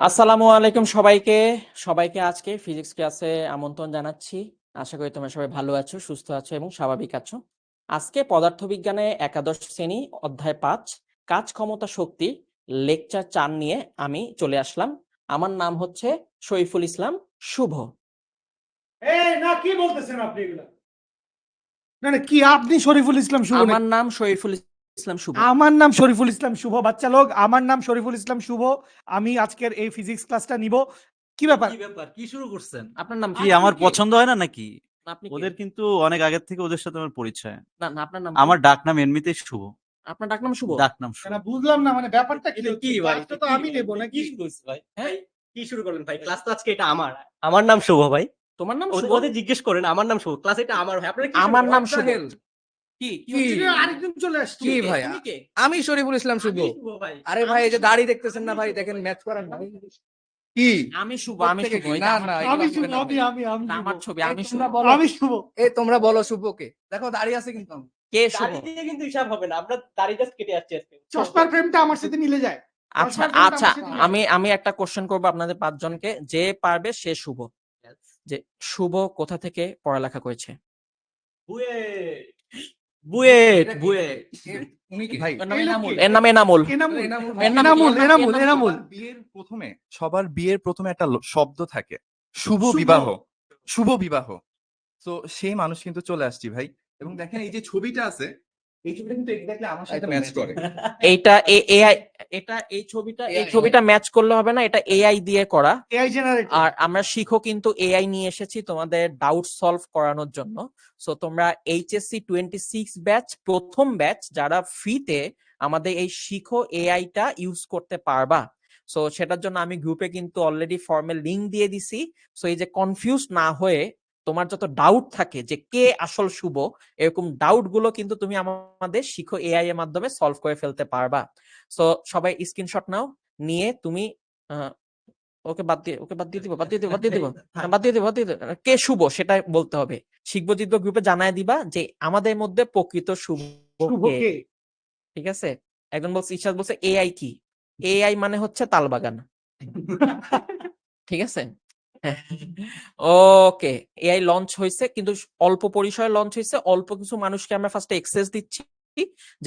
আসসালামু আলাইকুম সবাইকে। সবাইকে আজকে ফিজিক্স ক্লাসে আমন্ত্রণ জানাচ্ছি। আশা করি তোমরা সবাই ভালো আছো, সুস্থ আছো এবং স্বাভাবিক আছো। আজকে পদার্থবিজ্ঞানে একাদশ শ্রেণী অধ্যায় ৫ কাজ ক্ষমতা শক্তি লেকচার ৪ নিয়ে আমি চলে আসলাম। আমার নাম হচ্ছে শরীফুল ইসলাম শুভ। না কি বলতেছেন আপনি এগুলা? না না কি আপনি শরীফুল ইসলাম শুভ আমার নাম শরীফুল ইসলাম শুভ। আমার নাম শরীফুল ইসলাম শুভ বাচ্চা লোক, আমার নাম শরীফুল ইসলাম শুভ। আমি আজকের এই ফিজিক্স ক্লাসটা নিব। কি ব্যাপার? কি ব্যাপার? কি শুরু করছেন? আপনার নাম কি কি? আমার আপনি কে? পছন্দ হয় না নাকি? আপনি কে? ওদের কিন্তু অনেক আগের থেকে ওদের সাথে আমার পরিচয়। না না, আপনার নাম কি? আমার ডাকনাম এমনিতেই শুভ। আপনার ডাকনাম শুভ? ডাকনাম শুভ। না বুঝলাম না, মানে ব্যাপারটা কি এটা হচ্ছে? কি ভাই? ক্লাসটা তো আমি নেব নাকি? কি শুরু হচ্ছে ভাই? হ্যাঁ? ভাই, কি শুরু করলেন ভাই? ক্লাস তো আজকে এটা আমার। আমার নাম শুভ ভাই। তোমার নাম শুভ? ওদের জিজ্ঞেস করেন আমার নাম শুভ। ক্লাস এটা আমার ভাই। আপনারা কি শুরু আমার করেন? নাম What the শুভ। hell? কি কি আরেকজন চলে আসছে? তুমি কি কে? ভাই? তুমি কে? আমি শরীফুল ইসলাম শুভ। আমি শুভ ভাই। আরে ভাই এই যে দাড়ি দেখতেছেন না ভাই, দেখেন ম্যাচ করেন না কি আমি শুভ, আমি প্রত্যেকে শুভ। কি? এই যে না আমার না ছবি। আমি এগুলো শুভ, হবে না আমি ভাই। আমি আমি এটা আমার শুভ। ছবি, এই আমি শুভ। তোমরা বলো, আমি শুভ। এই তোমরা বলো শুভকে। দেখো দাড়ি আছে কিন্তু আমার। কে শুভ? দাড়ি দিয়ে কিন্তু হিসাব হবে না। আমরা দাড়ি জাস্ট কেটে আসছি আজকে। চশমার ফ্রেমটা আমার সাথে মিলে যায়। আচ্ছা চশমার ফ্রেমটা আচ্ছা, আমার সাথে মিলে যায়। আমি একটা কোশ্চেন করবো আপনাদের পাঁচজনকে, যে পারবে সে শুভ। যে শুভ কোথা থেকে পড়ালেখা করেছে? বুয়েট, বুয়েট, এটা কি? বুয়েট। উনি কি ভাই? এর নাম এই লোক এনামুল, কি? এর নাম এনামুল। এনামুল, এনামুল ভাই। এর নাম কি? এনামুল, এর নাম কি? এনামুল। সবার বিয়ের প্রথমে একটা শব্দ থাকে, শুভ শুভ। বিবাহ। শুভ বিবাহ। তো সেই মানুষ কিন্তু চলে আসছি ভাই। এবং দেখেন এই যে ছবিটা আছে, এই ছবিটা কিন্তু এক্স্যাক্টলি আমার সাথে ম্যাচ করে। এইটা এআই, এই AI ছবিটা ম্যাচ করলে হবে না, এটা এআই দিয়ে করা। AI generator. আর আমরা শিখো কিন্তু এআই নিয়ে এসেছি তোমাদের ডাউট সলভ করানোর জন্য। সো তোমরা এইচএসসি 26 ব্যাচ, প্রথম ব্যাচ যারা ফ্রিতে আমাদের এই শিখো এআইটা ইউজ করতে পারবা। সো সেটার জন্য আমি গ্রুপে কিন্তু অলরেডি ফর্মের লিংক দিয়ে দিছি। সো এই যে কনফিউজ না হয়ে তোমার যত ডাউট থাকে যে কে আসল শুভ, এরকম ডাউট গুলো কিন্তু তুমি আমাদের শিখো এআই এর মাধ্যমে সলভ করে ফেলতে পারবা। সো সবাই স্ক্রিনশট নাও, নিয়ে তুমি ওকে বাদ দিয়ে দিব, বাদ দিয়ে দিব, বাদ দিয়ে দিব, বাদ দিয়ে দিব, বাদ দিয়ে দিব। কে শুভ সেটা বলতে হবে। শিখবো জিতবো গ্রুপে জানায় দিবা যে আমাদের মধ্যে প্রকৃত শুভ শুভ কে। কে? ঠিক আছে? একজন বলছে, ইশাদ বলছে এআই কি? এআই মানে হচ্ছে তালবাগান। ঠিক আছে? ওকে, এআই লঞ্চ হয়েছে, কিন্তু অল্প পরিসরে লঞ্চ হয়েছে। অল্প কিছু মানুষকে আমরা ফার্স্টে এক্সেস দিচ্ছি,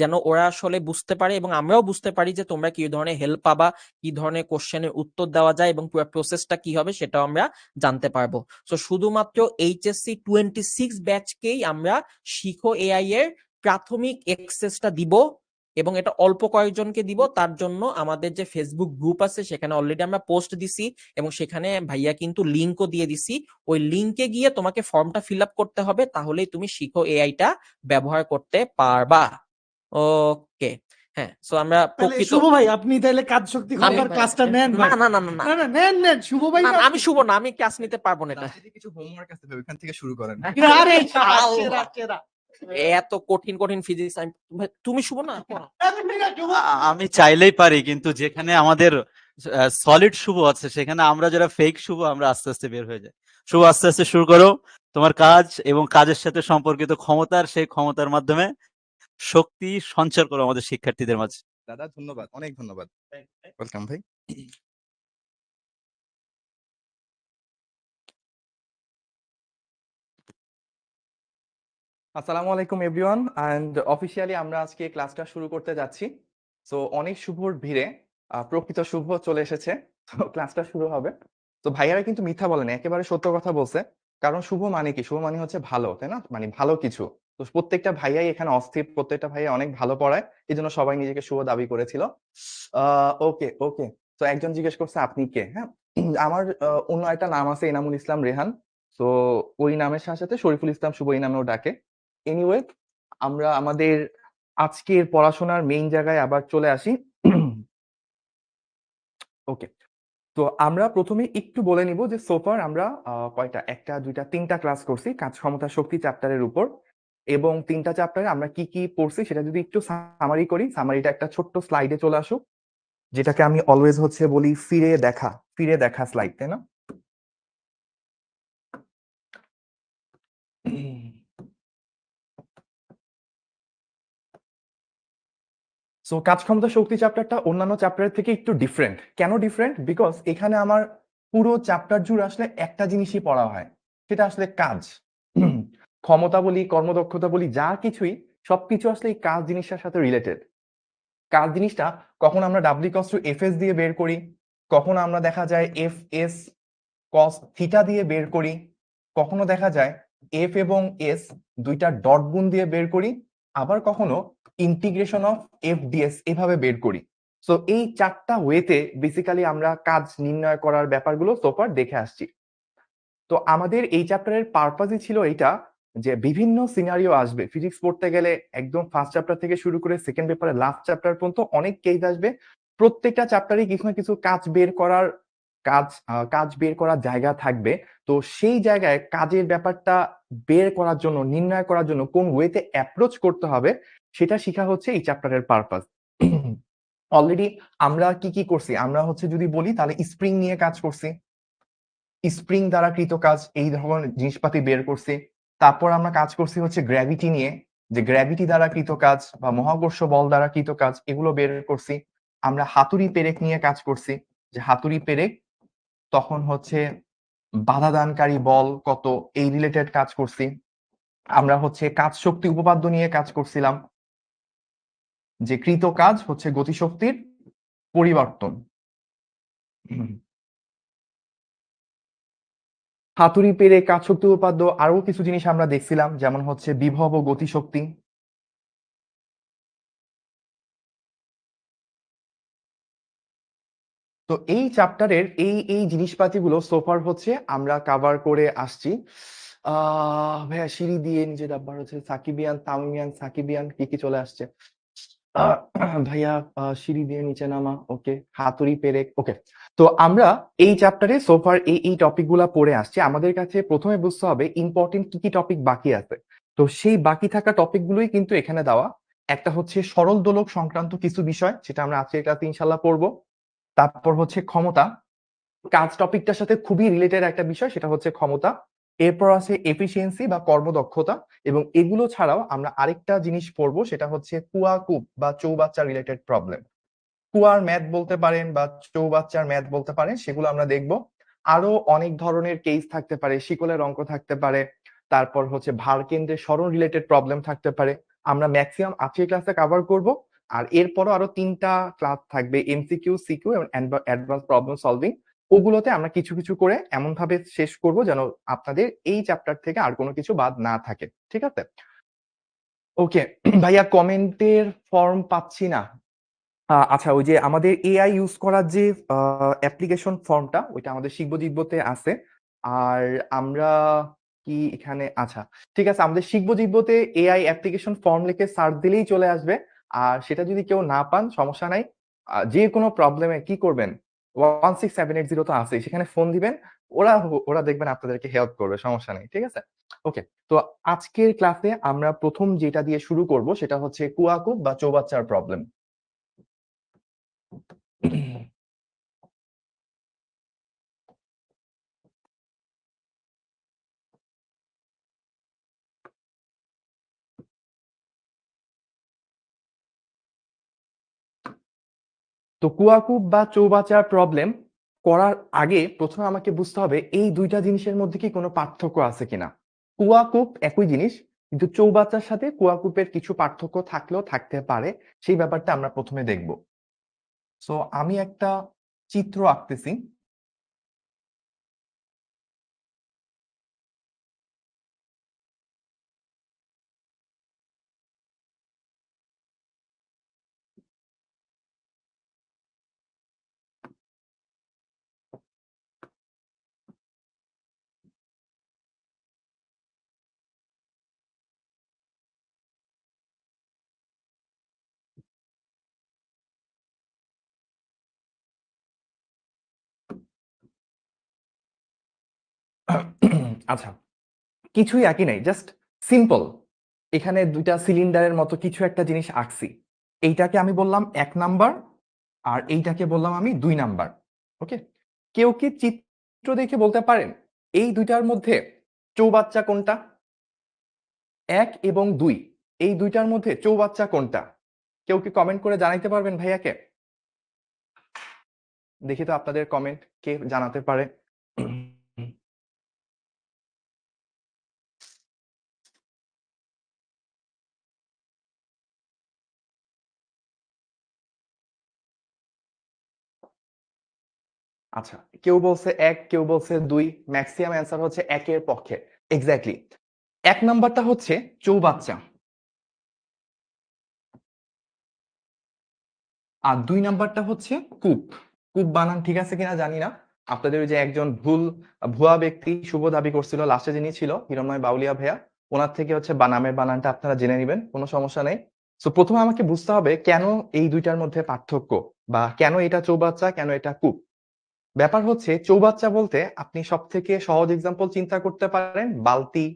যেন ওরা আসলে বুঝতে পারে এবং আমরাও বুঝতে পারি যে তোমরা কি ধরনের হেল্প পাবা, কি ধরনের কোশ্চেনের উত্তর দেওয়া যায় এবং পুরো প্রসেসটা কি হবে সেটাও আমরা জানতে পারবো। সো শুধুমাত্র এইচএসসি 26 ব্যাচকেই আমরা শিখো এআই এর প্রাথমিক এক্সেসটা দিব, এবং এটা অল্প কয়েকজনকে দিব। তার জন্য আমাদের যে ফেসবুক গ্রুপ আছে সেখানে অলরেডি আমরা পোস্ট দিছি, এবং সেখানে ভাইয়া কিন্তু লিংকও দিয়ে দিছি। ওই লিংকে গিয়ে তোমাকে ফর্মটা ফিল আপ করতে হবে, তাহলেই তুমি শিখো এআইটা ব্যবহার করতে পারবা। ওকে, হ্যাঁ। সো আমরা তাহলে প্রকৃত, শুভ ভাই আপনি তাহলে কাজ শক্তি ক্ষমতার ভাই, ক্লাসটা নেন না ভাই। না না না না, না না, নেন নেন শুভ ভাই। না, না আমি শুভ না, আমি ক্লাস নিতে পারবো না এটা। রাতে যে কিছু হোমওয়ার্ক আছে ভাই, ওখান থেকে শুরু করেন। আরে আল্লাহ। সেরা সেরা। এত কঠিন কঠিন ফিজিক্স তুমি শুভ না? আমি চাইলেই পারি, কিন্তু যেখানে আমাদের সলিড শুভ আছে সেখানে আমরা যারা ফেক শুভ আমরা আস্তে আস্তে বের হয়ে যাই। শুভ আস্তে আস্তে শুরু করো তোমার কাজ, এবং কাজের সাথে সম্পর্কিত ক্ষমতার, সেই ক্ষমতার মাধ্যমে শক্তি সঞ্চার করো আমাদের শিক্ষার্থীদের মাঝে। দাদা ধন্যবাদ, অনেক ধন্যবাদ। ওয়েলকাম ভাই। আসসালামু আলাইকুম এভরিওয়ান, অ্যান্ড অফিসিয়ালি আমরা আজকে ক্লাসটা শুরু করতে যাচ্ছি। সো অনেক শুভর ভিড়ে প্রকৃত শুভ চলে এসেছে। তো ক্লাসটা শুরু হবে। তো ভাইয়ারা কিন্তু মিথ্যা বলেন, একেবারে সত্য কথা বলছে। কারণ শুভ মানে কি? শুভ মানে হচ্ছে ভালো, তাই না? মানে ভালো কিছু। তো প্রত্যেকটা ভাইয়াই এখানে অস্থির, প্রত্যেকটা ভাইয়া অনেক ভালো পড়ায়, এই জন্য সবাই নিজেকে শুভ দাবি করেছিল। ওকে ওকে। তো একজন জিজ্ঞেস করছে আপনি কে? হ্যাঁ, আমার অন্য একটা নাম আছে, এনামুল ইসলাম রেহান। তো ওই নামের সাথে সাথে শরীফুল ইসলাম শুভ এই নামেও ডাকে। এনিওয়ে, আমরা আমাদের আজকের পড়াশোনার মেইন জায়গায় আবার চলে আসি। ওকে। তো আমরা প্রথমে একটু বলে নিব যে সোফার আমরা কয়টা, একটা দুইটা তিনটা ক্লাস করছি কাজ ক্ষমতা শক্তি চ্যাপ্টারের উপর, এবং তিনটা চ্যাপ্টারে আমরা কি কি পড়ছি সেটা যদি একটু সামারি করি। সামারিটা একটা ছোট্ট স্লাইডে চলে আসুক, যেটাকে আমি অলওয়েজ হচ্ছে বলি ফিরে দেখা স্লাইড, তাই না? সো কাজ ক্ষমতা শক্তি চ্যাপ্টারটা অন্যান্য চ্যাপ্টারের থেকে একটু ডিফারেন্ট। কেন ডিফারেন্ট? বিকজ এখানে আমার পুরো চ্যাপ্টার জুড়ে আসলে একটা জিনিসই পড়া হয়, সেটা আসলে কাজ। ক্ষমতা বলি, কর্মদক্ষতা বলি, যা কিছুই সবকিছু আসলে এই কাজ জিনিসটার সাথে রিলেটেড। কাজ জিনিসটা কখন আমরা W equals to F S দিয়ে বের করি, কখনো আমরা দেখা যায় এফ এস কস থিটা দিয়ে বের করি, কখনো দেখা যায় এফ এবং এস দুইটা ডট গুণ দিয়ে বের করি, আবার কখনো ইন্টিগ্রেশন অফ এফ ডিএস এভাবে বের করি। সো এই চারটা ওয়েতে বেসিক্যালি আমরা কাজ নির্ণয় করার ব্যাপারগুলো সোফার দেখে আসছি। তো আমাদের এই চ্যাপ্টারের পারপাসই ছিল এটা, যে বিভিন্ন সিনারিও আসবে ফিজিক্স পড়তে গেলে, একদম ফার্স্ট চ্যাপ্টার থেকে শুরু করে সেকেন্ড পেপারের লাস্ট চ্যাপ্টার পর্যন্ত অনেক কেস আসবে। প্রত্যেকটা চ্যাপ্টারে কিছু না কিছু কাজ বের করার জায়গা থাকবে। তো সেই জায়গায় কাজের ব্যাপারটা বের করার জন্য, নির্ণয় করার জন্য কোন ওয়েতে অ্যাপ্রোচ করতে হবে সেটা শেখা হচ্ছে এই চ্যাপ্টারের পারপাস। অলরেডি আমরা কি কি করছি, আমরা হচ্ছে যদি বলি তাহলে স্প্রিং নিয়ে কাজ করছি, স্প্রিং দ্বারা কৃত কাজ এই ধরনের জিনিসপাতি বের করছি। তারপর আমরা কাজ করছি হচ্ছে গ্র্যাভিটি নিয়ে, যে গ্র্যাভিটি দ্বারা কৃত কাজ বা মহাকর্ষ বল দ্বারা কৃত কাজ এগুলো বের করছি। আমরা হাতুড়ি পেরেক নিয়ে কাজ করছি, যে হাতুড়ি পেরেক তখন হচ্ছে বাধা দানকারী বল কত, এই রিলেটেড কাজ করছি। আমরা হচ্ছে কাজ শক্তি উপপাদ্য নিয়ে কাজ করছিলাম, যে কৃত কাজ হচ্ছে গতিশক্তির পরিবর্তন। হাতুড়ি পেরে কাজ শক্তি উপপাদ্য আরো কিছু জিনিস আমরা দেখছিলাম, যেমন হচ্ছে বিভব ও গতিশক্তি। তো এই চ্যাপ্টারের এই জিনিসপাতিগুলো সোফার হচ্ছে আমরা কভার করে আসছি। ভাইয়া সিঁড়ি দিয়ে নিচে ডাব্বার হচ্ছে সাকিবিয়ান, তামিমিয়ান, সাকিবিয়ান কি কি চলে আসছে। আহ, ভাইয়া সিঁড়ি দিয়ে নিচে নামা, ওকে, হাতুড়ি পেরেক, ওকে। তো আমরা এই চ্যাপ্টারে সোফার এই টপিক গুলা পড়ে আসছি। আমাদের কাছে প্রথমে বুঝতে হবে ইম্পর্টেন্ট কি কি টপিক বাকি আছে। তো সেই বাকি থাকা টপিক গুলোই কিন্তু এখানে দেওয়া। একটা হচ্ছে সরল দোলক সংক্রান্ত কিছু বিষয়, সেটা আমরা আজকের ক্লাসে ইনশাল্লাহ পড়বো। তারপর হচ্ছে ক্ষমতা, কাজ টপিকটার সাথে খুবই রিলেটেড একটা বিষয়, সেটা হচ্ছে ক্ষমতা। এরপর আছে এফিসিয়েন্সি বা কর্মদক্ষতা, এবং এগুলো ছাড়াও আমরা আরেকটা জিনিস পড়বো, সেটা হচ্ছে কুয়াকুব বা চৌবাচ্চা রিলেটেড প্রবলেম। কুয়ার ম্যাথ বলতে পারেন বা চৌবাচ্চার ম্যাথ বলতে পারেন, সেগুলো আমরা দেখব। আরো অনেক ধরনের কেস থাকতে পারে, শিকলের অঙ্ক থাকতে পারে, তারপর হচ্ছে ভার কেন্দ্রের সরণ রিলেটেড প্রবলেম থাকতে পারে। আমরা ম্যাক্সিমাম আজকের ক্লাসে কভার করব। আর এরপরও আরো 3টা ক্লাস থাকবে, এমসিকিউ, সিকিউ এবং অ্যাডভান্স প্রবলেম সলভিং। ওগুলোতে আমরা কিছু কিছু করে এমন ভাবে শেষ করব যেন আপনাদের এই চ্যাপ্টার থেকে আর কোনো কিছু বাদ না থাকে, ঠিক আছে? ওকে ভাইয়া, কমেন্টের ফর্ম পাচ্ছি না। আচ্ছা, ওই যে আমাদের এআই ইউজ করার যে অ্যাপ্লিকেশন ফর্মটা, ওইটা আমাদের শিখবো জিব্বতে আছে। আর আমরা কি এখানে, আচ্ছা ঠিক আছে, আমাদের শিখবো জিব্বতে এআই অ্যাপ্লিকেশন ফর্ম লিখে সার্চ দিলেই চলে আসবে। আর সেটা যদি কেউ না পান সমস্যা নাই, যে কোনো প্রবলেমে কি করবেন, 16780 তো আছে, সেখানে ফোন দিবেন, ওরা ওরা দেখবেন আপনাদেরকে হেল্প করবে, সমস্যা নেই, ঠিক আছে? ওকে, তো আজকের ক্লাসে আমরা প্রথম যেটা দিয়ে শুরু করব সেটা হচ্ছে কুয়াকুব বা চৌবাচ্চার প্রবলেম। তো কুয়াকুব বা চৌবাচ্চার প্রবলেম করার আগে প্রথমে আমাকে বুঝতে হবে এই দুইটা জিনিসের মধ্যে কি কোনো পার্থক্য আছে কিনা। কুয়াকুব একই জিনিস, কিন্তু চৌবাচ্চার সাথে কুয়াকুপের কিছু পার্থক্য থাকলেও থাকতে পারে, সেই ব্যাপারটা আমরা প্রথমে দেখব। সো আমি একটা চিত্র আঁকতেছি। আচ্ছা, কিছুই একই নাই, জাস্ট সিম্পল। এখানে দুইটা সিলিন্ডারের মতো কিছু একটা জিনিস আঁকছি। এইটাকে আমি বললাম 1 নাম্বার, আর এইটাকে বললাম আমি 2 নাম্বার। ওকে, কেউ কি চিত্র দেখে বলতে পারেন এই দুইটার মধ্যে চৌবাচ্চা কোনটা? 1 এবং 2, এই দুইটার মধ্যে চৌবাচ্চা কোনটা? কেউ কি কমেন্ট করে জানাইতে পারবেন ভাইয়াকে? দেখি তো আপনাদের কমেন্ট কে জানাতে পারে। আচ্ছা, কেউ বলছে 1, কেউ বলছে 2, ম্যাক্সিমাম অ্যান্সার হচ্ছে 1 এর পক্ষে। এক্স্যাক্টলি 1 নাম্বারটা হচ্ছে চৌবাচ্চা, আর 2 নাম্বারটা হচ্ছে কূপ। কূপ বানান ঠিক আছে কিনা জানি না। আপনাদের ওই যে একজন ভুয়া ব্যক্তি শুভ দাবি করছিল, লাস্টে যিনি ছিল হিরণময় বাউলিয়া ভাইয়া, ওনার থেকে হচ্ছে নামের বানানটা আপনারা জেনে নেবেন, কোনো সমস্যা নেই। সো প্রথমে আমাকে বুঝতে হবে কেন এই দুইটার মধ্যে পার্থক্য, বা কেন এটা চৌবাচ্চা, কেন এটা কূপ। ব্যাপার হচ্ছে চৌবাচ্চা বলতে আপনি সব থেকে সহজ এক্সাম্পল চিন্তা করতে পারেন বালতি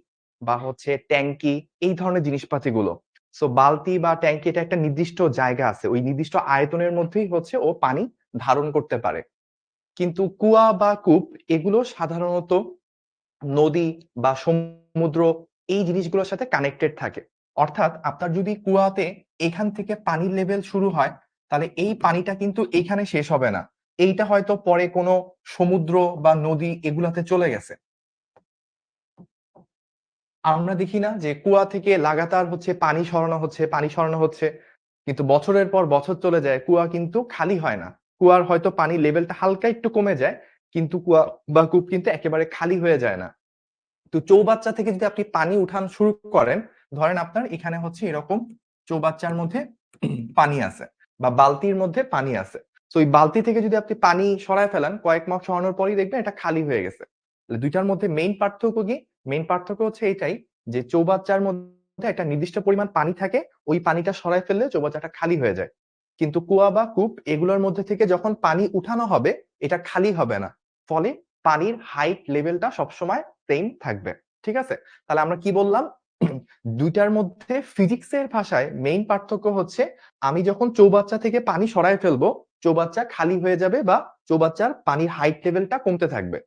বা হচ্ছে ট্যাঙ্কি, এই ধরনের জিনিসপাতিগুলো। সো বালতি বা ট্যাঙ্কি এটা একটা নির্দিষ্ট জায়গা আছে, ওই নির্দিষ্ট আয়তনের মধ্যেই হচ্ছে ও পানি ধারণ করতে পারে। কিন্তু কুয়া বা কূপ এগুলো সাধারণত নদী বা সমুদ্র, এই জিনিসগুলোর সাথে কানেক্টেড থাকে। অর্থাৎ আপনার যদি কুয়াতে এখান থেকে পানির লেভেল শুরু হয়, তাহলে এই পানিটা কিন্তু এইখানে শেষ হবে না, এইটা হয়তো পরে কোনো সমুদ্র বা নদী এগুলাতে চলে গেছে। আমরা দেখি না যে কুয়া থেকে লাগাতার হচ্ছে পানি সরানো হচ্ছে, পানি সরানো হচ্ছে, কিন্তু বছরের পর বছর চলে যায়, কুয়া কিন্তু খালি হয় না। কুয়ার হয়তো পানির লেভেলটা হালকা একটু কমে যায়, কিন্তু কুয়া বা কূপ কিন্তু একেবারে খালি হয়ে যায় না। তো চৌবাচ্চা থেকে যদি আপনি পানি উঠান শুরু করেন, ধরেন আপনার এখানে হচ্ছে এরকম চৌবাচ্চার মধ্যে পানি আছে, বা বালতির মধ্যে পানি আছে। তো ওই বালতি থেকে যদি আপনি পানি সরায় ফেলান, কয়েক মাস সরানোর পরই দেখবেন এটা খালি হয়ে গেছে। তাহলে দুইটার মধ্যে মেইন পার্থক্য কি? মেইন পার্থক্য হচ্ছে এটাই যে চৌবাচ্চার মধ্যে একটা নির্দিষ্ট পরিমাণ পানি থাকে, ওই পানিটা সরায় ফেললে চৌবাচ্চাটা খালি হয়ে যায়। কিন্তু কুয়া বা কূপ এগুলোর মধ্যে থেকে যখন পানি উঠানো হবে, এটা খালি হবে না, ফলে পানির হাইট লেভেলটা সবসময় সেম থাকবে। ঠিক আছে? তাহলে আমরা কি বললাম? দুইটার মধ্যে ফিজিক্সের ভাষায় মেইন পার্থক্য হচ্ছে আমি যখন চৌবাচ্চা থেকে পানি সরায় ফেলবো, চৌবাচ্চা খালি হয়ে যাবে বা চৌবাচ্চার পানির হাইট লেভেলটা কমতে থাকবে।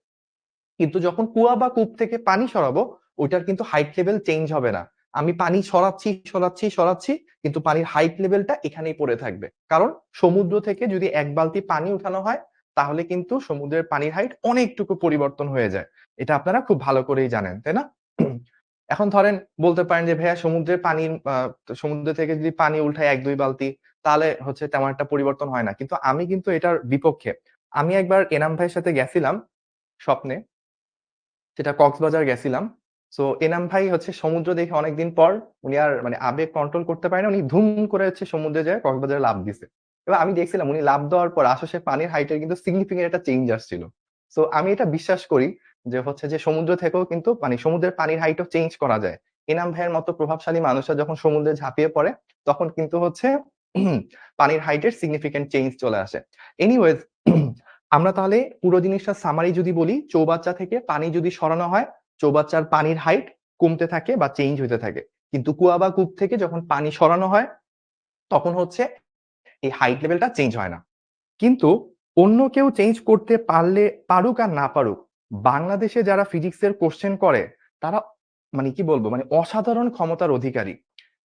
কিন্তু যখন কুয়া বা কূপ থেকে পানি সরাবো, ওইটার কিন্তু হাইট লেভেল চেঞ্জ হবে না। আমি পানি সরাচ্ছি সরাচ্ছি সরাচ্ছি, কিন্তু পানির হাইট লেভেলটা এখানেই পড়ে থাকবে। কারণ সমুদ্র থেকে যদি 1 বালতি পানি উঠানো হয়, তাহলে কিন্তু সমুদ্রের পানির হাইট অনেকটুকু পরিবর্তন হয়ে যায়। এটা আপনারা খুব ভালো করেই জানেন, তাই না? এখন ধরেন বলতে পারেন যে ভাইয়া সমুদ্রের পানি, সমুদ্র থেকে যদি পানি উঠায় 1-2 বালতি, তাহলে হচ্ছে তেমন একটা পরিবর্তন হয় না। কিন্তু আমি কিন্তু এটার বিপক্ষে। আমি একবার এনাম ভাইয়ের সাথে গেছিলাম স্বপ্নে, সেটা কক্সবাজার গেছিলাম। সো এনাম ভাই হচ্ছে সমুদ্র দেখে অনেকদিন পর উনি আর মানে আবেগ কন্ট্রোল করতে পারেন, উনি ধুম করে হচ্ছে সমুদ্রে যায় কক্সবাজারে লাফ দিছে। এবার আমি দেখছিলাম উনি লাফ দেওয়ার পর আশেপাশে পানির হাইটের কিন্তু সিগনিফিকেন্ট একটা চেঞ্জ আসছিল। সো আমি এটা বিশ্বাস করি যে হচ্ছে যে সমুদ্র থেকেও কিন্তু মানে সমুদ্রের পানির হাইটও চেঞ্জ করা যায়। এনাম ভাইয়ের মতো প্রভাবশালী মানুষরা যখন সমুদ্রে ঝাঁপিয়ে পড়ে, তখন কিন্তু হচ্ছে পানির হাইটের সিগনিফিকেন্ট চেঞ্জ চলে আসে। এনিওয়েজ, আমরা তাহলে পুরো জিনিসটা সামারি যদি বলি, চৌবাচ্চা থেকে পানি যদি সরানো হয়, চৌবাচ্চার পানির হাইট কমতে থাকে বা চেঞ্জ হতে থাকে। কিন্তু কুয়া বা কূপ থেকে যখন পানি সরানো হয়, তখন হচ্ছে এই হাইট লেভেলটা চেঞ্জ হয় না। কিন্তু অন্য কেউ চেঞ্জ করতে পারলে, পারুক আর না পারুক, বাংলাদেশে যারা ফিজিক্সের কোশ্চেন করে, তারা মানে কি বলবো, মানে অসাধারণ ক্ষমতার অধিকারী।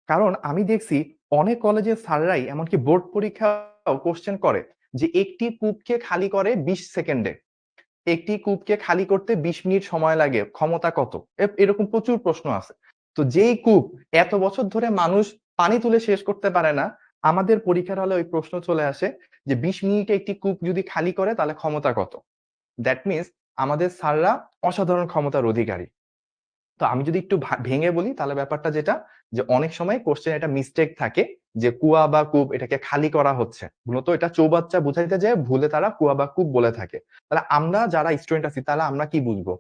কারণ আমি দেখছি অনেক কলেজের স্যাররাই এমনকি বোর্ড পরীক্ষাও কোশ্চেন করে যে একটি কূপকে খালি করে 20 সেকেন্ডে, একটি কূপকে খালি করতে 20 মিনিট সময় লাগে, ক্ষমতা কত? এরকম প্রচুর প্রশ্ন আছে। তো যেই কূপ এত বছর ধরে মানুষ পানি তুলে শেষ করতে পারে না, আমাদের পরীক্ষার হলে ওই প্রশ্ন চলে আসে যে 20 মিনিটে একটি কূপ যদি খালি করে তাহলে ক্ষমতা কত? দ্যাট মিনস আমাদের স্যাররা অসাধারণ ক্ষমতার অধিকারী। তো আমি যদি একটু ভেঙে বলি, তাহলে ব্যাপারটা যেটা, যে অনেক সময় কোশ্চেন একটা মিস্টেক থাকে যে কুয়া বা কূপ এটাকে খালি করা হচ্ছে, মূলত এটা চৌবাচ্চা বুঝাইতে যায়, ভুলে তারা কুয়া বা কূপ বলে থাকে। তাহলে আমরা যারা স্টুডেন্ট আছি, তাহলে আমরা কি বুঝবো?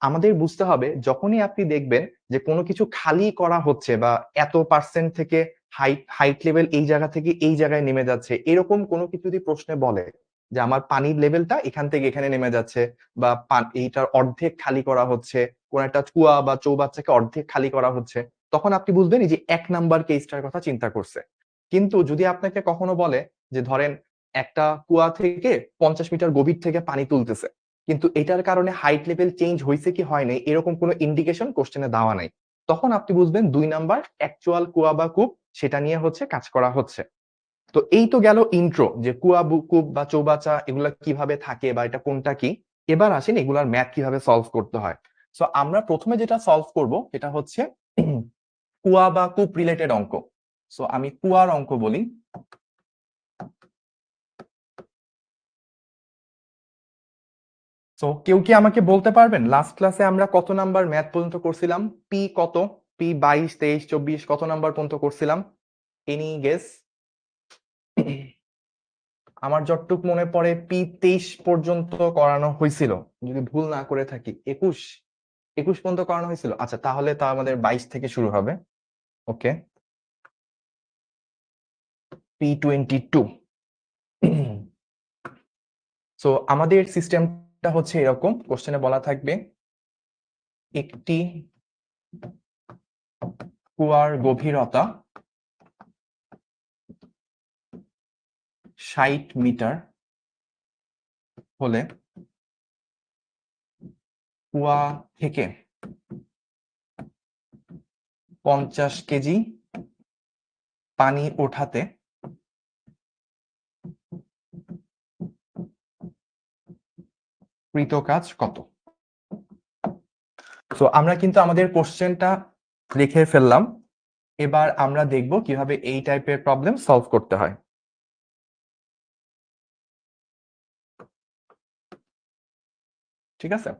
আমাদের বুঝতে হবে যখনই আপনি দেখবেন যে কোনো কিছু খালি করা হচ্ছে, বা এত পার্সেন্ট থেকে হাইট লেভেল এই জায়গা থেকে এই জায়গায় নেমে যাচ্ছে, এরকম কোনো কিছু যদি প্রশ্নে বলে যে আমার পানির লেভেলটা এখান থেকে এখানে নেমে যাচ্ছে, বা এইটার অর্ধেক খালি করা হচ্ছে, কোন একটা কুয়া বা চৌবাচ্চাকে অর্ধেক খালি করা হচ্ছে, তখন আপনি বুঝবেন এই যে 1 নাম্বার কেসটার কথা চিন্তা করছে। কিন্তু যদি আপনাকে কখনো বলে যে ধরেন একটা কুয়া থেকে 50 মিটার গভীর থেকে পানি তুলতেছে, কিন্তু এটার কারণে হাইট লেভেল চেঞ্জ হয়েছে কি হয় নাই এরকম কোনো ইন্ডিকেশন কোশ্চেনে দেওয়া নাই, তখন আপনি বুঝবেন 2 নাম্বার অ্যাকচুয়াল কুয়া বা কূপ সেটা নিয়ে হচ্ছে কাজ করা হচ্ছে। তো এই তো গেল ইন্ট্রো, যে কুয়া কূপ বা চৌবাচ্চা এগুলা কিভাবে থাকে বা এটা কোনটা কি। এবার আসেন এগুলার ম্যাথ কিভাবে সলভ করতে হয়। সো আমরা প্রথমে যেটা সলভ করব সেটা হচ্ছে কুয়া বা কূপ রিলেটেড অঙ্ক। সো আমি কুয়ার অঙ্ক বলি। সো কেউ কি আমাকে বলতে পারবেন লাস্ট ক্লাসে আমরা কত নাম্বার ম্যাথ পর্যন্ত করছিলাম? পি কত? পি 22, 23, 24 কত নাম্বার পর্যন্ত করছিলাম? Any guess? আমার যতটুক মনে পড়ে পি 23 পর্যন্ত করানো হয়েছিল, যদি ভুল না করে থাকি। 21 পর্যন্ত করানো হয়েছিল। আচ্ছা, তাহলে তা আমাদের 22 থেকে শুরু হবে। ওকে, পি 22। সো আমাদের সিস্টেমটা হচ্ছে এরকম, কোশ্চেনে বলা থাকবে একটি কুয়ার গভীরতা 60 মিটার হলে কুয়া থেকে 50 কেজি পানি ওঠাতে কৃত কাজ কত? সো আমরা কিন্তু আমাদের কোশ্চেনটা লিখে ফেললাম। এবার আমরা দেখব কিভাবে এই টাইপের প্রবলেম সলভ করতে হয়। ঠিক আছে,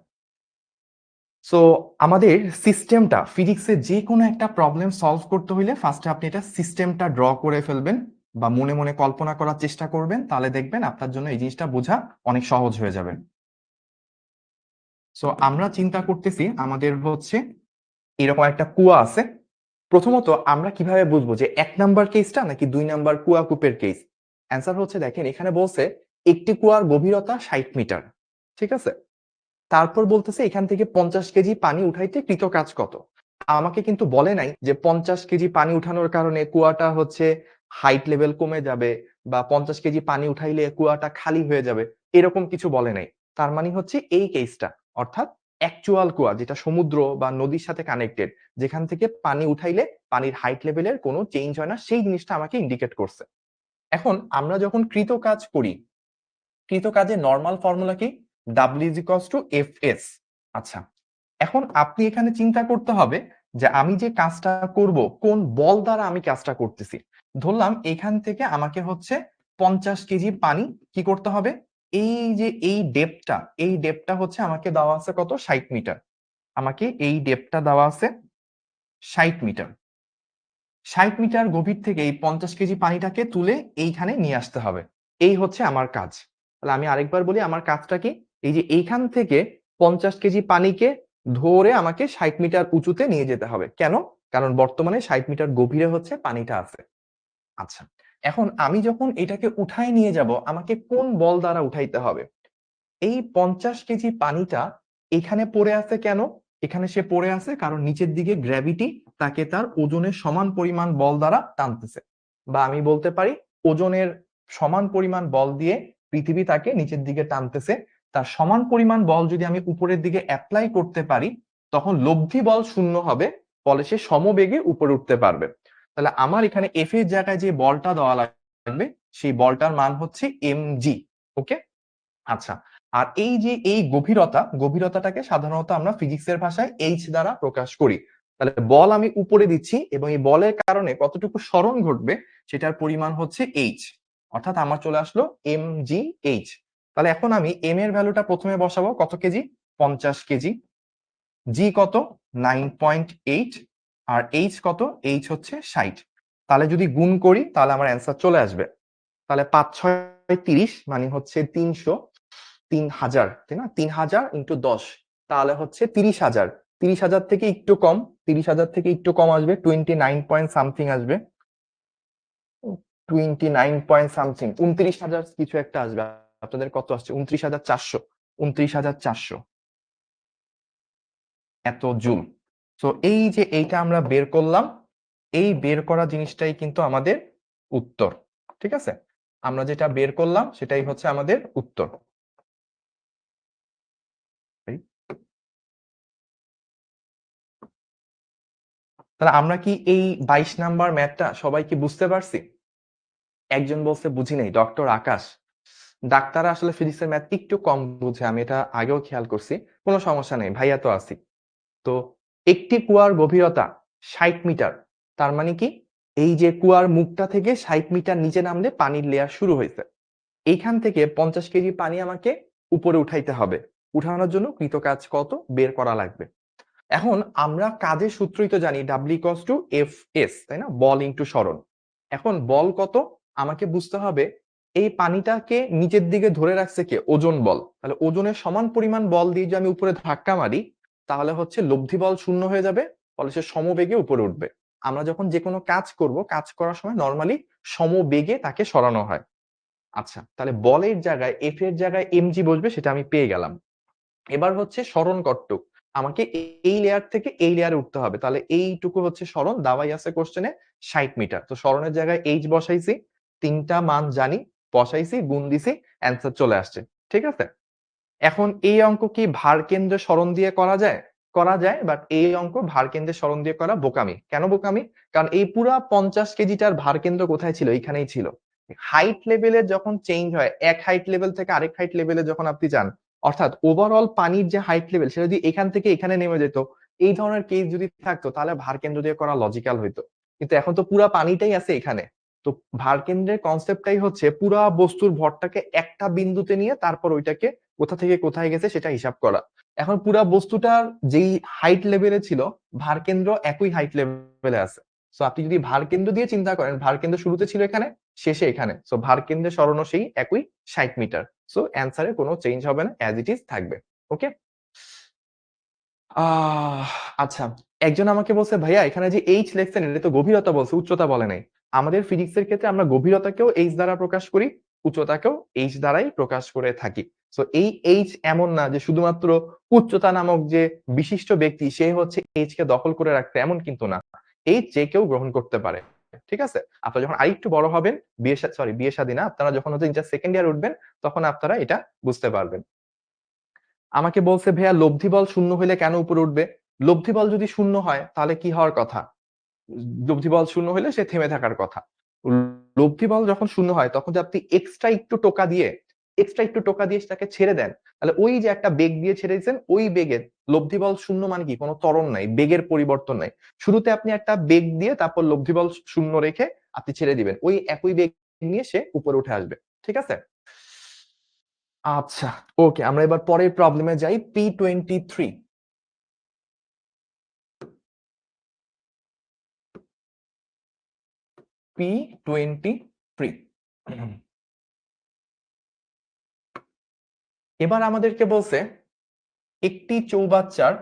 সো আমাদের সিস্টেমটা, ফিজিক্সে যে কোনো একটা প্রবলেম সলভ করতে হইলে ফার্স্টে আপনি এটা সিস্টেমটা ড্র করে ফেলবেন বা মনে মনে কল্পনা করার চেষ্টা করবেন, তাহলে দেখবেন আপনার জন্য এই জিনিসটা বোঝা অনেক সহজ হয়ে যাবে। সো আমরা চিন্তা করতেছি আমাদের হচ্ছে এরকম একটা কুয়া আছে। প্রথমত আমরা কিভাবে বুঝবো যে 1 নাম্বার কেসটা নাকি 2 নাম্বার কুয়া কূপের কেস? অ্যান্সার হচ্ছে, দেখেন এখানে বলছে একটি কুয়ার গভীরতা 60 মিটার। ঠিক আছে, তারপর বলতেছে এখান থেকে 50 কেজি পানি উঠাইতে কৃত কাজ কত। আমাকে কিন্তু বলে নাই যে 50 কেজি পানি উঠানোর কারণে কুয়াটা হচ্ছে হাইট লেভেল কমে যাবে বা 50 কেজি পানি উঠাইলে কুয়াটা খালি হয়ে যাবে, এরকম কিছু বলে নাই। তার মানে হচ্ছে এই কেসটা, অর্থাৎ অ্যাকচুয়াল কুয়া যেটা সমুদ্র বা নদীর সাথে কানেক্টেড, যেখান থেকে পানি উঠাইলে পানির হাইট লেভেলের কোনো চেঞ্জ হয় না, সেই জিনিসটা আমাকে ইন্ডিকেট করছে। এখন আমরা যখন কৃত কাজ করি, কৃত কাজের নর্মাল ফর্মুলা কি? W is equals two F S. আচ্ছা, এখন আপনি এখানে চিন্তা করতে হবে যে আমি যে কাজটা করব কোন বল দ্বারা আমি কাজটা করতেছি। ধরলাম এখান থেকে আমাকে হচ্ছে 50 কেজি পানি কি করতে হবে, এই যে এই ডেপটা হচ্ছে আমাকে দেওয়া আছে কত? 60 মিটার। আমাকে এই ডেপটা দেওয়া আছে 60 মিটার। 60 মিটার গভীর থেকে এই 50 কেজি পানিটাকে তুলে এইখানে নিয়ে আসতে হবে। এই হচ্ছে আমার কাজ। তাহলে আমি আরেকবার বলি আমার কাজটা কি? এই যে এইখান থেকে 50 কেজি পানিকে ধরে আমাকে 60 মিটার উঁচুতে নিয়ে যেতে হবে। কেন? কারণ বর্তমানে 60 মিটার গভীরে হচ্ছে পানিটা আছে। আচ্ছা, এখন আমি যখন এটাকে উঠায় নিয়ে যাব, আমাকে কোন বল দ্বারা উঠাইতে হবে? এই 50 কেজি পানিটা এখানে পড়ে আছে কেন? এখানে সে পড়ে আছে কারণ নিচের দিকে গ্র্যাভিটি তাকে তার ওজনের সমান পরিমাণ বল দ্বারা টানতেছে, বা আমি বলতে পারি ওজনের সমান পরিমাণ বল দিয়ে পৃথিবী তাকে নিচের দিকে টানতেছে। তার সমান পরিমাণ বল যদি আমি উপরের দিকে অ্যাপ্লাই করতে পারি, তখন লব্ধি বল শূন্য হবে, ফলে সে সমবেগে উপরে উঠতে পারবে। তাহলে আমার এখানে এফ এর জায়গায় যে বলটা দেওয়া লাগবে, সেই বলটার মান হচ্ছে mg। ওকে, আচ্ছা, আর এই যে এই গভীরতাটাকে সাধারণত আমরা ফিজিক্সের ভাষায় এইচ দ্বারা প্রকাশ করি। তাহলে বল আমি উপরে দিচ্ছি এবং এই বলের কারণে কতটুকু সরণ ঘটবে সেটার পরিমাণ হচ্ছে এইচ, অর্থাৎ আমার চলে আসলো mgh। তাহলে এখন আমি এম এর ভ্যালুটা প্রথমে বসাবো, কত কেজি? 50 কেজি। জি কত? 9.8। আর এইচ কত? এইচ হচ্ছে 60। তাহলে যদি গুণ করি তাহলে আমার অ্যান্সার চলে আসবে। তাহলে 5 6 30, মানে হচ্ছে 3000, তাই না? 3000 ইন্টু 10, তাহলে হচ্ছে 30,000। 30,000 থেকে একটু কম, 30,000 থেকে একটু কম আসবে, 29 পয়েন্ট সামথিং আসবে। 29 পয়েন্ট সামথিং, 29,000 কিছু একটা আসবে। আপনাদের কত আসছে? 29,400। 29,400 এত জুল। তো এই যে এইটা আমরা বের করলাম, এই বের করা জিনিসটাই কিন্তু আমাদের উত্তর। ঠিক আছে, আমরা যেটা বের করলাম সেটাই হচ্ছে আমাদের উত্তর। তাহলে আমরা কি এই 22 নাম্বার ম্যাথটা সবাই কি বুঝতে পারছি? একজন বলছে বুঝি নাই, ডক্টর আকাশ। ডাক্তাররা আসলে ফিজিক্সের ম্যাথ একটু কম বুঝে, আমি এটা আগেও খেয়াল করছি। কোনো সমস্যা নেই, ভাইয়া তো আছি। তো একটি কুয়ার গভীরতা 60 মিটার। তার মানে কি, এই যে কুয়ার মুখটা থেকে 60 মিটার নিচে নামলে পানির লেয়ার শুরু হয়েছে। এইখান থেকে 50 কেজি পানি আমাকে উপরে উঠাইতে হবে। উঠানোর জন্য কৃতকাজ কত বের করা লাগবে। এখন আমরা কাজের সূত্রই তো জানি, W=F(s), তাই না? বল ইনটু সরণ। এখন বল কত আমাকে বুঝতে হবে। এই পানিটাকে নিচের দিকে ধরে রাখছে কে? ওজন বল। তাহলে ওজনের সমান পরিমাণ বল দিয়ে যদি আমি উপরে ধাক্কা মারি, তাহলে হচ্ছে লব্ধি বল শূন্য হয়ে যাবে, ফলে সে সমবেগে উপরে উঠবে। আমরা যখন যে কোনো কাজ করব, কাজ করার সময় নর্মালি সমবেগে তাকে সরানো হয়। আচ্ছা, তাহলে বলের জায়গায় এফ এর জায়গায় mg বসবে, সেটা আমি পেয়ে গেলাম। এবার হচ্ছে সরণ কতটুক, আমাকে এই লেয়ার থেকে এই লেয়ারে উঠতে হবে। তাহলে এইটুকু হচ্ছে সরণ, দাওয়াই আছে কোশ্চেনে 60 মিটার। তো সরণের জায়গায় এইচ বসাইছি, তিনটা মান জানি, বসাইছি, গুণ দিছি, অ্যান্সার চলে আসছে। ঠিক আছে, এখন এই অঙ্ক কি ভার কেন্দ্রে সরণ দিয়ে করা যায়? করা যায়, বাট এই অঙ্ক ভার কেন্দ্রে সরণ দিয়ে করা বোকামি। কেন বোকামি? কারণ এই পুরা 50 কেজিটার ভার কেন্দ্র কোথায় ছিল? এইখানেই ছিল। হাইট লেভেলের যখন চেঞ্জ হয়, এক হাইট লেভেল থেকে আরেক হাইট লেভেলে যখন আপনি যান, অর্থাৎ ওভারঅল পানির যে হাইট লেভেল সেটা যদি এখান থেকে এখানে নেমে যেত, এই ধরনের কেস যদি থাকতো, তাহলে ভার কেন্দ্র দিয়ে করা লজিক্যাল হইতো। কিন্তু এখন তো পুরা পানিটাই আছে এখানে। তো ভার কেন্দ্রের কনসেপ্টটাই হচ্ছে পুরা বস্তুর ভরটাকে একটা বিন্দুতে নিয়ে তারপর ওইটাকে কোথা থেকে কোথায় গেছে সেটা হিসাব করা। এখন পুরা বস্তুটার যেই হাইট লেভেলে ছিল, ভার কেন্দ্র একই হাইট লেভেলে আছে। সো আপনি যদি ভার কেন্দ্র দিয়ে চিন্তা করেন, ভার কেন্দ্র শুরুতে ছিল এখানে, শেষে এখানে। সো ভার কেন্দ্রের সরণ সেই একই 60 মিটার। সো অ্যান্সারে কোনো চেঞ্জ হবে না, অ্যাজ ইট ইজ থাকবে। ওকে। আচ্ছা, একজন আমাকে বলছে ভাইয়া এখানে যে এইচ লেখছেন এটা তো গভীরতা বলছে, উচ্চতা বলে নাই। আমাদের ফিজিক্সের ক্ষেত্রে আমরা গভীরতাকেও এইচ দ্বারা প্রকাশ করি, উচ্চতাকেও এইচ দ্বারাই প্রকাশ করে থাকি। সো এই এইচ এমন না যে শুধুমাত্র উচ্চতা নামক যে বিশিষ্ট ব্যক্তি সে হচ্ছে এইচ কে দখল করে রাখতে, এমন কিন্তু না। এইচ যে কেউ গ্রহণ করতে পারে। ঠিক আছে, আপনারা যখন আরেকটু বড় হবেন, বিয়ে শাদী না, আপনারা যখন হচ্ছে ইন্টার সেকেন্ড ইয়ার উঠবেন, তখন আপনারা এটা বুঝতে পারবেন। আমাকে বলছে ভাইয়া লব্ধি বল শূন্য হইলে কেন উপরে উঠবে? লব্ধি বল যদি শূন্য হয় তাহলে কি হওয়ার কথা? লব্ধি বল শূন্য হইলে সে থেমে থাকার কথা। লব্ধি বল যখন শূন্য হয় তখন যদি আপনি এক্সট্রা একটু টোকা দিয়ে সেটাকে ছেড়ে দেন, তাহলে ওই যে একটা বেগ দিয়ে ছেড়ে দিয়েছেন, ওই বেগের লব্ধি বল শূন্য মানে কি? কোনো ত্বরণ নাই, বেগের পরিবর্তন নাই। শুরুতে আপনি একটা বেগ দিয়ে তারপর লব্ধি বল শূন্য রেখে আপনি ছেড়ে দিবেন, ওই একই বেগ নিয়ে সে উপরে উঠে আসবে। ঠিক আছে, আচ্ছা, ওকে, আমরা এবার পরের প্রবলেমে যাই। P23। P23 এবার আমাদেরকে বলছে একটি চৌবাচ্চার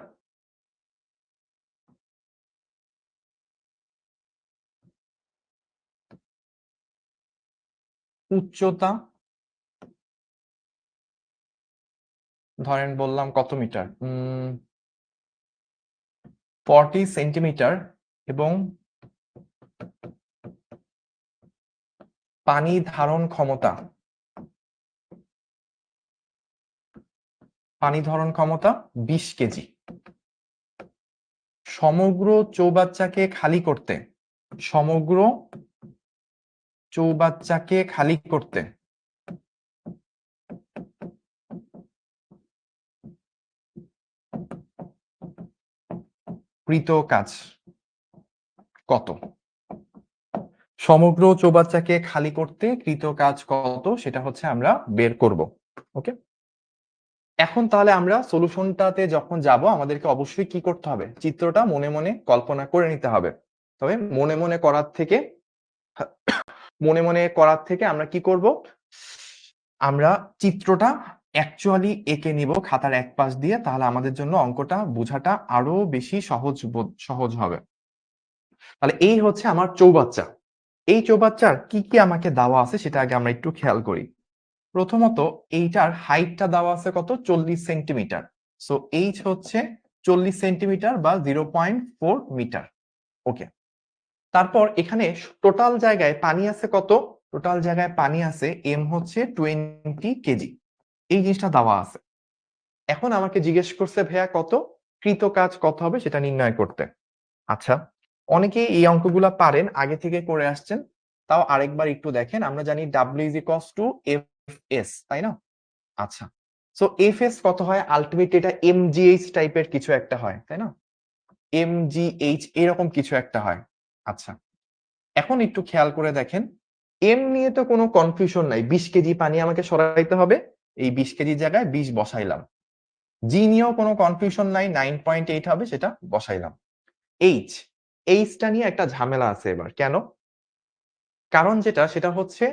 উচ্চতা ধরেন বললাম কত মিটার, 40 সেন্টিমিটার, এবং পানি ধারণ ক্ষমতা 20 কেজি। সমগ্র চৌবাচ্চাকে খালি করতে কৃত কাজ কত? সমগ্র চৌবাচ্চাকে খালি করতে কৃত কাজ কত, সেটা হচ্ছে আমরা বের করব। ওকে, এখন তাহলে আমরা সলিউশনটাতে যখন যাব, আমাদেরকে অবশ্যই কি করতে হবে? চিত্রটা মনে মনে কল্পনা করে নিতে হবে। তবে মনে মনে করার থেকে আমরা কি করব? আমরা চিত্রটা অ্যাকচুয়ালি এঁকে নিব খাতার এক পাশ দিয়ে, তাহলে আমাদের জন্য অঙ্কটা বোঝাটা আরো বেশি সহজ হবে। তাহলে এই হচ্ছে আমার চৌবাচ্চা। এই চৌবাচ্চার কি কি আমাকে দেওয়া আছে সেটা আগে আমরা একটু খেয়াল করি। প্রথমত এইটার হাইটটা দেওয়া আছে কত? 40 সেন্টিমিটার। সো এইচ হচ্ছে 40 সেন্টিমিটার বা 0.4 মিটার। ওকে, তারপর এখানে টোটাল জায়গায় পানি আছে কত? টোটাল জায়গায় পানি আছে এম হচ্ছে 20 কেজি। এই জিনিসটা দেওয়া আছে। এখন আমাকে জিজ্ঞেস করছে ভাইয়া কত কৃত কাজ কত হবে সেটা নির্ণয় করতে। আচ্ছা, অনেকেই এই অঙ্কগুলা পারেন, আগে থেকে করে আসছেন। তাও আরেকবার একটু দেখেন, আমরা জানি W is equals two F S, তাই না? আচ্ছা, সো এফ এস কত হয়? আলটিমেটলি এটা এমজিএইচ টাইপের কিছু একটা হয়, তাই না? এমজিএইচ এরকম কিছু একটা হয়। আচ্ছা, এখন একটু খেয়াল করে দেখেন, এম নিয়ে তো কোনো কনফিউশন নাই, 20 কেজি পানি আমাকে সরাইতে হবে, এই 20 কেজির জায়গায় 20 বসাইলাম। জি নিয়েও কোনো কনফিউশন নাই, 9.8 হবে, সেটা বসাইলাম। এইচ, এইচটা নিয়ে একটা ঝামেলা আছে এবার। কেন? কারণ সেটা হচ্ছে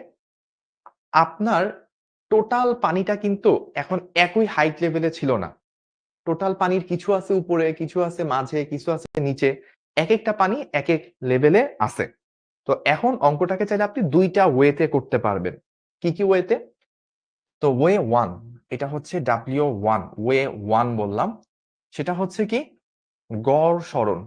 আপনার টোটাল পানিটা কিন্তু এখন একই হাইট লেভেলে ছিল না। টোটাল পানির কিছু আছে উপরে, কিছু আছে মাঝে, কিছু আছে নিচে, এক একটা পানি এক এক লেভেলে আছে। তো এখন অঙ্কটাকে চাইলে আপনি দুইটা ওয়েতে করতে পারবেন। কি কি ওয়েতে? তো ওয়ে ওয়ান, এটা হচ্ছে W1, ওয়ে ওয়ান বললাম, সেটা হচ্ছে কি গড় সরণ।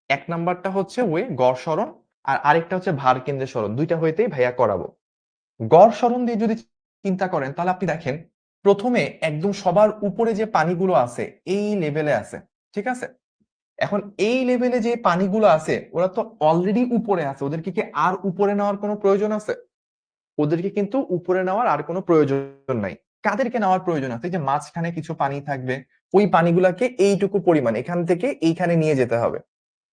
এক নাম্বারটা হচ্ছে ওয়ে গড় সরণ, আর আরেকটা হচ্ছে ভার কেন্দ্রের সরণ। দুইটা হইতেই ভাইয়া করাবো। গড় সরণ দিয়ে যদি চিন্তা করেন, তাহলে আপনি দেখেন প্রথমে একদম সবার উপরে যে পানিগুলো আছে এই লেভেলে আছে, ঠিক আছে? এখন এই লেভেলে যে পানিগুলো আছে ওরা তো অলরেডি উপরে আছে, ওদেরকে কি আর উপরে নেওয়ার কোনো প্রয়োজন আছে? ওদেরকে কিন্তু উপরে নেওয়ার আর কোনো প্রয়োজন নাই। কাদেরকে নেওয়ার প্রয়োজন আছে? যে মাঝখানে কিছু পানি থাকবে, ওই পানিগুলাকে এইটুকু পরিমাণ এখান থেকে এইখানে নিয়ে যেতে হবে,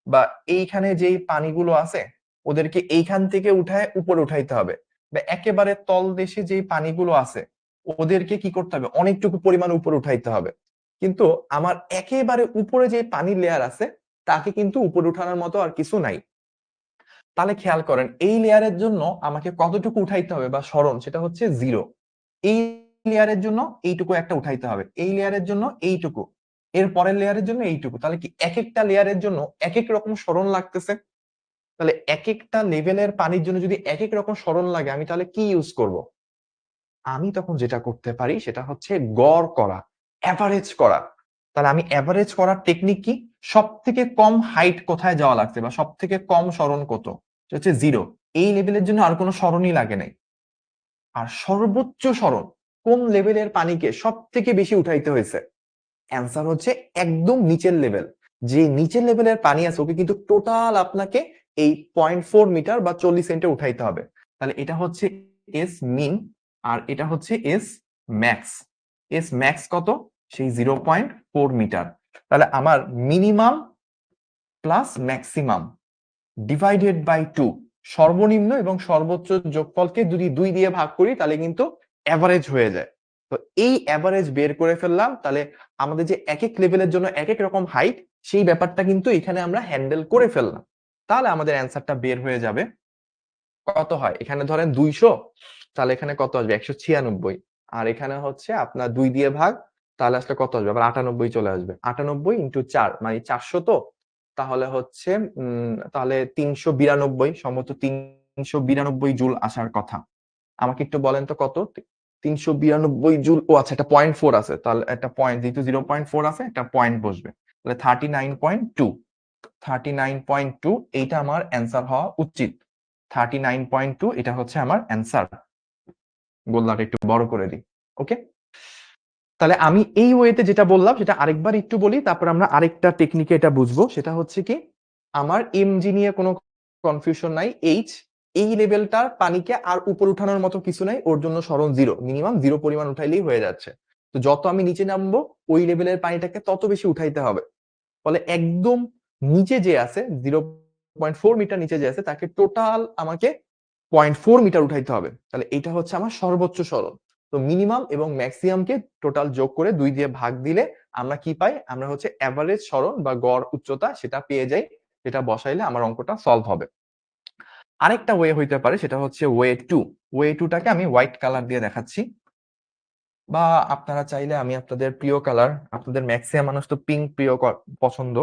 বা এইখানে যেই পানিগুলো আছে ওদেরকে এইখান থেকে উঠায় উপরে উঠাইতে হবে, বা একেবারে তলদেশে যেই পানিগুলো আছে ওদেরকে কি করতে হবে? অনেকটুকু পরিমাণ উপরে উঠাইতে হবে। কিন্তু আমার একেবারে উপরে যে পানির লেয়ার আছে তাকে কিন্তু উপরে উঠানোর মতো আর কিছু নাই। তাহলে খেয়াল করেন, এই লেয়ারের জন্য আমাকে কতটুকু উঠাইতে হবে বা সরণ, সেটা হচ্ছে 0। এই লেয়ারের জন্য এইটুকু একটা উঠাইতে হবে, এই লেয়ারের জন্য এইটুকু, এর পরের লেয়ারের জন্য এইটুকু। তাহলে কি এক একটা লেয়ারের জন্য এক এক রকম সরণ লাগতেছে? তাহলে এক একটা লেভেলের পানির জন্য যদি এক এক রকম সরণ লাগে, আমি তাহলে কি ইউজ করব? আমি তখন যেটা করতে পারি সেটা হচ্ছে গড় করা, অ্যাভারেজ করা। তাহলে আমি অ্যাভারেজ করার টেকনিক কি? সব থেকে কম হাইট কোথায় যাওয়া লাগছে বা সব থেকে কম সরণ কত, সেটা হচ্ছে 0। এই লেভেলের জন্য আর কোনো সরণই লাগে নাই। আর সর্বোচ্চ সরণ কোন লেভেলের পানিকে সব থেকে বেশি উঠাইতে হয়েছে? অ্যান্সার হচ্ছে একদম নিচের লেভেল। যে নিচের লেভেলের পানি আছে ওকে কিন্তু টোটাল আপনাকে এই 0.4 মিটার বা 40 সেন্টে উঠাইতে হবে। তাহলে এটা হচ্ছে এস মিন, আর এটা হচ্ছে এস ম্যাক্স। এস ম্যাক্স কত? সেই 0.4 মিটার। তাহলে আমার minimum plus maximum divided by 2, সর্বনিম্ন এবং সর্বোচ্চ যোগফলকে যদি 2 দিয়ে ভাগ করি তাহলে কিন্তু অ্যাভারেজ হয়ে যায়। তো এই অ্যাভারেজ বের করে ফেললাম। তাহলে আমাদের যে এক এক লেভেলের জন্য এক এক রকম হাইট, সেই ব্যাপারটা কিন্তু এখানে আমরা হ্যান্ডেল করে ফেললাম। তাহলে আমাদের অ্যান্সারটা বের হয়ে যাবে। কত হয়? এখানে ধরেন 200, তাহলে এখানে কত আসবে? 196। আর এখানে হচ্ছে আপনার 2 দিয়ে ভাগ, তাহলে আসলে কত আসবে? আবার 98 চলে আসবে। 98 ইন্টু 4 মানে 400। তো তাহলে হচ্ছে তাহলে 392, সম্ভবত 392 জুল আসার কথা। আমাকে একটু বলেন তো কত? 392 জুল। ও আচ্ছা, একটা 0.4 আছে, তাহলে একটা পয়েন্ট, যেহেতু 0.4 আছে একটা পয়েন্ট বসবে, তাহলে 39.2। 39.2 এইটা আমার অ্যান্সার হওয়া উচিত। 39.2 এটা হচ্ছে আমার অ্যান্সার। গোল্লাটা একটু বড় করে দিই। ওকে, তাহলে আমি এই ওয়েতে যেটা বললাম সেটা আরেকবার একটু বলি, তারপর আমরা আরেকটা টেকনিকে এটা বুঝবো। সেটা হচ্ছে কি, আমার এমজি নিয়ে কোনো কনফিউশন নাই। এইচ, এই লেভেলটার পানিকে আর উপর উঠানোর মতো কিছু নাই, ওর জন্য সরণ 0, মিনিমাম 0 পরিমাণ উঠাইলেই হয়ে যাচ্ছে। তো যত আমি নিচে নামবো ওই লেভেলের পানিটাকে তত বেশি উঠাইতে হবে। ফলে একদম নিচে যে আছে 0.4 মিটার নিচে যে আছে তাকে টোটাল আমাকে 0.4 মিটার উঠাইতে হবে। তাহলে এটা হচ্ছে আমার সর্বোচ্চ সরণ। তো মিনিমাম এবং ম্যাক্সিমামকে টোটাল যোগ করে 2 দিয়ে ভাগ দিলে আমরা কি পাই? আমরা হচ্ছে অ্যাভারেজ সরণ বা গড় উচ্চতা সেটা পেয়ে যাই, যেটা বসাইলে আমার অঙ্কটা সলভ হবে। আরেকটা ওয়ে হইতে পারে, সেটা হচ্ছে ওয়ে 2। ওয়ে 2টাকে আমি হোয়াইট কালার দিয়ে দেখাচ্ছি, বা আপনারা চাইলে আমি আপনাদের প্রিয় কালার, আপনাদের ম্যাক্সিমাম মানুষ তো পিঙ্ক প্রিয় পছন্দ,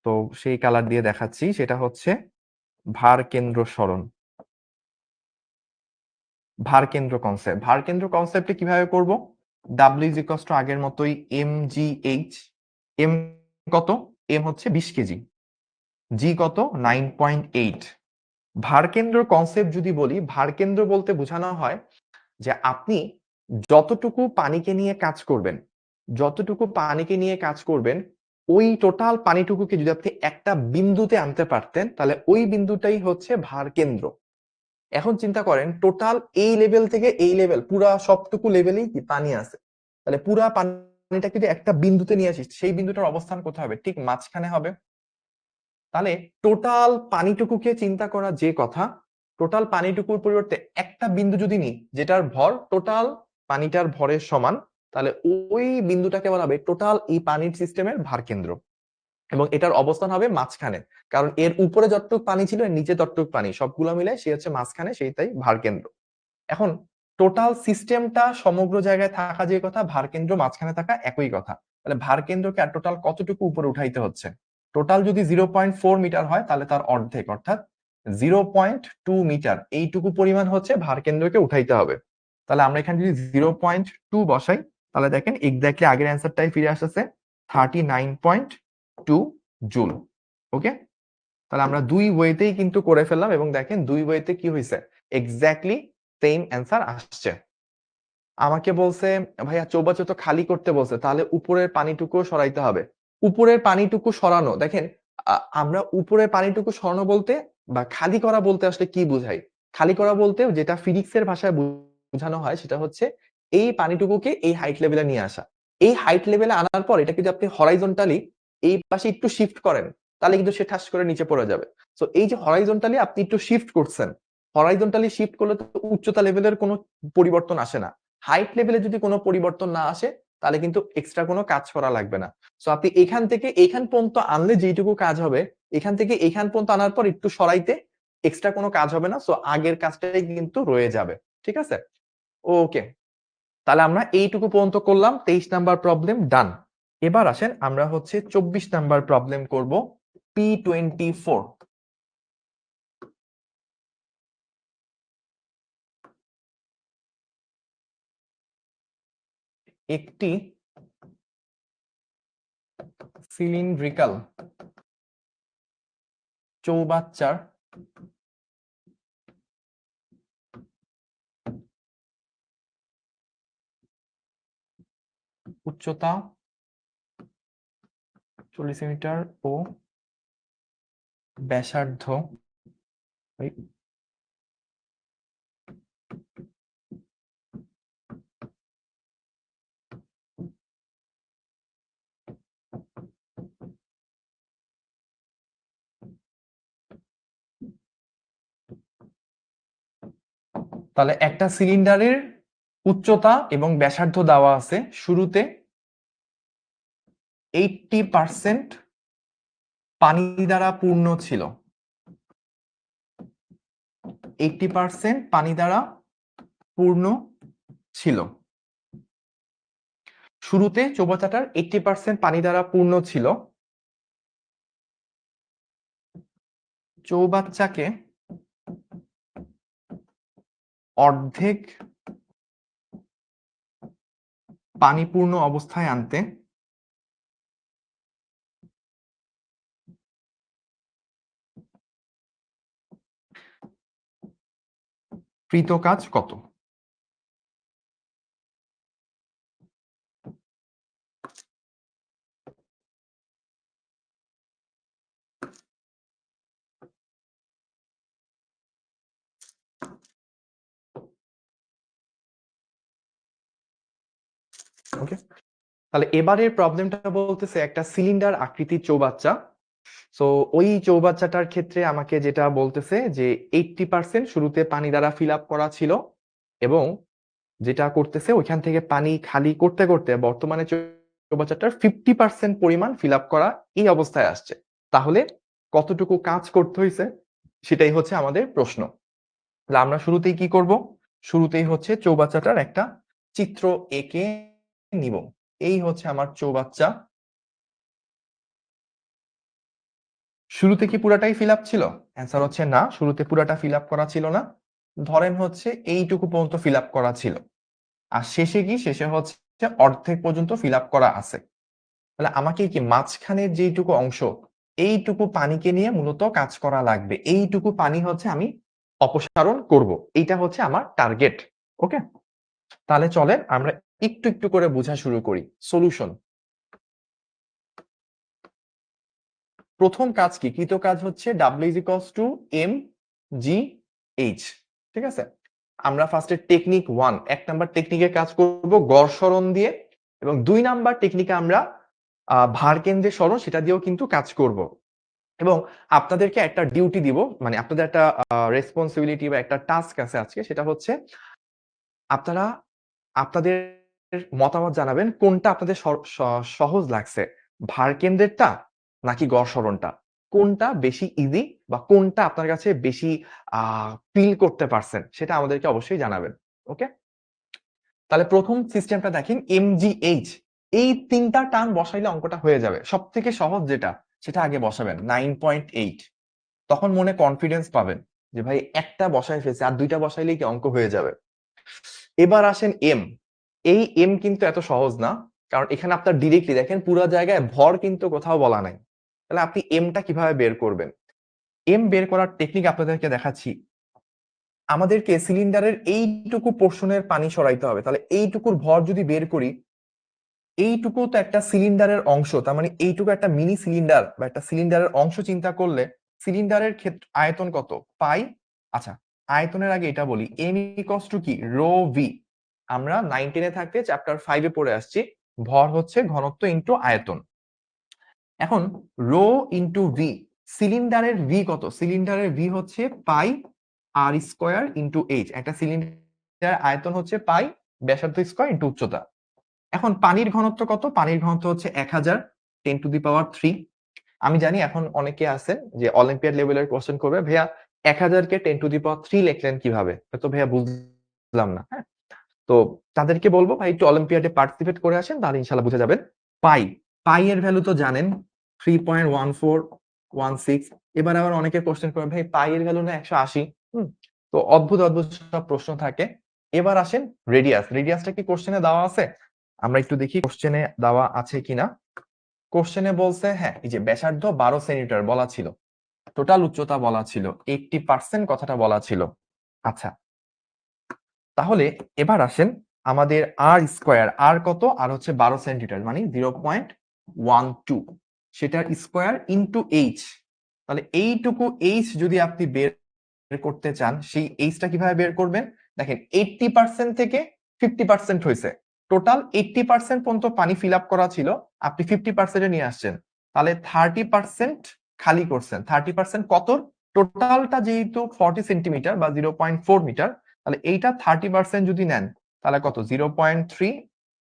তো সেই কালার দিয়ে দেখাচ্ছি। সেটা হচ্ছে ভার কেন্দ্র সরণ, ভার কেন্দ্র কনসেপ্ট। ভার কেন্দ্র কনসেপ্টে কিভাবে করব? ডাব্লিউ ইজ ইকুয়ালস টু আগের মতোই এম জি এইচ। এম কত? এম হচ্ছে 20 কেজি, জি কত? 9.8। ভার কেন্দ্র কনসেপ্ট যদি বলি, ভার কেন্দ্র বলতে বোঝানো হয় যে আপনি যতটুকু পানিকে নিয়ে কাজ করবেন, যতটুকু পানিকে নিয়ে কাজ করবেন ওই টোটাল পানিটুকুকে যদি আপনি একটা বিন্দুতে আনতে পারতেন তাহলে ওই বিন্দুটাই হচ্ছে ভার কেন্দ্র। এখন চিন্তা করেন টোটাল এই লেভেল থেকে এই লেভেল পুরা সবটুকু লেভেলেই কি পানি আছে, তাহলে পুরা পানিটাকে যদি একটা বিন্দুতে নিয়ে আসিস সেই বিন্দুটার অবস্থান কোথায় হবে? ঠিক মাঝখানে হবে। তাহলে টোটাল পানিটুকুকে চিন্তা করা যে কথা, টোটাল পানিটুকুর পরিবর্তে একটা বিন্দু যদি নিই যেটার ভর টোটাল পানিটার ভরের সমান, তাহলে ওই বিন্দুটাকে বলা হবে টোটাল এই পানির সিস্টেমের ভার কেন্দ্র, এবং এটার অবস্থান হবে মাঝখানে, কারণ এর উপরে যতটুকু পানি ছিল এর নিচে ততটুকু পানি, সবগুলো মিলে সে হচ্ছে মাঝখানে, সেইটাই ভার কেন্দ্র। এখন টোটাল সিস্টেমটা সমগ্র জায়গায় থাকা যে কথা, ভার কেন্দ্র মাঝখানে থাকা একই কথা। তাহলে ভার কেন্দ্রকে আর টোটাল কতটুকু উপরে উঠাইতে হচ্ছে? টোটাল যদি 0.4 মিটার হয় তাহলে তার অর্ধেক অর্থাৎ 0.2 মিটার এইটুকু পরিমাণ হচ্ছে ভার কেন্দ্রকে উঠাইতে হবে। তাহলে আমরা এখানে যদি 0.2 বসাই তাহলে দেখেন এক্স্যাক্টলি আগের অ্যান্সারটাই ফিরে আসতেছে 39.2 জুল। ওকে, তাহলে আমরা দুই ওয়েতেই কিন্তু করে ফেললাম এবং দেখেন দুই ওয়েতে কি হয়েছে, এক্স্যাক্টলি সেম অ্যান্সার আসছে। আমাকে বলছে ভাইয়া চৌবাচ্চা তো খালি করতে বলছে, তাহলে উপরের পানিটুকু সরাইতে হবে। উপরের পানিটুকু সরানো, দেখেন আমরা উপরের পানিটুকু সরানো বলতে বা খালি করা বলতে আসলে কি বুঝাই? খালি করা বলতে যেটা ফিজিক্সের ভাষায় বোঝানো হয় সেটা হচ্ছে এই পানিটুকুকে এই হাইট লেভেলে নিয়ে আসা। এই হাইট লেভেলে আনার পর এটা যদি আপনি হরাইজন্টালি এই পাশে একটু শিফট করেন তাহলে কিন্তু সে ঠাস করে নিচে পড়ে যাবে। সো এই যে হরাইজন্টালি আপনি একটু শিফট করছেন, হরাইজন্টালি শিফট করলে তো উচ্চতা লেভেলের কোনো পরিবর্তন আসে না। হাইট লেভেলে যদি কোনো পরিবর্তন না আসে তাহলে কিন্তু এক্সট্রা কোনো কাজ করা লাগবে না। সো আপনি এখান থেকে এখান পর্যন্ত আনলে যেটুকু কাজ হবে, এখান থেকে এখান পর্যন্ত আনার পর একটু সরাইতে এক্সট্রা কোনো কাজ হবে না। সো আগের কাজটাই কিন্তু রয়ে যাবে। ঠিক আছে, ওকে, তাহলে আমরা এইটুকু পর্যন্ত করলাম। 23 নাম্বার প্রবলেম ডান। এবার আসেন আমরা হচ্ছে 24 নাম্বার প্রবলেম করব, P24। একটি সিলিন্ড্রিক্যাল চৌবাচ্চার উচ্চতা 40 মিটার ও ব্যাসার্ধ তাহলে একটা সিলিন্ডারের উচ্চতা এবং ব্যাসার্ধ দেওয়া আছে, শুরুতে 80% পানি দ্বারা পূর্ণ ছিল, 80% পানি দ্বারা পূর্ণ ছিল। শুরুতে চৌবাচ্চাটার 80% পানি দ্বারা পূর্ণ ছিল। চৌবাচ্চাকে অর্ধেক পানিপূর্ণ অবস্থায় আনতে কৃত কাজ কত? ওকে, তাহলে এবারের প্রবলেমটা বলতেছে একটা সিলিন্ডার আকৃতির চৌবাচ্চা। সো ওই চৌবাচ্চাটার ক্ষেত্রে আমাকে যেটা বলতেছে যে 80% শুরুতে পানি দ্বারা ফিল আপ করা ছিল, এবং যেটা করতেছে ওইখান থেকে পানি খালি করতে করতে বর্তমানে চৌবাচ্চাটার 50% পরিমাণ ফিল আপ করা এই অবস্থায় আসছে। তাহলে কতটুকু কাজ করতে হয়েছে সেটাই হচ্ছে আমাদের প্রশ্ন। তাহলে আমরা শুরুতেই কি করব? শুরুতেই হচ্ছে চৌবাচ্চাটার একটা চিত্র এঁকে নিব। এই হচ্ছে আমার চৌবাচ্চা। শুরুতে কি পুরাটাই ফিল আপ ছিল? অ্যান্সার হচ্ছে না, শুরুতে পুরাটা ফিল আপ করা ছিল না। ধরেন হচ্ছে এইটুকু পর্যন্ত ফিল আপ করা ছিল, আর শেষে কি, শেষে হচ্ছে অর্ধেক পর্যন্ত ফিল আপ করা আছে। তাহলে আমাকে কি মাঝখানের যেইটুকু অংশ, এইটুকু পানিকে নিয়ে মূলত কাজ করা লাগবে। এইটুকু পানি হচ্ছে আমি অপসারণ করব, এইটা হচ্ছে আমার টার্গেট। ওকে, তাহলে চলেন আমরা একটু একটু করে বোঝা শুরু করি। সলিউশন, প্রথম কাজ কি, কৃত কাজ হচ্ছে W is equals to M G H. ঠিক আছে, আমরা ফার্স্টে টেকনিক 1 এক নাম্বার টেকনিকে কাজ করব গড় সরণ দিয়ে, এবং 2 নাম্বার টেকনিকে আমরা ভার কেন্দ্রের সরণ সেটা দিয়েও কিন্তু কাজ করব। এবং আপনাদেরকে একটা ডিউটি দিব, মানে আপনাদের একটা রেসপন্সিবিলিটি বা একটা টাস্ক আছে আজকে, সেটা হচ্ছে আপনারা আপনাদের মতামত জানাবেন কোনটা আপনাদের সহজ লাগছে, ভার কেন্দ্রেরটা নাকি গড় সরণটা, কোনটা বেশি ইজি বা কোনটা আপনার কাছে বেশি ফিল করতে পারছেন, সেটা আমাদেরকে অবশ্যই জানাবেন। ওকে, তাহলে প্রথম সিস্টেমটা দেখেন এমজিএইচ, এই 3টা টার্ম বসাইলে অঙ্কটা হয়ে যাবে। সব থেকে সহজ যেটা সেটা আগে বসাবেন 9.8, তখন মনে কনফিডেন্স পাবেন যে ভাই একটা বসাই ফেলছে, আর 2টা বসাইলেই কি অঙ্ক হয়ে যাবে। এবার আসেন এম, এই এম কিন্তু এত সহজ না, কারণ এখানে আপনার ডিরেক্টলি দেখেন পুরো জায়গায় ভর কিন্তু কোথাও বলা নাই। তাহলে আপনি এমটা কিভাবে বের করবেন, এম বের করার টেকনিক আপনাদেরকে দেখাচ্ছি। আমাদেরকে সিলিন্ডারের এইটুকু পোর্শনের পানি সরাইতে হবে, তাহলে এইটুকুর ভর যদি বের করি, এইটুকু তো একটা সিলিন্ডারের অংশ, তার মানে এইটুকু একটা মিনি সিলিন্ডার বা একটা সিলিন্ডারের অংশ চিন্তা করলে সিলিন্ডারের ক্ষেত্র আয়তন কত পাই। আচ্ছা, আয়তনের আগে এটা বলি, এম ইকুয়ালস টু কি রো ভি, আমরা 9-10 থাকতে চ্যাপ্টার 5 পড়ে আসছি, ভর হচ্ছে ঘনত্ব ইনটু আয়তন। এখন রো ইনটু ভি, সিলিন্ডারের ভি কত, সিলিন্ডারের ভি হচ্ছে পাই আর স্কোয়ার ইনটু এইচ, একটা সিলিন্ডার আয়তন হচ্ছে পাই ব্যাসার্ধ স্কোয়ার ইনটু উচ্চতা। এখন পানির ঘনত্ব কত, পানির ঘনত্ব হচ্ছে 1000 10⁻3। আমি জানি এখন অনেকে আছেন যে অলিম্পিয়াড লেভেলের কোশ্চেন করবে, ভাইয়া 1000-কে 10⁻3 লিখলেন কিভাবে, তো ভাইয়া বুঝলাম না। হ্যাঁ, তো তাদেরকে বলবো ভাই একটু অলিম্পিয়াডে পার্টিসিপেট করে আসেন, তাহলে ইনশাল্লাহ বুঝে যাবেন। পাই, পাই এর ভ্যালু তো জানেন 3.1416। এবার আবার অনেকে কোশ্চেন করবে ভাই পাই এর ভ্যালু না 180। তো অদ্ভুত অদ্ভুত সব প্রশ্ন থাকে। এবার আসেন রেডিয়াস, রেডিয়াসটা কি কোশ্চেনে দেওয়া আছে, আমরা একটু দেখি কোশ্চেনে দেওয়া আছে কিনা। কোশ্চেনে বলছে হ্যাঁ, এই যে ব্যাসার্ধ 12 সেন্টিমিটার বলা ছিল, টোটাল উচ্চতা বলা ছিল, 80% কথাটা বলা ছিল। আচ্ছা, তাহলে এবার আসেন আমাদের আর স্কোয়ার, আর কত, আর হচ্ছে 12 সেন্টিমিটার মানে 0.12, সেটার স্কোয়ার ইনটু এইচ। তাহলে এইটুকু এইচ যদি আপনি বের করতে চান, সেই এইচটা কিভাবে বের করবেন, দেখেন 80% থেকে 50% হয়েছে, টোটাল 80% পর্যন্ত পানি ফিল আপ করা ছিল, আপনি 50% নিয়ে আসছেন, তাহলে 30% খালি করছেন। 30% কত, টোটালটা যেহেতু 40 সেন্টিমিটার বা 0.4 মিটার, তাহলে এইটা 30% যদি নেন তাহলে কত, 0.3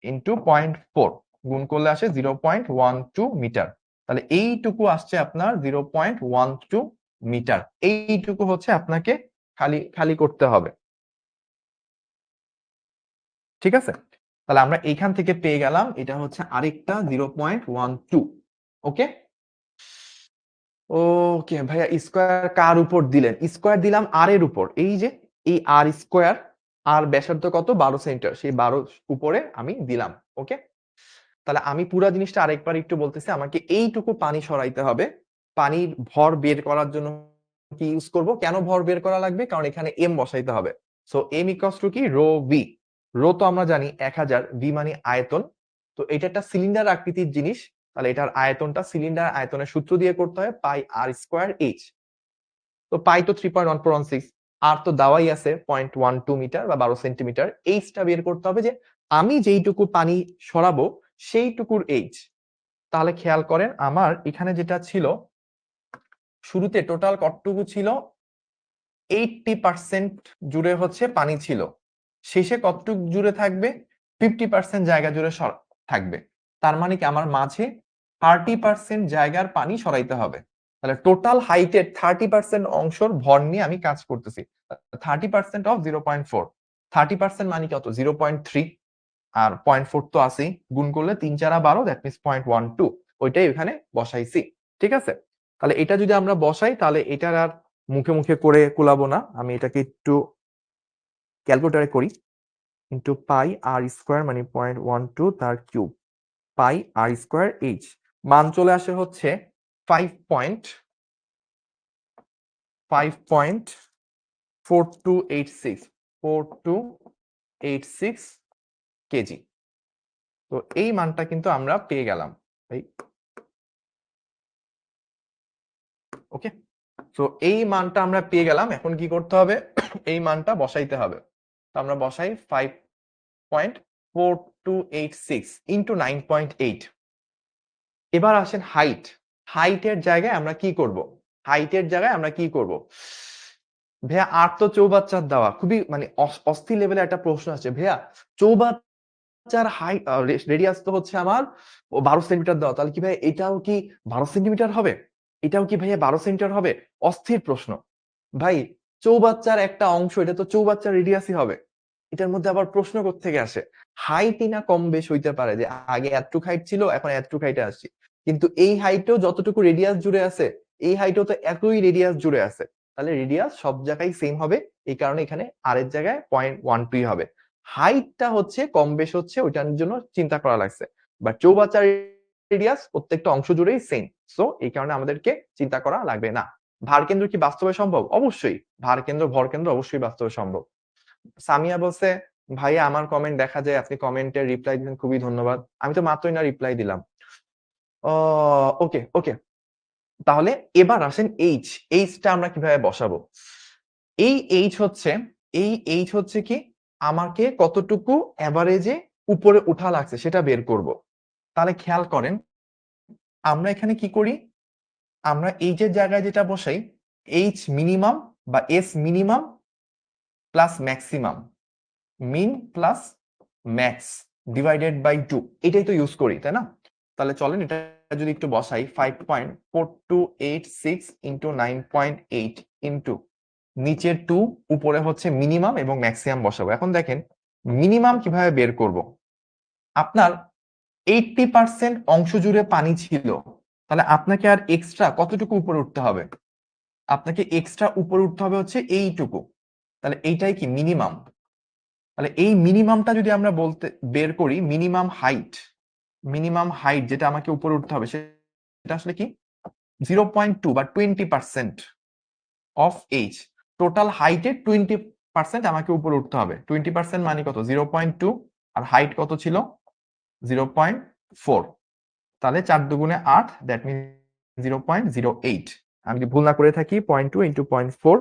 ইন্টু 0.4 গুণ করলে আসে 0.12 মিটার। তাহলে এইটুকু আসছে আপনার 0.12 মিটার, এইটুকু হচ্ছে আপনাকে খালি খালি করতে হবে। ঠিক আছে, তাহলে আমরা এইখান থেকে পেয়ে গেলাম এটা হচ্ছে আরেকটা 0.12। ওকে, ওকে ভাইয়া, স্কোয়ার কার উপর দিলেন, স্কোয়ার দিলাম আর এর উপর, এই যে এই আর স্কোয়ার, আর ব্যাসার্ধ কত 12 সেন্টিমিটার, সেই 12 উপরে আমি দিলাম। ওকে, তাহলে আমি পুরো জিনিসটা আরেকবার একটু বলতেছি, আমাকে এইটুকু পানি সরাইতে হবে, পানির ভর বের করার জন্য কি ইউজ করব, কেন ভর বের করা লাগবে, কারণ এখানে এম বসাইতে হবে। সো এম ইকুয়ালস টু কি রো ভি, রো তো আমরা জানি 1000, ভি মানে আয়তন, তো এটা একটা সিলিন্ডার আকৃতির জিনিস, তাহলে এটার আয়তনটা সিলিন্ডার আয়তনের সূত্র দিয়ে করতে হয় পাই আর স্কোয়ার এইচ। তো পাই তো 3.1416, আর তো দেওয়াই আছে 0.12 মিটার বা 12 সেন্টিমিটার, এইচটা বের করতে হবে যে আমি যেইটুকু পানি সরাবো সেইটুকুর এইচ। তাহলে খেয়াল করেন আমার এখানে যেটা ছিল শুরুতে টোটাল কতটুকু ছিল, 80% জুড়ে হচ্ছে পানি ছিল, শেষে কতটুকু জুড়ে থাকবে, 50% জায়গা জুড়ে থাকবে। তার মানে কি আমার মাঝে 30% জায়গার পানি সরাইতে হবে। তাহলে টোটাল হাইটের 30% অংশর ভর নিয়ে আমি কাজ করতেছি। 30% অফ 0.4, 30% মানে কত 0.3, আর 0.4 তো আছেই, গুণ করলে 3×4=12, দ্যাট মিনস 0.12, ওইটাই ওখানে বসাইছি। ঠিক আছে, তাহলে এটা যদি আমরা বসাই তাহলে এটার আর মুখে মুখে করে কুলাবো না, আমি এটাকে একটু ক্যালকুলেটরে করি, ইন্টু পাই আর স্কোয়ার মানে 0.12 তার কিউব, পাই আর স্কোয়ার এইচ, মান চলে আসে হচ্ছে 5.4286 কেজি। তো এই মানটা কিন্তু আমরা পেয়ে গেলাম। ওকে, তো এই মানটা আমরা পেয়ে গেলাম। এখন কি করতে হবে? এই মানটা বসাইতে হবে। তো আমরা বসাই 5.4286 ইন্টু 9.8। এবার আসেন হাইট। হাইটের জায়গায় আমরা কি করব? হাইটের জায়গায় আমরা কি করব? ভাইয়া আর তো চৌবাচ্চার দেওয়া খুবই মানে অস্থির লেভেলের একটা প্রশ্ন আছে ভাইয়া। চৌবাচ্চার হাইট রেডিয়াস তো হচ্ছে আমার 12 সেন্টিমিটার দেওয়া, তাহলে কি ভাই এটাও কি 12 সেন্টিমিটার হবে? এটাও কি ভাইয়া 12 সেন্টিমিটার হবে? অস্থির প্রশ্ন ভাই। চৌবাচ্চার একটা অংশ, এটা তো চৌবাচ্চার রেডিয়াসই হবে। এটার মধ্যে আবার প্রশ্ন কোত্থেকে আসে? হাইটই না কম বেশ হইতে পারে, যে আগে এতটুক হাইট ছিল এখন এতটুক হাইটে আসছি, কিন্তু এই হাইটেও যতটুকু রেডিয়াস জুড়ে আছে এই হাইটেও তো একই রেডিয়াস জুড়ে আছে, তাহলে রেডিয়াস সব জায়গায় সেম হবে। এই কারণে এখানে আর এর জায়গায় 0.12 হবে। হাইটটা হচ্ছে কম বেশ হচ্ছে, ওইটার জন্য চিন্তা করা লাগছে, বাট চৌবাচ্চার রেডিয়াস প্রত্যেকটা অংশ জুড়েই সেম, সো এই কারণে আমাদেরকে চিন্তা করা লাগবে না। ভারকেন্দ্র কি বাস্তবে সম্ভব? অবশ্যই। ভারকেন্দ্র ভরকেন্দ্র অবশ্যই বাস্তবে সম্ভব। সামিয়া বলছে ভাইয়া আমার কমেন্ট দেখা যায়, আপনি কমেন্টের রিপ্লাই দিলেন, খুবই ধন্যবাদ। আমি তো মাত্রই না রিপ্লাই দিলাম। ওকে ওকে, তাহলে এবার আসেন এইচ। এইচটা আমরা কিভাবে বসাবো? এই এইচ হচ্ছে কি আমাকে কতটুকু এভারেজে উপরে উঠা লাগছে সেটা বের করব। তাহলে খেয়াল করেন আমরা এখানে কি করি, আমরা এইচের জায়গায় যেটা বসাই এইচ মিনিমাম বা S minimum plus maximum, min plus max divided by 2, এটাই তো ইউজ করি, তাই না? তাহলে চলেন এটা যদি একটু বসাই 5.4286 ইন্টু 9.8 ইন্টু নিচের 2 উপরে হচ্ছে মিনিমাম এবং ম্যাক্সিমাম বসাবো। এখন দেখেন মিনিমাম কিভাবে বের করব। আপনার 80% অংশ জুড়ে পানি ছিল, তাহলে আপনাকে আর এক্সট্রা কতটুকু উপরে উঠতে হবে? আপনাকে এক্সট্রা উপরে উঠতে হবে হচ্ছে এইটুকু, তাহলে এইটাই কি মিনিমাম। তাহলে এই মিনিমামটা যদি আমরা বলতে বের করি, মিনিমাম হাইট যেটা আমাকে উপরে উঠতে হবে সেটা আসলে কি 0.2 বা 20% অফ এইচ। টোটাল হাইটের 20% আমাকে উপরে উঠতে হবে। 20% মানে কত? 0.2, আর হাইট কত ছিল? 0.4। তাহলে 4 দুগুণে 8, দ্যাট মিন 0.08। আমি যদি ভুল না করে থাকি 0.2 ইন্টু 0.4,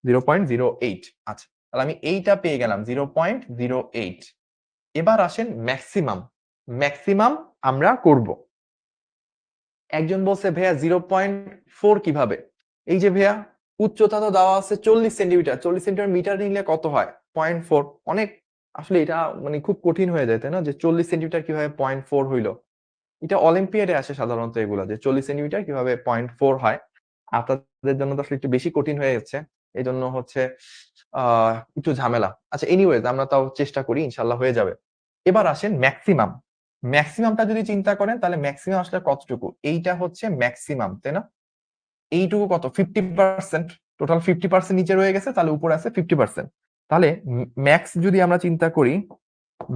0.08। আচ্ছা, তাহলে আমি এইটা পেয়ে গেলাম 0.08। এবার আসেন ম্যাক্সিমাম। ম্যাক্সিমাম আমরা করব। একজন বলছে ভাইয়া 0.4 কিভাবে? এই যে ভাইয়া উচ্চতা তো দেওয়া আছে 40 সেন্টিমিটার, 40 সেন্টিমিটার মিটার নিলে কত হয়? 0.4। অনেক আসলে এটা মানে খুব কঠিন হয়ে যায়, তাই না? যে 40 সেন্টিমিটার কিভাবে 0.4 হইলো? এটা অলিম্পিয়াডে আসে সাধারণত এগুলা, যে 40 সেন্টিমিটার কিভাবে 0.4 হয়। আপনাদের জন্য তো আসলে একটু বেশি কঠিন হয়ে যাচ্ছে, এই জন্য হচ্ছে একটু ঝামেলা। আচ্ছা এনিওয়েজ আমরা তাও চেষ্টা করি, ইনশাল্লাহ হয়ে যাবে। এবার আসেন ম্যাক্সিমাম। ম্যাক্সিমামটা যদি চিন্তা করেন তাহলে ম্যাক্সিমাম আসলে কতটুকু? এইটা হচ্ছে ম্যাক্সিমাম, তাই না? এইটুকু কত? 50%। টোটাল 50% নিচে রয়ে গেছে, তাহলে উপরে আছে 50%। তাহলে ম্যাক্স যদি আমরা চিন্তা করি,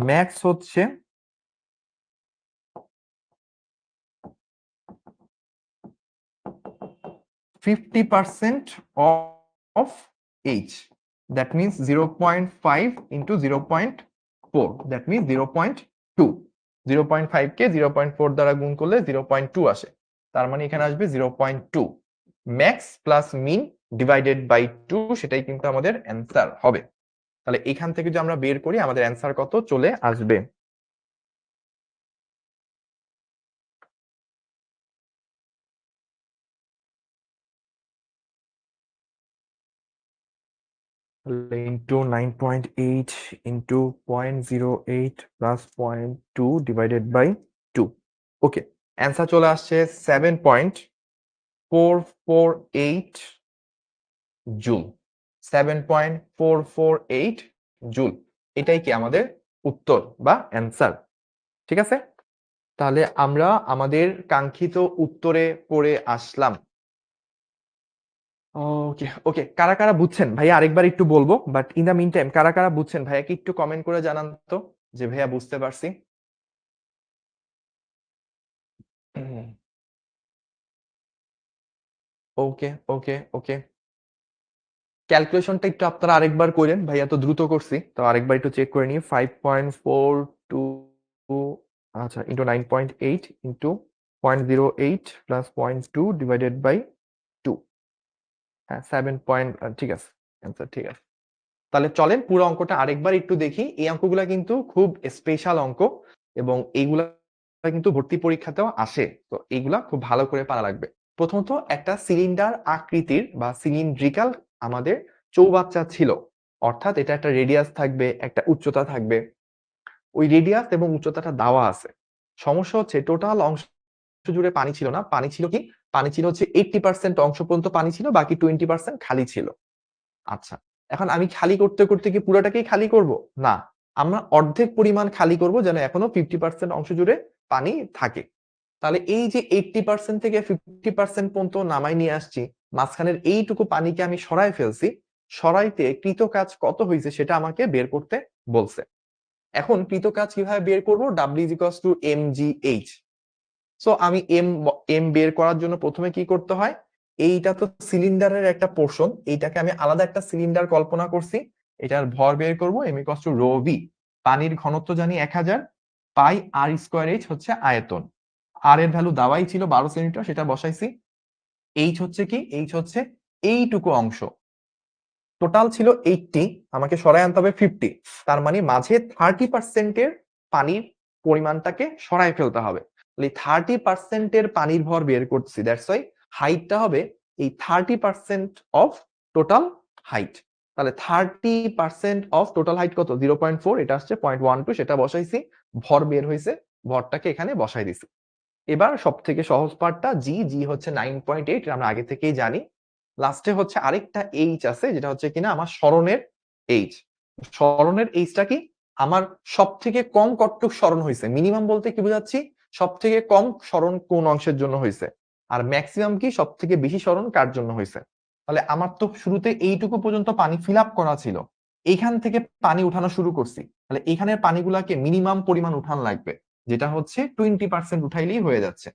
ম্যাক্স হচ্ছে 50% of h, that means 0.5 into 0.4, that means 0.2। 0.5 কে 0.4 দ্বারা গুণ করলে 0.2 আসে, তার মানে এখানে আসবে 0.2। Max plus min divided by 2, সেটাই কিন্তু আমাদের অ্যান্সার হবে। তাহলে এখান থেকে যদি আমরা বের করি আমাদের অ্যান্সার কত চলে আসবে? into 9.8 into 0.08 plus 0.2 divided by 2. Okay, answer চলে আসছে 7.448 জুল। 7.448 জুল, এটাই কি আমাদের উত্তর বা অ্যান্সার। ঠিক আছে, তাহলে আমরা আমাদের কাঙ্ক্ষিত উত্তরে পড়ে আসলাম। ওকে ওকে, কারা কারা বুঝছেন ভাইয়া আরেকবার একটু বলবো, but in the meantime কারা কারা বুঝছেন ভাইয়াকে একটু কমেন্ট করে জানান তো যে ভাইয়া বুঝতে পারছি। ওকে ওকে ওকে, ক্যালকুলেশনটা একটু আপনারা আরেকবার করেন, ভাইয়া তো দ্রুত করছি, তো আরেকবার একটু চেক করে নিই। 5.42, আচ্ছা, into 9.8 into 0.08 plus 0.2 divided by 2। হ্যাঁ 7 ঠিক আছে, অ্যান্সার ঠিক আছে। তাহলে চলেন পুরো অঙ্কটা আরেকবার একটু দেখি। এই অঙ্কগুলা কিন্তু খুব স্পেশাল অঙ্ক এবং এইগুলা কিন্তু ভর্তি পরীক্ষাতেও আসে, তো এইগুলা খুব ভালো করে পারা লাগবে। প্রথমত একটা সিলিন্ডার আকৃতির বা সিলিন্ড্রিক্যাল আমাদের চৌবাচ্চা ছিল, অর্থাৎ এটা একটা রেডিয়াস থাকবে, একটা উচ্চতা থাকবে। ওই রেডিয়াস এবং উচ্চতাটা দেওয়া আছে। সমস্যা হচ্ছে টোটাল অংশ জুড়ে পানি ছিল না, পানি ছিল কি, পানি ছিল হচ্ছে 80% অংশ পর্যন্ত পানি ছিল, বাকি 20% খালি ছিল। আচ্ছা, এখন আমি খালি করতে করতে কি পুরোটাকেই খালি করব? না, আমরা অর্ধেক পরিমাণ খালি করব যেন এখনো 50% অংশ জুড়ে পানি থাকে। তাহলে এই যে 80% থেকে 50% পর্যন্ত নামাই নিয়ে আসছি, মাঝখানের এইটুকু পানিকে আমি সরায় ফেলছি, সরাইতে কৃত কাজ কত হয়েছে সেটা আমাকে বের করতে বলছে। এখন কৃত কাজ কিভাবে বের করব? W = mgh। সো আমি এম বের করার জন্য প্রথমে কি করতে হয়, এইটা তো সিলিন্ডারের একটা পোর্শন, এইটাকে আমি আলাদা একটা সিলিন্ডার কল্পনা করছি, এটার ভর বের করব m = রো v। পানির ঘনত্ব জানি 1000, পাই r²h হচ্ছে আয়তন, আর এর ভ্যালু দেওয়াই ছিল 12 সেন্টিমিটার, সেটা বসাইছি। এইচ হচ্ছে কি, এইচ হচ্ছে এইটুকু অংশ, টোটাল ছিল 80, আমাকে সরায় আনতে হবে 50, তার মানে মাঝে 30% এর পানির পরিমাণটাকে সরায় ফেলতে হবে। 30% এর পানির ভর বের করছি, দ্যাটস ওয়াই হাইটটা হবে এই 30% অফ টোটাল হাইট। তাহলে 30% অফ টোটাল হাইট কত? 0.4, এটা আসছে 0.12, সেটা বসাইছি, ভর বের হয়েছে, ভরটাকে এখানে বসাই দিছি। এবার সব থেকে সহজ পার্টটা, জি হচ্ছে 9.8, আমরা আগে থেকেই জানি। লাস্টে হচ্ছে আরেকটা এইচ আছে, যেটা হচ্ছে কিনা আমার স্মরণের এইচ। স্মরণের এইচটা কি, আমার সব থেকে কম কতটুক স্মরণ হয়েছে, মিনিমাম বলতে কি বোঝাচ্ছি, সব থেকে কম স্মরণ কোন অংশের জন্য হয়েছে, আর ম্যাক্সিমাম কি, সব থেকে বেশি স্মরণ কার জন্য হয়েছে। তাহলে আমার তো শুরুতে এইটুকু পর্যন্ত পানি ফিল আপ করা ছিল, এইখান থেকে পানি উঠানো শুরু করছি, তাহলে এখানের পানিগুলাকে মিনিমাম পরিমাণ উঠান লাগবে, যেটা হচ্ছে 20% উঠাইলেই হয়ে যাচ্ছে।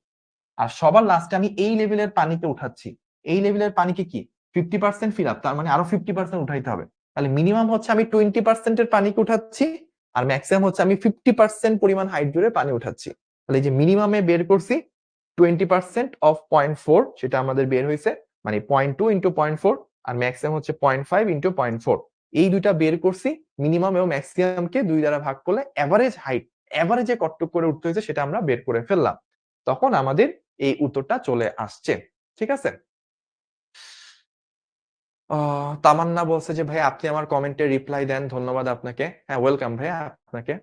আর সবার লাস্টে আমি এই লেভেলের পানিকে উঠাচ্ছি, এই লেভেলের পানিকে কি 50% ফিল আপ, তার মানে আরো 50% উঠাইতে হবে। তাহলে মিনিমাম হচ্ছে আমি 20% এর পানিকে উঠাচ্ছি, আর ম্যাক্সিমাম হচ্ছে আমি 50% পরিমাণ হাইট জুড়ে পানি উঠাচ্ছি। তাহলে এই যে মিনিমামে বের করছি 20% অফ 0.4, সেটা আমাদের বের হয়েছে, মানে 0.2 ইন্টু 0.4, আর ম্যাক্সিমাম হচ্ছে 0.5 ইন্টু 0.4। এই দুইটা বের করছি, মিনিমাম এবং ম্যাক্সিমামকে 2 দ্বারা ভাগ করলে এভারেজ হাইট, এভারেজে কতটুকু করে উঠতে হয়েছে সেটা আমরা বের করে ফেললাম। তখন আমাদের এই উত্তরটা চলে আসছে। ঠিক আছে, তামান্না বলছে যে ভাই আপনি আমার কমেন্টে রিপ্লাই দেন, ধন্যবাদ আপনাকে। হ্যাঁ, ওয়েলকাম ভাইয়া আপনাকে।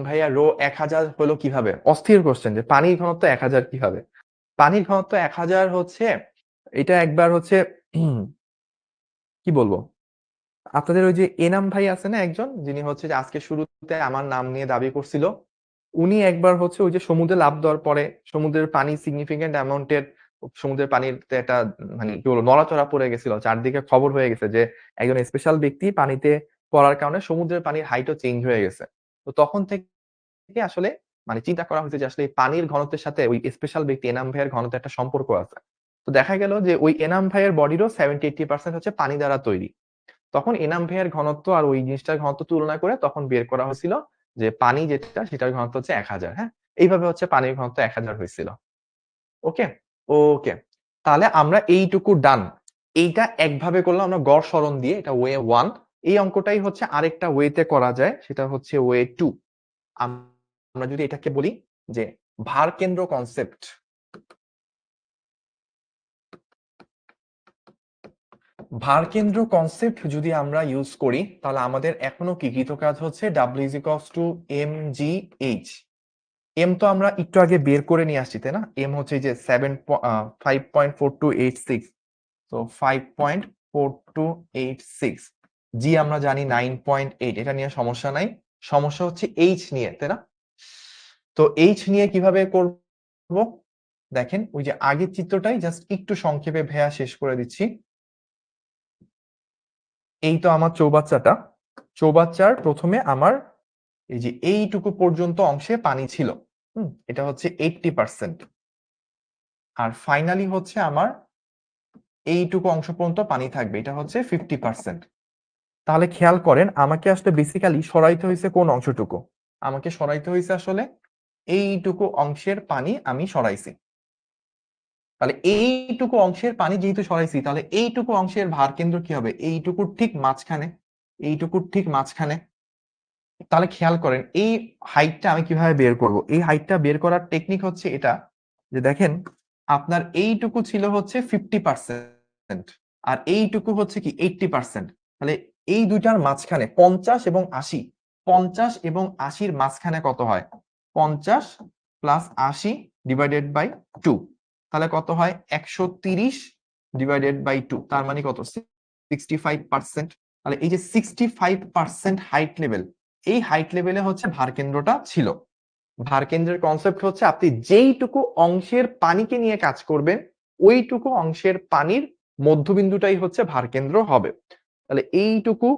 ভাইয়া রো 1000 হলো কিভাবে? অস্থির কোশ্চেন, যে পানির ঘনত্ব 1000 কিভাবে? পানির ঘনত্ব 1000 হচ্ছে, এটা একবার হচ্ছে কি বলবো, আপনাদের ওই যে এনাম ভাই আছে না একজন, যিনি হচ্ছে যে আজকে শুরুতে আমার নাম নিয়ে দাবি করছিল, উনি একবার হচ্ছে ওই যে সমুদ্রে লাফ দেওয়ার পরে সমুদ্রের পানি সিগনিফিকেন্ট অ্যামাউন্টের, সমুদ্রের পানিতে একটা মানে কি বলবো নড়াচড়া পড়ে গেছিল, চারদিকে খবর হয়ে গেছে যে একজন স্পেশাল ব্যক্তি পানিতে পড়ার কারণে সমুদ্রের পানির হাইটও চেঞ্জ হয়ে গেছে। তো তখন থেকে আসলে মানে চিন্তা করা হয়েছে যে আসলে এই পানির ঘনত্বের সাথে ওই স্পেশাল ব্যক্তি এনাম ভাইয়ের ঘনত্বের একটা সম্পর্ক আছে। তো দেখা গেল যে ওই এনাম ভাইয়ের বডিরও 70-80% হচ্ছে পানি দ্বারা তৈরি। তখন এনাম ভাইয়ের ঘনত্ব আর ওই জিনিসটার ঘনত্ব তুলনা করে তখন বের করা হয়েছিল যে পানি যেটা সেটার ঘনত্ব হচ্ছে 1000। হ্যাঁ, এইভাবে হচ্ছে পানির ঘনত্ব 1000 হয়েছিল। ওকে, ওকে, তাহলে আমরা এইটুকু ডান। এইটা একভাবে করলাম আমরা গড় সরণ দিয়ে, এটা ওয়ে 1। এই অঙ্কটাই হচ্ছে আরেকটা ওয়েতে করা যায়, সেটা হচ্ছে ওয়ে 2। আমরা যদি এটাকে বলি যে ভার কেন্দ্র কনসেপ্ট, ভার কেন্দ্র কনসেপ্ট যদি আমরা ইউজ করি, তাহলে আমাদের এখনো কি কৃতকাজ হচ্ছে W = mgh। এম তো আমরা একটু আগে বের করে নিয়ে আসছি, তাই না? এম হচ্ছে যে 5.4286, তো 5.4286। জি আমরা জানি 9.8, এটা নিয়ে সমস্যা নাই, সমস্যা হচ্ছে এইচ নিয়ে, তাই না? তো এইচ নিয়ে কিভাবে করব, দেখেন ওই যে আগের চিত্রটাই জাস্ট একটু সংক্ষেপে ভেয়া শেষ করে দিচ্ছি। এই তো আমার চৌবাচ্চাটা, চৌবাচ্চার প্রথমে আমার এই যে এইটুকু পর্যন্ত অংশে পানি ছিল, এটা হচ্ছে 80%, আর ফাইনালি হচ্ছে আমার এইটুকু অংশ পর্যন্ত পানি থাকবে, এটা হচ্ছে 50%। তাহলে খেয়াল করেন আমাকে আসলে বেসিক্যালি সরাইতে হয়েছে কোন অংশটুকু, আমাকে সরাইতে হয়েছে আসলে এইটুকু অংশের পানি আমি সরাইছি। তাহলে এইটুকু অংশের পানি যেহেতু সরাইছি, তাহলে এইটুকু অংশের ভার কেন্দ্র কি হবে? এইটুকুর ঠিক মাঝখানে, এইটুকুর ঠিক মাঝখানে। তাহলে খেয়াল করেন এই হাইটটা আমি কিভাবে বের করব। এই হাইটটা বের করার টেকনিক হচ্ছে এটা, যে দেখেন আপনার এইটুকু ছিল হচ্ছে 50% আর এইটুকু হচ্ছে কি 80%। তাহলে এই দুইটার মাঝখানে 50 এবং 80, 50 এবং 80-র মাঝখানে কত হয়? 50 প্লাস 80 ডিভাইডেড বাই 2, তাহলে কত হয়? 130 ডিভাইডেড বাই 2, তার মানে কত? 65%। তাহলে এই যে 65% হাইট লেভেল, এই হাইট লেভেলে হচ্ছে ভার কেন্দ্রটা ছিল। ভার কেন্দ্রের কনসেপ্ট হচ্ছে আপনি যেইটুকু অংশের পানিকে নিয়ে কাজ করবেন, ওইটুকু অংশের পানির মধ্যবিন্দুটাই হচ্ছে ভার কেন্দ্র হবে। তাহলে এইটুকু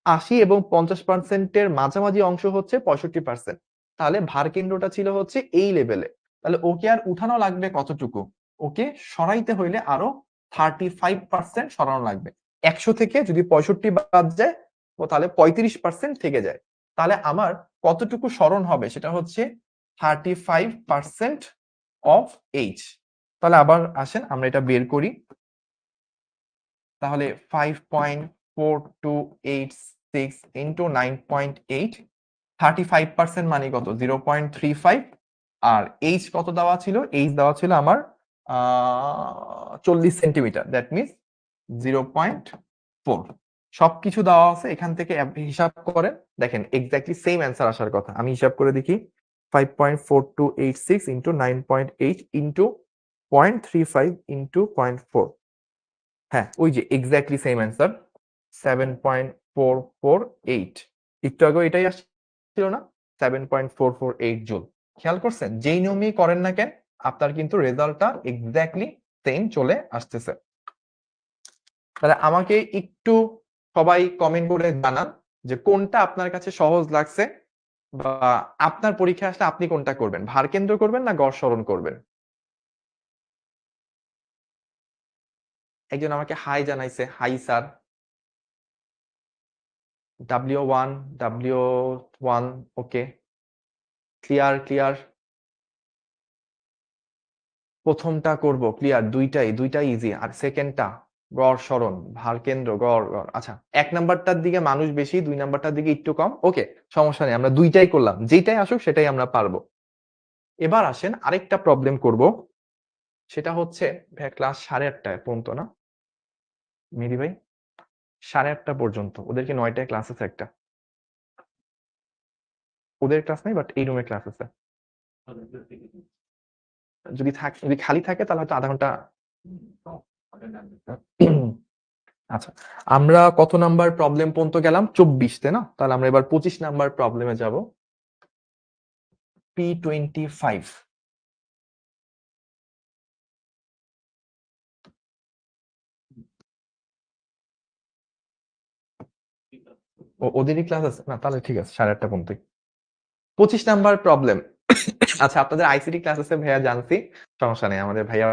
80 এবং 50%-এর মাঝামাঝি অংশ হচ্ছে 65%। তাহলে ভার কেন্দ্রটা ছিল হচ্ছে এই লেভেলে। তাহলে ওকে আর উঠানো লাগবে কতটুকু? ওকে সরাইতে হইলে আরো 35% সরানো লাগবে। 100 থেকে যদি 65 বাদ যায়, ও তাহলে 35% থেকে যায়। তাহলে আমার কতটুকু সরণ হবে? সেটা হচ্ছে 35% অফ এইচ। তাহলে আবার আসেন আমরা এটা বের করি। তাহলে 5.4286 ইন্টু 9.8, 35% মানে কত? 0.35। আর এইচ কত দেওয়া ছিল? এইচ দেওয়া ছিল আমার 40 সেন্টিমিটার, দ্যাট মিনস 0.4। সবকিছু দেওয়া আছে, এখান থেকে হিসাব করেন, দেখেন এক্স্যাক্টলি সেম অ্যান্সার আসার কথা। আমি হিসাব করে দেখি, 5.4286 ইন্টু 9.8 ইন্টু 0.35 ইন্টু 0.4, হ্যাঁ ওই যে এক্স্যাক্টলি সেম অ্যান্সার 7.448। একটু আগে এটাই আসছিল না? 7.448 জুল। খেয়াল করছেন? যেই নিয়মেই করেন না কেন, আপনার কিন্তু রেজাল্টটা এক্স্যাক্টলি সেম চলে আসতেছে। তাহলে আমাকে একটু সবাই কমেন্ট করে জানান যে কোনটা আপনার কাছে সহজ লাগছে, বা আপনার পরীক্ষা আসলে আপনি কোনটা করবেন, ভার কেন্দ্র করবেন না গড় সরণ করবেন। একজন আমাকে হাই জানাইছে, hi sir. W1 W1 okay, clear clear. প্রথমটা করব ক্লিয়ার, দুইটাই ইজি। আর সেকেন্ডটা গড় সরণ, ভার কেন্দ্র, গড় গড়। আচ্ছা, 1 নাম্বারটার দিকে মানুষ বেশি, 2 নাম্বারটার দিকে একটু কম। ওকে, সমস্যা নেই, আমরা দুইটাই করলাম, যেটাই আসুক সেটাই আমরা পারবো। এবার আসেন আরেকটা প্রবলেম করব, সেটা হচ্ছে ক্লাস 8:30 পর্যন্ত না মেহেদী ভাই? 8:30 পর্যন্ত। ওদেরকে 9টায় ক্লাস আছে একটা। ওদের ক্লাস নেই, বাট এই রুমে ক্লাস আছে। যদি খালি থাকে তাহলে হয়তো আধা ঘন্টা। আচ্ছা, আমরা কত নাম্বার প্রবলেম পর্যন্ত গেলাম? 24 তে না? তাহলে আমরা এবার 25 নাম্বার প্রবলেমে যাব। P25। ওদেরই ক্লাস আছে না? তাহলে ঠিক আছে, 8:30 পর্যন্ত। 25 নাম্বার প্রবলেম। আচ্ছা, আপনাদের আইসিটি ক্লাস আছে ভাইয়া, জানছি, সমস্যা নেই, আমাদের ভাইয়া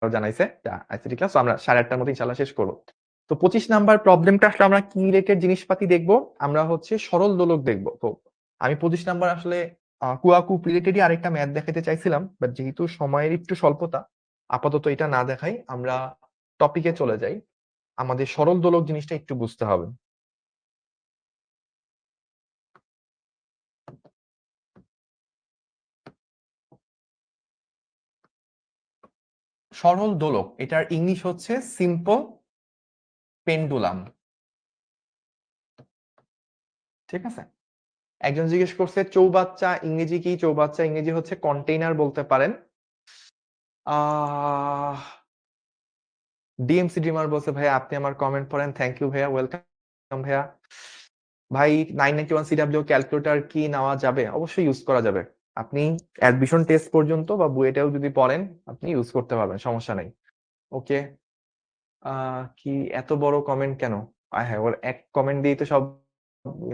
জানাইছে আইসিটি ক্লাস, আমরা 8:30 মধ্যে ইনশাল্লাহ শেষ করবো। তো 25 নাম্বার প্রবলেমটা আসলে আমরা কি রিলেটেড জিনিসপাতি দেখবো? আমরা হচ্ছে সরল দোলক দেখবো। তো আমি 25 নাম্বার আসলে কুয়াকু রিলেটেডই আরেকটা ম্যাথ দেখাতে চাইছিলাম, বাট যেহেতু সময়ের একটু স্বল্পতা, আপাতত এটা না দেখাই, আমরা টপিকে চলে যাই। আমাদের সরল দোলক জিনিসটা একটু বুঝতে হবে। সরল দোলক, এটার ইংলিশ হচ্ছে সিম্পল পেন্ডুলাম। ঠিক আছে? একজন জিজ্ঞেস করছে চৌবাচ্চা ইংরেজি কি? চৌবাচ্চা ইংরেজি হচ্ছে কন্টেইনার বলতে পারেন। ডিএমসি ড্রিমার বলছে ভাইয়া আপনি আমার কমেন্ট পড়েন। থ্যাংক ইউ ভাইয়া, ওয়েলকাম ভাইয়া। ভাই 991 সিডব্লিউ ক্যালকুলেটর কি নেওয়া যাবে? অবশ্যই ইউজ করা যাবে। আপনি অ্যাডমিশন টেস্ট পর্যন্ত বা বুয়েটেও যদি পড়েন আপনি ইউজ করতে পারবেন, সমস্যা নেই। ওকে, কি এত বড় কমেন্ট কেন? হ্যাঁ, ওর এক কমেন্ট দিয়েই তো সব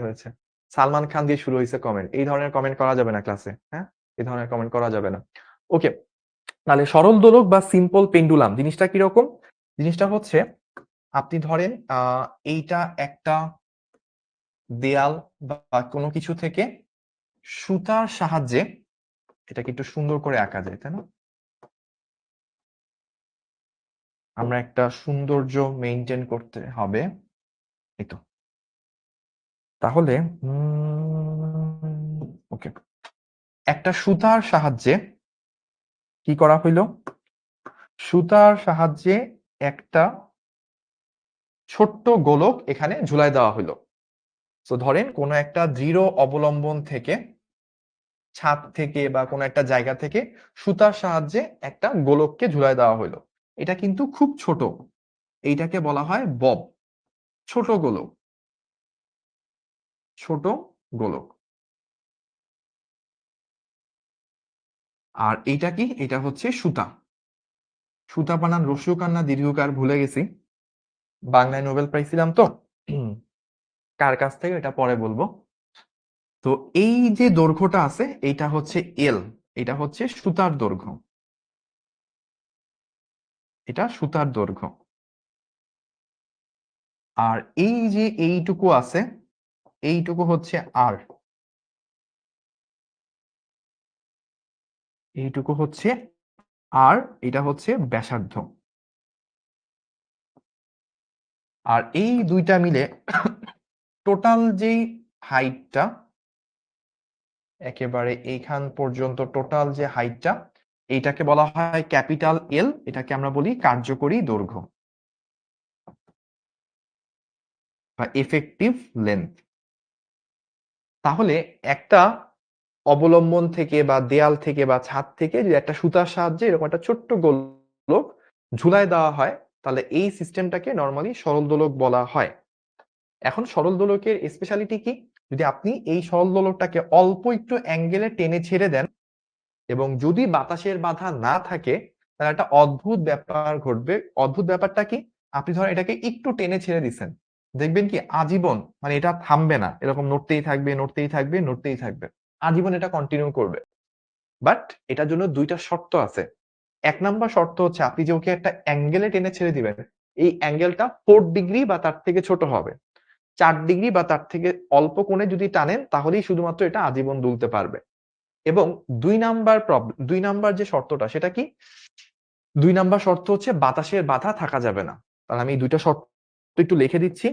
হয়েছে। সালমান খান দিয়ে শুরু হয়েছে কমেন্ট। এই ধরনের কমেন্ট করা যাবে না ক্লাসে, হ্যাঁ, এই ধরনের কমেন্ট করা যাবে না। ওকে, তাহলে সরল দোলক বা সিম্পল পেন্ডুলাম জিনিসটা কিরকম? জিনিসটা হচ্ছে আপনি ধরেন এইটা একটা দেয়াল বা কোনো কিছু থেকে সুতার সাহায্যে, এটাকে একটু সুন্দর করে আঁকা যায় তাই না? আমরা একটা সৌন্দর্য মেনটেন করতে হবে। এই তো। তাহলে ওকে, একটা সুতার সাহায্যে কি করা হইল? সুতার সাহায্যে একটা ছোট্ট গোলক এখানে ঝুলাই দেওয়া হইলো। তো ধরেন কোনো একটা দৃঢ় অবলম্বন থেকে, ছাদ থেকে বা কোনো একটা জায়গা থেকে সুতার সাহায্যে একটা গোলককে ঝুলাই দেওয়া হইলো। এটা কিন্তু খুব ছোট, এইটাকে বলা হয় বব, ছোট গোলক, ছোট গোলক। আর এইটা কি? এটা হচ্ছে সুতা। সুতা বানান রস্যকার না দীর্ঘকার ভুলে গেছি, বাংলায় নোবেল পাইছিলাম তো, কার কাছ থেকে এটা পরে বলবো। তো এই যে দৈর্ঘ্যটা আছে এইটা হচ্ছে এল, এটা হচ্ছে সুতার দৈর্ঘ্য, এটা সুতার দৈর্ঘ্য। আর এই যে এইটুকু আছে এইটুকু হচ্ছে আর, এইটুকু হচ্ছে আর, এটা হচ্ছে ব্যাসার্ধ। আর এই দুইটা মিলে টোটাল যেই হাইটটা, একেবারে এইখান পর্যন্ত টোটাল যে হাইটটা, এইটাকে বলা হয় ক্যাপিটাল এল, এটাকে আমরা বলি কার্যকরী দৈর্ঘ্য বা এফেক্টিভ লেন্থ। তাহলে একটা অবলম্বন থেকে বা দেয়াল থেকে বা ছাদ থেকে যদি একটা সুতার সাহায্যে এরকম একটা ছোট্ট গোলক ঝুলাই দেওয়া হয়, তাহলে এই সিস্টেমটাকে নর্মালি সরল দোলক বলা হয়। এখন সরল দোলকের স্পেশালিটি কি? যদি আপনি এই সরল দোলকটাকে অল্প একটু অ্যাঙ্গেলে টেনে ছেড়ে দেন এবং যদি বাতাসের বাধা না থাকে, তাহলে একটা অদ্ভুত ব্যাপার ঘটবে। অদ্ভুত ব্যাপারটা কি? আপনি ধরেন এটাকে একটু টেনে ছেড়ে দিচ্ছেন, দেখবেন কি আজীবন, মানে এটা থামবে না, এরকম নড়তেই থাকবে নড়তেই থাকবে নড়তেই থাকবে, আজীবন এটা কন্টিনিউ করবে। বাট এটার জন্য দুইটা শর্ত আছে। এক নাম্বার শর্ত হচ্ছে আপনি যে ওকে একটা অ্যাঙ্গেলে টেনে ছেড়ে দিবেন, এই অ্যাঙ্গেলটা 4 ডিগ্রি বা তার থেকে ছোট হবে। 4 ডিগ্রি বা তার থেকে অল্প কোণে যদি টানেন, তাহলেই শুধুমাত্র এটা আজীবন দুলতে পারবে। এবং দুই নাম্বার যে শর্তটা, সেটা কি? 2 নাম্বার শর্ত হচ্ছে বাতাসের বাধা থাকা যাবে না। তাহলে আমি এই দুইটা শর্ত একটু লিখে দিচ্ছি।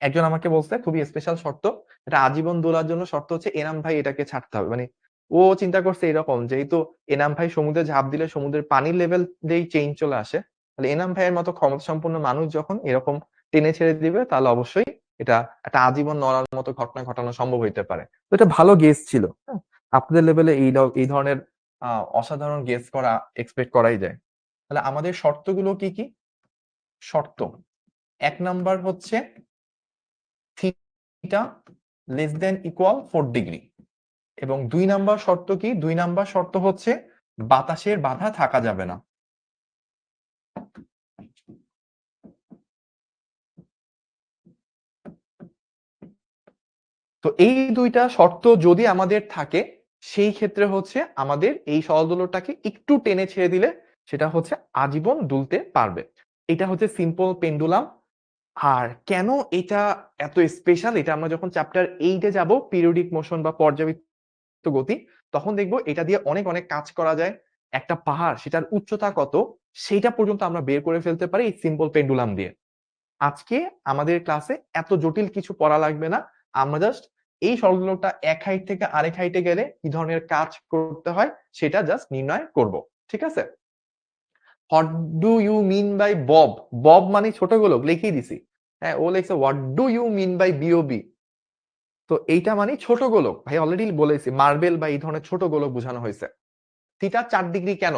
একজন আমাকে বলছে খুবই স্পেশাল শর্ত, এটা আজীবন দোলার জন্য শর্ত হচ্ছে এনাম ভাই এটাকে ছাড়তে হবে। মানে ও চিন্তা করছে এরকম, যেহেতু এনাম ভাই সমুদ্রে ঝাঁপ দিলে সমুদ্রের পানির লেভেল দিয়েই চেঞ্জ চলে আসে, তাহলে এনাম ভাইয়ের মতো ক্ষমতা সম্পন্ন মানুষ যখন এরকম টেনে ছেড়ে দিবে, তাহলে অবশ্যই এটা একটা আজীবন নড়ার মতো ঘটনা ঘটানো সম্ভব হইতে পারে। তো এটা ভালো গেস ছিল। হ্যাঁ, আপনাদের লেভেলে এই ধরনের অসাধারণ গেস করা এক্সপেক্ট করাই যায়। তাহলে আমাদের শর্তগুলো কি কি? শর্ত 1 নাম্বার হচ্ছে theta less than equal 4 degree. এবং 2 নাম্বার শর্ত কি? 2 নাম্বার শর্ত হচ্ছে বাতাসের বাধা থাকা যাবে না। তো এই দুইটা শর্ত যদি আমাদের থাকে, সেই ক্ষেত্রে হচ্ছে আমাদের এই সরল দোলকটাকে একটু টেনে ছেড়ে দিলে সেটা হচ্ছে আজীবন দুলতে পারবে। এটা হচ্ছে সিম্পল পেন্ডুলাম। আর কেন এটা এত স্পেশাল, এটা আমরা যখন চ্যাপ্টার 8-এ যাব, পিরিয়ডিক মোশন বা পর্যাবৃত্ত গতি, তখন দেখবো এটা দিয়ে অনেক অনেক কাজ করা যায়। একটা পাহাড়, সেটার উচ্চতা কত সেইটা পর্যন্ত আমরা বের করে ফেলতে পারি এই সিম্পল পেন্ডুলাম দিয়ে। আজকে আমাদের ক্লাসে এত জটিল কিছু পড়া লাগবে না, আমরা জাস্ট এই সরলদোলকটা এক হাইট থেকে আরেক হাইটে গেলে কি ধরনের কাজ করতে হয় সেটা জাস্ট নির্ণয় করব। ঠিক আছে? What do you mean by bob? Bob মানে ছোট গোলক, লিখেই দিছি। হ্যাঁ, ও লিখছে what do you mean by BOB. তো এইটা মানে ছোট গোলক, ভাই অলরেডি বলেছি, মার্বেল বা এই ধরনের ছোট গোলক বোঝানো হয়েছে। থিটা 4 ডিগ্রি কেন?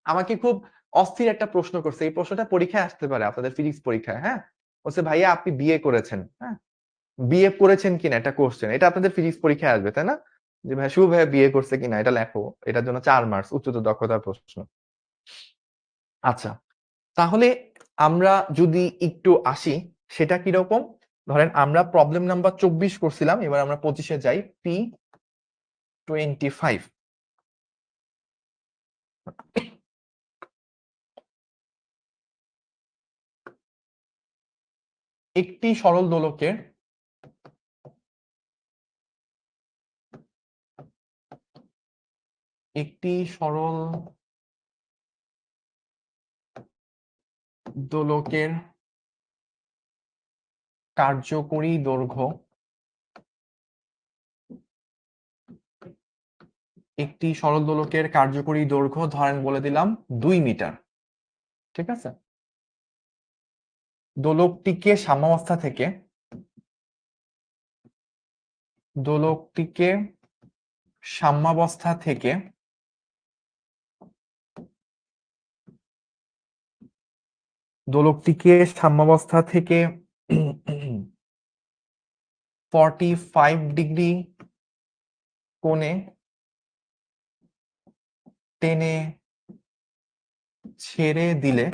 আমাকে খুব অস্থির একটা প্রশ্ন করছে, এই প্রশ্নটা পরীক্ষায় আসতে পারে আপনাদের ফিজিক্স পরীক্ষায়। হ্যাঁ, বলছে ভাইয়া আপনি বিয়ে করেছেন, হ্যাঁ, বিয়ে করেছেন কিনা একটা কোশ্চেন, এটা আপনাদের ফিজিক্স পরীক্ষায় আসবে তাই না? যে ভাই শুভ ভাইয়া বিয়ে করছে কিনা এটা লেখো, এটার জন্য 4 মার্কস, উচ্চতর দক্ষতার প্রশ্ন। আচ্ছা, তাহলে আমরা যদি একটু আসি, সেটা কিরকম? ধরেন আমরা প্রবলেম নাম্বার 24 করছিলাম, এবার আমরা 25-এ যাই। P25 একটি সরল দোলকের একটি সরল দোলকের কার্যকরী দৈর্ঘ্য একটি সরল দোলকের কার্যকরী দৈর্ঘ্য ধরেন বলে দিলাম 2 মিটার। ঠিক আছে, দোলকটিকে সাম্যাবস্থা থেকে দোলকটিকে সাম্যাবস্থা থেকে দোলকটিকে সাম্যাবস্থা থেকে 45 ডিগ্রি কোণে টেনে ছেড়ে দিলে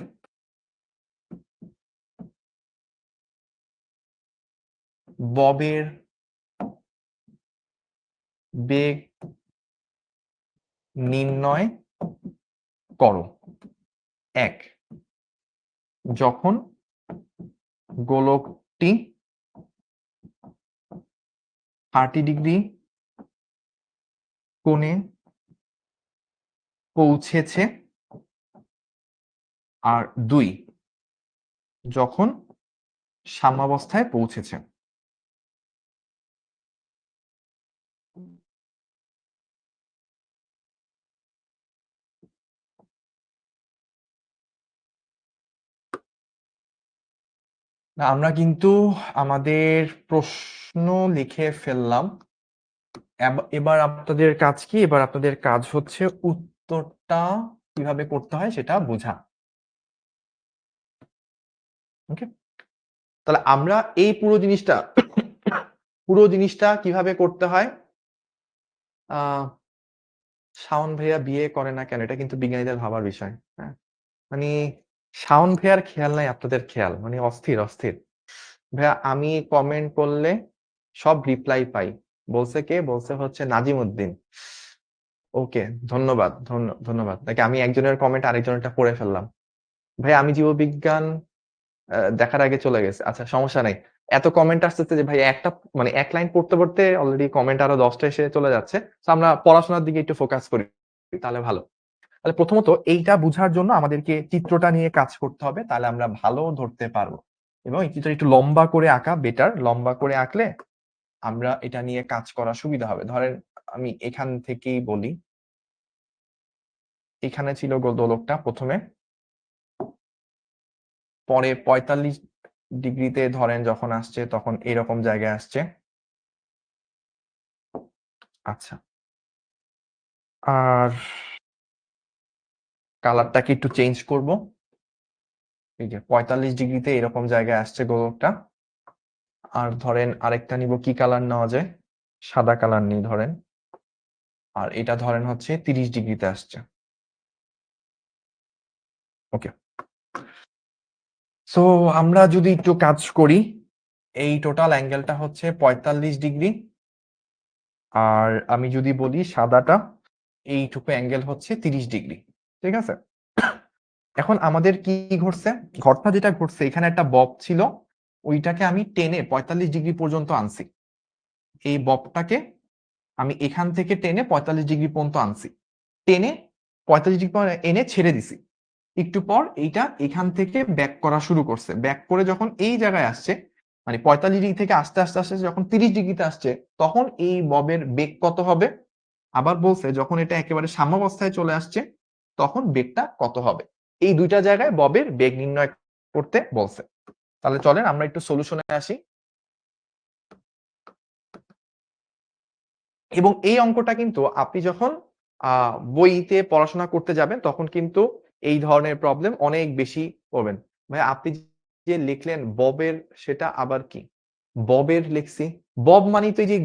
ববের বেগ নির্ণয় করো। 1, যখন গোলকটি 30 ডিগ্রি কোণে পৌঁছেছে। আর 2, যখন সাম্যাবস্থায় পৌঁছেছে। না, আমরা কিন্তু আমাদের প্রশ্ন লিখে ফেললাম। এবার আপনাদের কাজ কি? এবার আপনাদের কাজ হচ্ছে উত্তরটা কিভাবে করতে হয় সেটা বোঝা। ওকে, তাহলে আমরা এই পুরো জিনিসটা কিভাবে করতে হয়? শাওন ভাইয়া বিয়ে করে না কেন, এটা কিন্তু বিজ্ঞানীদের ভাবার বিষয়। হ্যাঁ, মানে শাওন ভাইয়ার খেয়াল নাই, আপনাদের খেয়াল, মানে অস্থির অস্থির। ভাইয়া আমি কমেন্ট করলে সব রিপ্লাই পাই, বলছে কে? বলছে হচ্ছে নাজিম উদ্দিন। ওকে, ধন্যবাদ ধন্যবাদ নাকি আমি একজনের কমেন্ট আরেকজনেরটা পড়ে ফেললাম। ভাই আমি জীববিজ্ঞান দেখার আগে চলে গেছে। আচ্ছা, সমস্যা নাই। এত কমেন্ট আসতেছে যে ভাই একটা মানে এক লাইন পড়তে পড়তে অলরেডি কমেন্ট আরো 10টা এসে চলে যাচ্ছে। তো আমরা পড়াশোনার দিকে একটু ফোকাস করি, তাহলে ভালো। তাহলে প্রথমত এইটা বোঝার জন্য আমাদেরকে চিত্রটা নিয়ে কাজ করতে হবে, তাহলে আমরা ভালো ধরতে পারবো। এবং এই চিত্রটা একটু লম্বা করে আঁকা বেটার, লম্বা করে আঁকলে আমরা এটা নিয়ে কাজ করা সুবিধা হবে। ধরেন আমি এখান থেকেই বলি, এখানে ছিল দোলকটা প্রথমে, পরে 45 ডিগ্রিতে ধরেন যখন আসছে তখন এরকম জায়গায় আসছে। আচ্ছা, আর কালারটাকে একটু চেঞ্জ করব। এই যে 45 ডিগ্রিতে এরকম জায়গায় আসছে গোলকটা। আর ধরেন আরেকটা নিব, কি কালার নেওয়া যায়? সাদা কালার নিই ধরেন। আর এটা ধরেন হচ্ছে 30 ডিগ্রিতে আসছে। ওকে, সো আমরা যদি একটু কাজ করি, এই টোটাল অ্যাঙ্গেলটা হচ্ছে 45 ডিগ্রি। আর আমি যদি বলি সাদাটা, এইটুকু অ্যাঙ্গেল হচ্ছে 30 ডিগ্রি। ঠিক আছে, এখন আমাদের কি ঘটছে? ঘটনা যেটা ঘটছে, এখানে একটা বব ছিল, ওইটাকে আমি টেনে 45 ডিগ্রি পর্যন্ত আনছি। এই ববটাকে আমি এখান থেকে টেনে 45 ডিগ্রি পর্যন্ত আনছি, টেনে 45 ডিগ্রি এনে ছেড়ে দিছি। একটু পর এইটা এখান থেকে ব্যাক করা শুরু করছে। ব্যাক করে যখন এই জায়গায় আসছে, মানে 45 ডিগ্রি থেকে আস্তে আস্তে আস্তে যখন 30 ডিগ্রিতে আসছে, তখন এই ববের বেগ কত হবে? আবার বলছে যখন এটা একেবারে সাম্যাবস্থায় চলে আসছে তখন বেগটা কত হবে। এই দুইটা জায়গায় ববের বেগ নির্ণয় করতে বলছে। তাহলে চলেন আমরা একটু সলিউশনে আসি। এবং এই অঙ্কটা কিন্তু আপনি যখন বইতে পড়াশোনা করতে যাবেন তখন কিন্তু এই ধরনের প্রবলেম অনেক বেশি পড়বেন। ভাই আপনি যে লিখলেন ববের, সেটা আবার কি? ববের লিখছি, বব মানে তো এই যে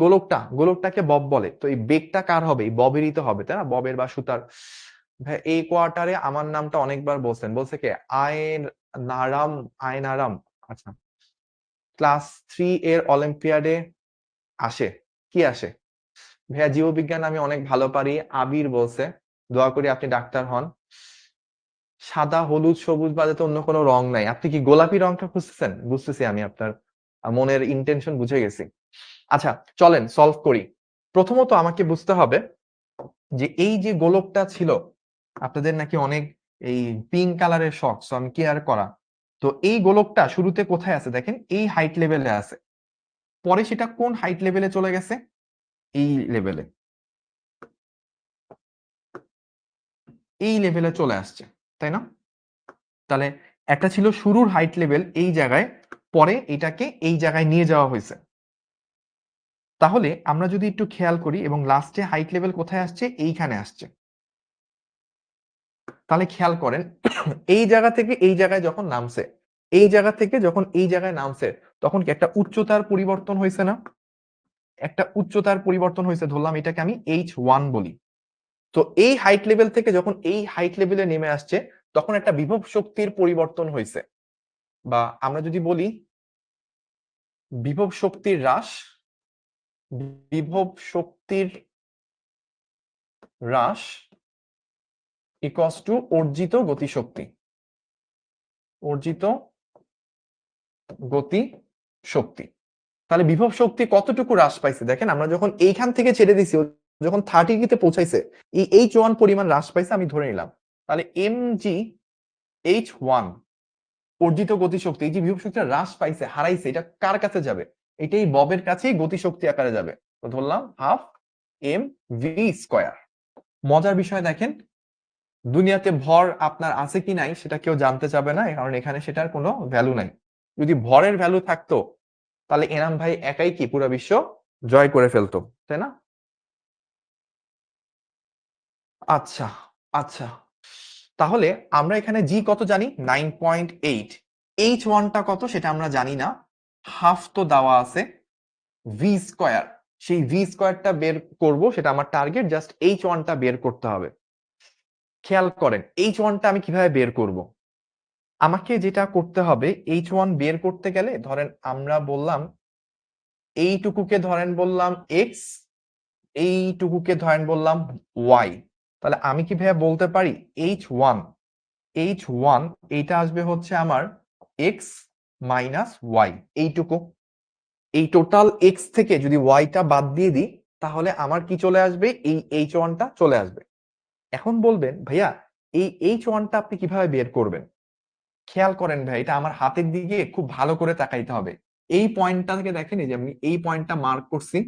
গোলকটাকে বব বলে, তো এই বেগটা কার হবে? এই ববেরই তো হবে, তাই না? ববের বা সুতার। ভাই এই কোয়ার্টারে আমার নামটা অনেকবার বলছেন, বলছে কে? আয়নারাম। আচ্ছা, ক্লাস 3 এর অলিম্পিয়াডে আসে, কি আসে? ভাইয়া জীববিজ্ঞান আমি অনেক ভালো পারি, আবির বলছে। দোয়া করি আপনি ডাক্তার হন। সাদা, হলুদ, সবুজ বাদে তো অন্য কোনো রং নাই। আপনি কি গোলাপি রংটা খুঁজতেছেন? বুঝতেছি, আমি আপনার মনের ইন্টেনশন বুঝে গেছি। আচ্ছা, চলেন সলভ করি। প্রথমত আমাকে বুঝতে হবে যে এই যে গোলকটা ছিল, আপনাদের নাকি অনেক এই পিঙ্ক কালারের শখ, সো আমি কেয়ার করা। তো এই গোলকটা শুরুতে কোথায় আছে দেখেন, এই হাইট লেভেলে আছে, পরে সেটা কোন হাইট লেভেলে চলে গেছে, এই লেভেলে, এই লেভেলে চলে আসছে, তাই না? তাহলে একটা ছিল শুরুর হাইট লেভেল এই জায়গায়, পরে এটাকে এই জায়গায় নিয়ে যাওয়া হয়েছে। তাহলে আমরা যদি একটু খেয়াল করি এবং লাস্টে হাইট লেভেল কোথায় আসছে, এইখানে আসছে। তাহলে খেয়াল করেন এই জায়গা থেকে এই জায়গায় যখন নামছে, এই জায়গা থেকে যখন এই জায়গায় নামছে, তখন কি একটা উচ্চতার পরিবর্তন হয়েছে না? একটা উচ্চতার পরিবর্তন হয়েছে, ধরলাম এটাকে আমি H1 বলি। তো এই হাইট লেভেল থেকে যখন এই হাইট লেভেলে নেমে আসছে, তখন একটা বিভব শক্তির পরিবর্তন হয়েছে, বা আমরা যদি বলি বিভব শক্তির হ্রাস, বিভব শক্তির হ্রাস ইকুয়ালস টু অর্জিত গতিশক্তি, অর্জিত গতি শক্তি। তাহলে বিভব শক্তি কতটুকু হ্রাস পাইছে দেখেন, আমরা যখন এইখান থেকে ছেড়ে দিছি, ও যখন 30 তে পৌঁছাইছে, এই H1 পরিমাণ হ্রাস পাইছে আমি ধরে নিলাম। তাহলে mg H1 অর্জিত গতিশক্তি, এই যে বিভব শক্তি হ্রাস পাইছে, হারাইছে, এটা কার কাছে যাবে? এটাই ববের কাছেই গতিশক্তি আকারে যাবে। তো ধরলাম হাফ mv স্কয়ার। মজার বিষয় দেখেন, দুনিয়াতে ভর আপনার আছে কি নাই সেটা কেউ জানতে চাবে না, কারণ এখানে সেটার কোনো ভ্যালু নাই। যদি ভরের ভ্যালু থাকতো, তাহলে এনাম ভাই একাই কি পুরো বিশ্ব জয় করে ফেলতো, তাই না? আচ্ছা আচ্ছা, তাহলে আমরা এখানে জি কত জানি, 9.8। H1 টা কত সেটা আমরা জানি না, হাফ তো দেওয়া আছে, ভি স্কয়ার, সেই ভি স্কয়ারটা বের করব, সেটা আমার টার্গেট, জাস্ট H1 টা বের করতে হবে। খেয়াল করেন H1 টা আমি কিভাবে বের করব। আমাকে যেটা করতে হবে, H1 বের করতে গেলে ধরেন আমরা বললাম এইটুকুকে ধরেন বললাম এক্স, এইটুকুকে ধরেন বললাম ওয়াই। তাহলে আমি কি ভাইয়া বলতে পারি H1 এইটা আসবে হচ্ছে আমার এক্স মাইনাস ওয়াই, এইটুকু। এই টোটাল এক্স থেকে যদি ওয়াইটা বাদ দিয়ে দিই, তাহলে আমার কি চলে আসবে, এই H1 টা চলে আসবে। এখন বলবেন ভাইয়া এই H1 টা আপনি কিভাবে বের করবেন? খেয়াল করেন ভাই, এটা আমার হাতের দিকে খুব ভালো করে তাকাইতে হবে। এই পয়েন্টটা থেকে দেখেন, এই যে আমি এই পয়েন্টটা মার্ক করছি,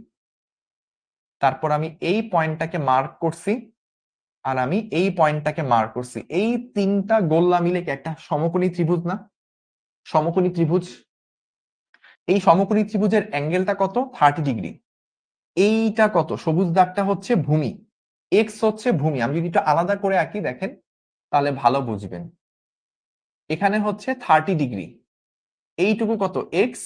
তারপর আমি এই পয়েন্টটাকে মার্ক করছি, আর আমি এই পয়েন্টটাকে মার্ক করছি। এই তিনটা গোল্লা মিলে কি একটা সমকোণী ত্রিভুজ না? সমকোণী ত্রিভুজ। এই সমকোণী ত্রিভুজের অ্যাঙ্গেলটা কত, 30 ডিগ্রি। এইটা কত, সবুজ দাগটা হচ্ছে ভূমি, এক্স হচ্ছে ভূমি। আমি যদি একটু আলাদা করে আঁকি দেখেন, তাহলে ভালো বুঝবেন। এখানে হচ্ছে 30 ডিগ্রি, এইটুকু কত এক্স,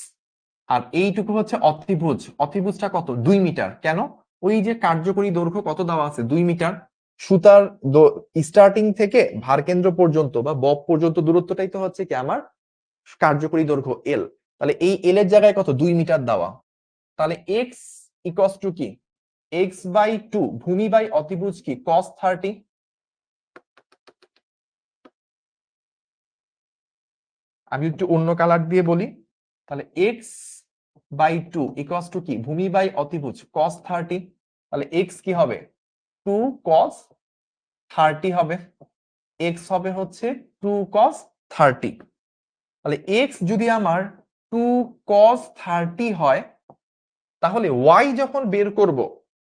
আর এইটুকু হচ্ছে অতিভুজ। অতিভুজটা কত, 2 মিটার। কেন? ওই যে কার্যকরী দৈর্ঘ্য কত দেওয়া আছে, 2 মিটার। সুতার স্টার্টিং থেকে ভারকেন্দ্র পর্যন্ত বা বব পর্যন্ত দূরত্বটাই তো হচ্ছে কি আমার কার্যকরী দৈর্ঘ্য এল। তাহলে এই এল এর জায়গায় কত, 2 মিটার দেওয়া। তাহলে এক্স ইকুয়ালস টু কি, এক্স বাই 2, ভূমি বাই অতিভুজ কি, cos 30। আমি একটু অন্য কালার দিয়ে বলি, তাহলে এক্স বাই 2 ইকুয়ালস টু কি, ভূমি বাই অতিভুজ cos 30। তাহলে এক্স কি হবে, 2 cos 30 হবে, এক্স হবে হচ্ছে 2 cos 30। তাহলে এক্স যদি আমার 2 cos 30 হয়, তাহলে ওয়াই যখন বের করব,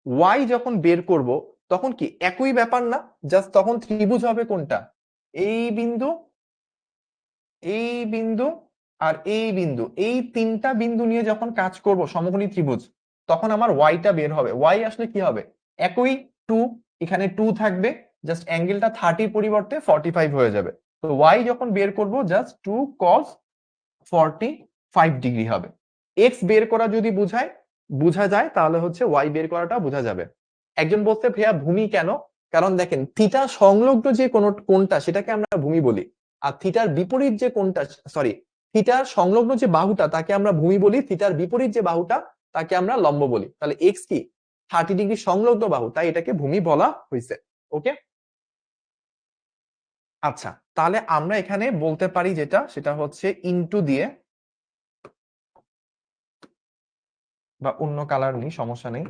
ওয়াই যখন বের করব তখন কি একই ব্যাপার না? জাস্ট তখন ত্রিভুজ হবে কোনটা, এই বিন্দু, এই বিন্দু, আর এই বিন্দু। এই তিনটা বিন্দু নিয়ে যখন কাজ করব সমকোণী ত্রিভুজ, তখন আমার ওয়াইটা বের হবে। ওয়াই আসলে কি হবে, একই 2, এখানে 2 থাকবে, জাস্ট অ্যাঙ্গেলটা 30 পরিবর্তে 45 হয়ে যাবে। তো ওয়াই যখন বের করব জাস্ট 2 cos 45 ডিগ্রি হবে। এক্স বের করা যদি বোঝা যায়, তাহলে হচ্ছে ওয়াই বের করাটা বোঝা যাবে। একজন বলতে ভাইয়া ভূমি কেন? কারণ দেখেন থিটা সংলগ্ন যে কোণটা সেটাকে আমরা ভূমি বলি, আর থিটার বিপরীত যে কোণটা, সরি, থিটার সংলগ্ন যে বাহুটা তাকে আমরা ভূমি বলি, থিটার বিপরীত যে বাহুটা তাকে আমরা লম্ব বলি। তাহলে এক্স কি 30 ডিগ্রি সংলগ্ন বাহু, তাই এটাকে ভূমি বলা হয়েছে। ওকে, আচ্ছা, তাহলে আমরা এখানে বলতে পারি যেটা, সেটা হচ্ছে ইনটু দিয়ে, বা অন্য কালার নেই, সমস্যা নেই,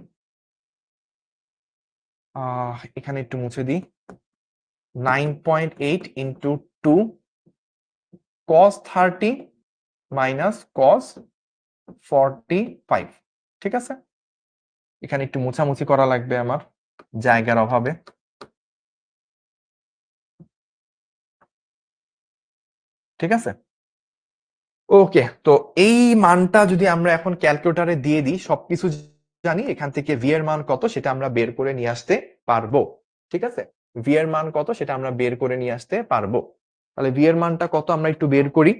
এখানে একটু মুছে দিই, 9.8 ইন্টু 2 cos 30 মাইনাস cos 45। ঠিক আছে, এখানে একটু মোছামুছি করা লাগবে আমার জায়গার অভাবে। ঠিক আছে, ওকে। তো এই মানটা যদি আমরা এখন ক্যালকুলেটরে দিয়ে দিই, সবকিছু জানি, এখান থেকে ভি এর মান কত সেটা আমরা বের করে নিয়ে আসতে পারবো। ঠিক আছে, ভি এর মান কত সেটা আমরা বের করে নিয়ে আসতে পারবো। তাহলে ভি এর মানটা কত আমরা একটু বের করি।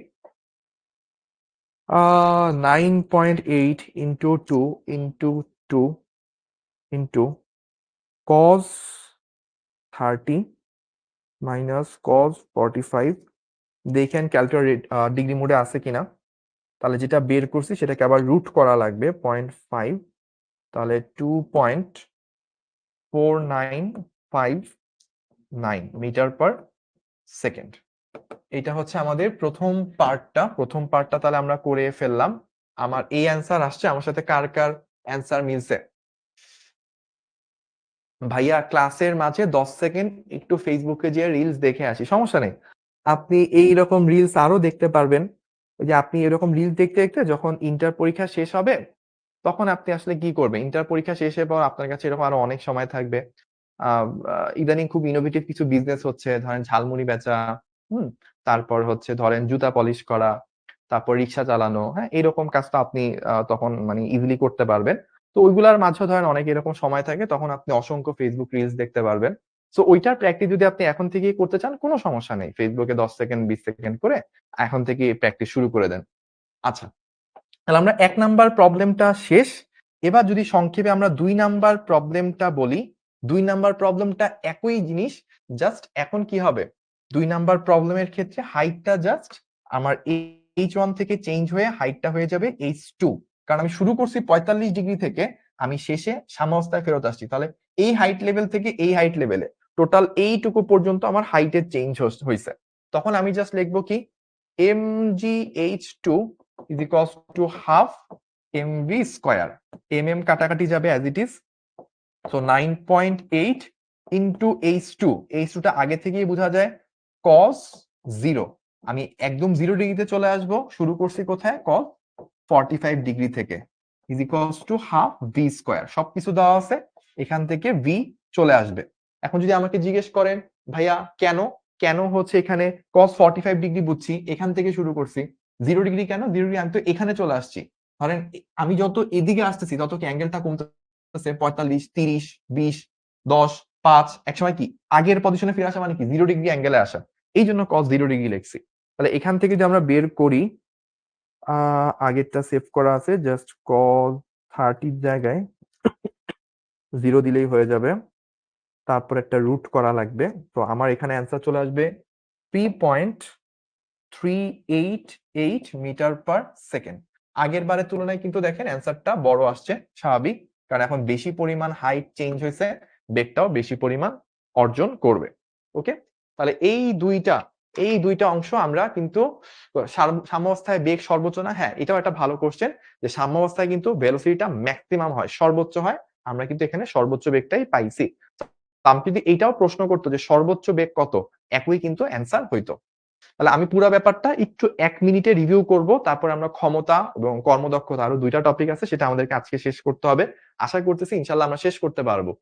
9.8 into 2 into 2 into cos 30 minus cos 45। দেখেন ক্যালকুলেটর ডিগ্রি মোডে আছে কিনা। তাহলে যেটা বের করছি সেটাকে আবার রুট করা লাগবে 0.5, তাহলে 2.4959 মিটার পার সেকেন্ড। এটা হচ্ছে আমাদের প্রথম পার্টটা তাহলে আমরা করে ফেললাম। আমার এই অ্যান্সার আসছে। আমার সাথে কার কার অ্যান্সার মিলছে? ভাইয়া ক্লাসের মাঝে 10 সেকেন্ড একটু ফেসবুকে যে রিলস দেখে আসি, সমস্যা নেই। আপনি এই রকম রিলস আরো দেখতে পারবেন। ওই যে আপনি এরকম রিলস দেখতে দেখতে যখন ইন্টার পরীক্ষা শেষ হবে তখন আপনি আসলে কি করবেন, ইন্টার পরীক্ষা শেষের পর আপনার কাছে এরকম আরো অনেক সময় থাকবে। ইদানিং খুব ইনোভেটিভ কিছু বিজনেস হচ্ছে, ধরেন ঝালমুড়ি বেচা, তারপর হচ্ছে ধরেন জুতা পলিশ করা, তারপর রিক্সা চালানো, হ্যাঁ এরকম কাজটা আপনি তখন মানে ইজিলি করতে পারবেন। তো ওইগুলার মাঝে ধরেন অনেক এরকম সময় থাকে, তখন আপনি অসংখ্য ফেসবুক রিলস দেখতে পারবেন। সো ওইটার প্র্যাকটিস যদি আপনি এখন থেকেই করতে চান কোনো সমস্যা নেই, ফেসবুকে 10 সেকেন্ড 20 সেকেন্ড করে এখন থেকে প্র্যাকটিস শুরু করে দেন। আচ্ছা, তাহলে আমরা 1 নাম্বার প্রবলেমটা শেষ। এবার যদি সংক্ষেপে আমরা 2 নাম্বার প্রবলেমটা বলি, 2 নাম্বার প্রবলেমটা একই জিনিস, জাস্ট এখন কি হবে, 2 নাম্বার প্রবলেমের ক্ষেত্রে হাইটটা জাস্ট আমার h1 থেকে চেঞ্জ হয়ে হাইটটা হয়ে যাবে h2, কারণ আমি শুরু করছি 45 ডিগ্রি থেকে, আমি শেষে সাম্যাবস্থায় ফেরত আসছি। তাহলে এই হাইট লেভেল থেকে এই হাইট লেভেলে টোটাল এইটুকু পর্যন্ত আমার হাইটের চেঞ্জ হয়েছে। তখন আমি জাস্ট লিখবো কি, mgh2 is equals to half mv square, কাটাকাটি যাবে as it is, so 9.8 into h2, h2 টা আগে থেকেই বোঝা যায় cos 0, আমি একদম 0 ডিগ্রিতে চলে আসব, শুরু করছি কোথায়, cos 45 ডিগ্রি থেকে, is equals to half v square, সবকিছু দেওয়া আছে, এখান থেকে v চলে আসবে। এখন যদি আমাকে জিজ্ঞেস করেন ভাইয়া কেন হচ্ছে এখানে cos 45 ডিগ্রি বুঝছি, এখান থেকে শুরু করছি, 0 ডিগ্রি কেন, 0 ডিগ্রি আমি তো এখানে চলে আসছি, ধরেন আমি যত এদিকে আসতেছি তত কি অ্যাঙ্গেলটা কমতেছে, 45 30 20 10 5, একসময় কি আগের পজিশনে ফিরে আসা মানে কি 0 ডিগ্রি অ্যাঙ্গেলে আসা, এই জন্য cos 0 ডিগ্রি লিখছি। তাহলে এখান থেকে যদি আমরা বের করি, আগেরটা সেভ করা আছে, জাস্ট cos 30 জায়গায় 0 দিলেই হয়ে যাবে, তারপর একটা রুট করা লাগবে। তো আমার এখানে অ্যান্সার চলে আসবে 3.388 মিটার পার সেকেন্ড। আগের বারের তুলনায় কিন্তু দেখেন অ্যান্সারটা বড় আসছে, স্বাভাবিক, কারণ এখন বেশি পরিমাণ হাইট চেঞ্জ হয়েছে, বেগটাও বেশি পরিমাণ অর্জন করবে। ওকে, তাহলে এই দুইটা অংশ আমরা কিন্তু সাম্যাবস্থায় বেগ সর্বোচ্চ না, হ্যাঁ এটাও একটা ভালো কোশ্চেন, যে সাম্যাবস্থায় কিন্তু ভেলোসিটিটা ম্যাক্সিমাম হয়, সর্বোচ্চ হয়, আমরা কিন্তু এখানে সর্বোচ্চ বেগটাই পাইছি। আমি যদি এইটাও প্রশ্ন করতো যে সর্বোচ্চ বেগ কত, একই কিন্তু অ্যান্সার হইতো। তাহলে আমি পুরো ব্যাপারটা একটু 1 মিনিটে রিভিউ করব, তারপর আমরা ক্ষমতা এবং কর্মদক্ষতা, আরো 2টা টপিক আছে, সেটা আমাদেরকে আজকে শেষ করতে হবে। আশা করতেছি ইনশাল্লাহ আমরা শেষ করতে পারবো।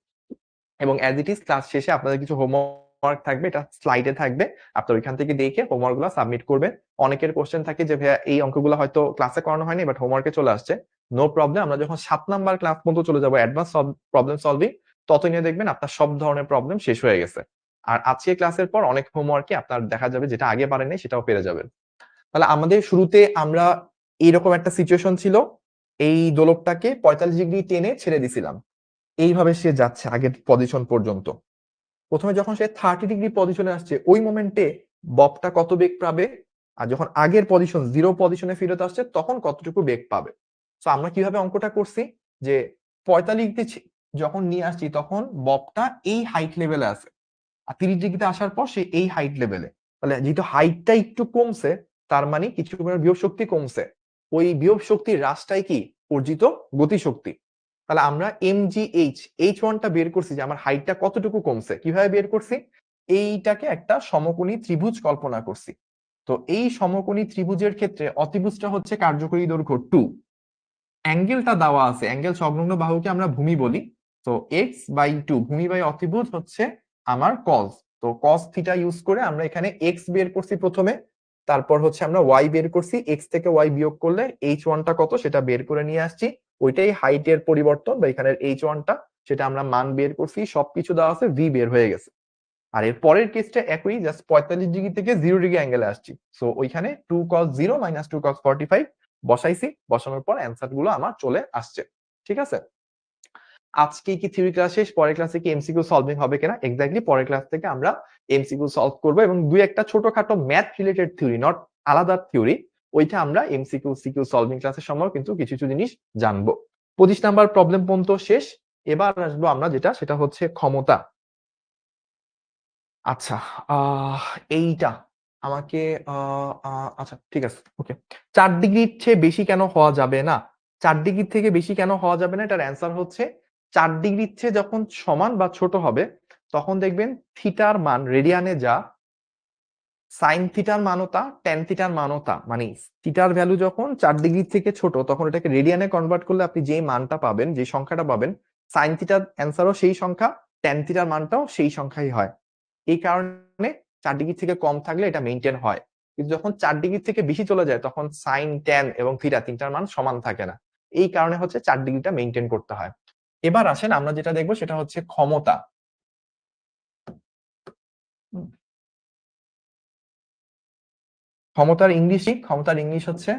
এবং অ্যাজ ইট ইজ ক্লাস শেষে আপনাদের কিছু হোমওয়ার্ক থাকবে, এটা স্লাইডে থাকবে, আপনারা ওইখান থেকে দেখে হোমওয়ার্ক গুলো সাবমিট করবেন। অনেকের কোশ্চেন থাকে যে ভাইয়া এই অঙ্কগুলো হয়তো ক্লাসে করানো হয়নি বাট হোমওয়ার্কে চলে আসছে, নো প্রবলেম, আমরা যখন 7 নাম্বার ক্লাস পর্যন্ত চলে যাবো অ্যাডভান্স প্রবলেম সলভিং, ততদিনে দেখবেন আপনার সব ধরনের প্রবলেম শেষ হয়ে গেছে। আর আজকে ক্লাসের পর অনেক হোমওয়ার্কে আপনার দেখা যাবে যেটা আগে পারেন নাই সেটাও পেরে যাবেন। তাহলে আমাদের শুরুতে আমরা এইরকম একটা সিচুয়েশন ছিল, এই দোলকটাকে 45 ডিগ্রি টেনে ছেড়ে দিছিলাম, এইভাবে সে যাচ্ছে আগের পজিশন পর্যন্ত। প্রথমে যখন সে 30 ডিগ্রি পজিশনে আসছে ওই মোমেন্টে ববটা কত বেগ পাবে, আর যখন আগের পজিশন 0 পজিশনে ফেরত আসছে তখন কতটুকু বেগ পাবে। তো আমরা কিভাবে অঙ্কটা করছি, যে 45 ডিগ্রি যখন নিয়ে আসছি তখন ববটা এই হাইট লেভেলে আছে, আর 30 ডিগ্রিতে আসার পর সে এই হাইট লেভেলে, তাহলে যেহেতু হাইটটা একটু কমছে তার মানে কিছু পরিমাণ বিভব শক্তি কমছে, ওই বিভব শক্তির হ্রাসটাই কি অর্জিত গতিশক্তি। তাহলে আমরা h1 টা বের করছি যে আমার হাইটটা কতটুকু কমছে, কিভাবে বের করছি, এইটাকে একটা সমকোণী ত্রিভুজ কল্পনা করছি। তো এই সমকোণী ত্রিভুজের ক্ষেত্রে অতিভুজটা হচ্ছে কার্যকরী দৈর্ঘ্য 2, অ্যাঙ্গেলটা দেওয়া আছে, অ্যাঙ্গেল সংলগ্ন বাহুকে আমরা ভূমি বলি। তো x/2 ভূমি বাই অতিভুজ হচ্ছে আমার cos। তো cos থিটা ইউজ করে আমরা এখানে x বের করছি প্রথমে, তারপর হচ্ছে আমরা y বের করছি, x থেকে y বিয়োগ করলে h1টা কত সেটা বের করে নিয়ে আসছি, ওইটাই হাইটের পরিবর্তন বা এখানের h1টা, সেটা আমরা মান বের করছি, সবকিছু দেওয়া আছে, v বের হয়ে গেছে। আর এর পরের কেসটা একই, জাস্ট 45 ডিগ্রি থেকে 0 ডিগ্রি অ্যাঙ্গেলে আসছি। সো ওইখানে 2 cos 0 - 2 cos 45 বসাইছি, বসানোর পর অ্যান্সার গুলো আমার চলে আসছে। ঠিক আছে, আজকে কি থিওরি ক্লাস শেষ, পরের ক্লাসে কি এমসিকিউ সলভিং হবে কিনা? এক্স্যাক্টলি পরের ক্লাস থেকে আমরা এমসিকিউ সলভ করব এবং দুই একটা ছোটখাটো ম্যাথ রিলেটেড থিওরি, নট আলাদা থিওরি, ওইটা আমরা এমসিকিউ সিকিউ সলভিং ক্লাসের সময় কিন্তু কিছু কিছু জিনিস জানবো। 25 নাম্বার প্রবলেম পর্যন্ত শেষ। এবার আসবো আমরা সেটা হচ্ছে ক্ষমতা। আচ্ছা, এইটা আমাকে আচ্ছা ঠিক আছে, ওকে। 4 ডিগ্রির চেয়ে বেশি কেন হওয়া যাবে না? 4 ডিগ্রি থেকে বেশি কেন হওয়া যাবে না, এটার অ্যান্সার হচ্ছে 4 ডিগ্রির চেয়ে যখন সমান বা ছোট হবে তখন দেখবেন থিটার মান রেডিয়ানে যা, সাইন থিটার মানও তা, ট্যান থিটার মানও তা। মানে থিটার ভ্যালু যখন 4 ডিগ্রি থেকে ছোট তখন এটাকে রেডিয়ানে কনভার্ট করলে আপনি যে মানটা পাবেন, যে সংখ্যাটা পাবেন, সাইন থিটার অ্যান্সারও সেই সংখ্যা, ট্যান থিটার মানটাও সেই সংখ্যাই হয়। এই কারণে 4 ডিগ্রি থেকে কম থাকলে এটা মেইনটেইন হয়, কিন্তু যখন 4 ডিগ্রি থেকে বেশি চলে যায় তখন সাইন, ট্যান এবং থিটা তিনটার মান সমান থাকে না। এই কারণে হচ্ছে 4 ডিগ্রিটা মেইনটেইন করতে হয়। এবার আসেন আমরা যেটা দেখবো সেটা হচ্ছে ক্ষমতা। ক্ষমতার ইংলিশ হচ্ছে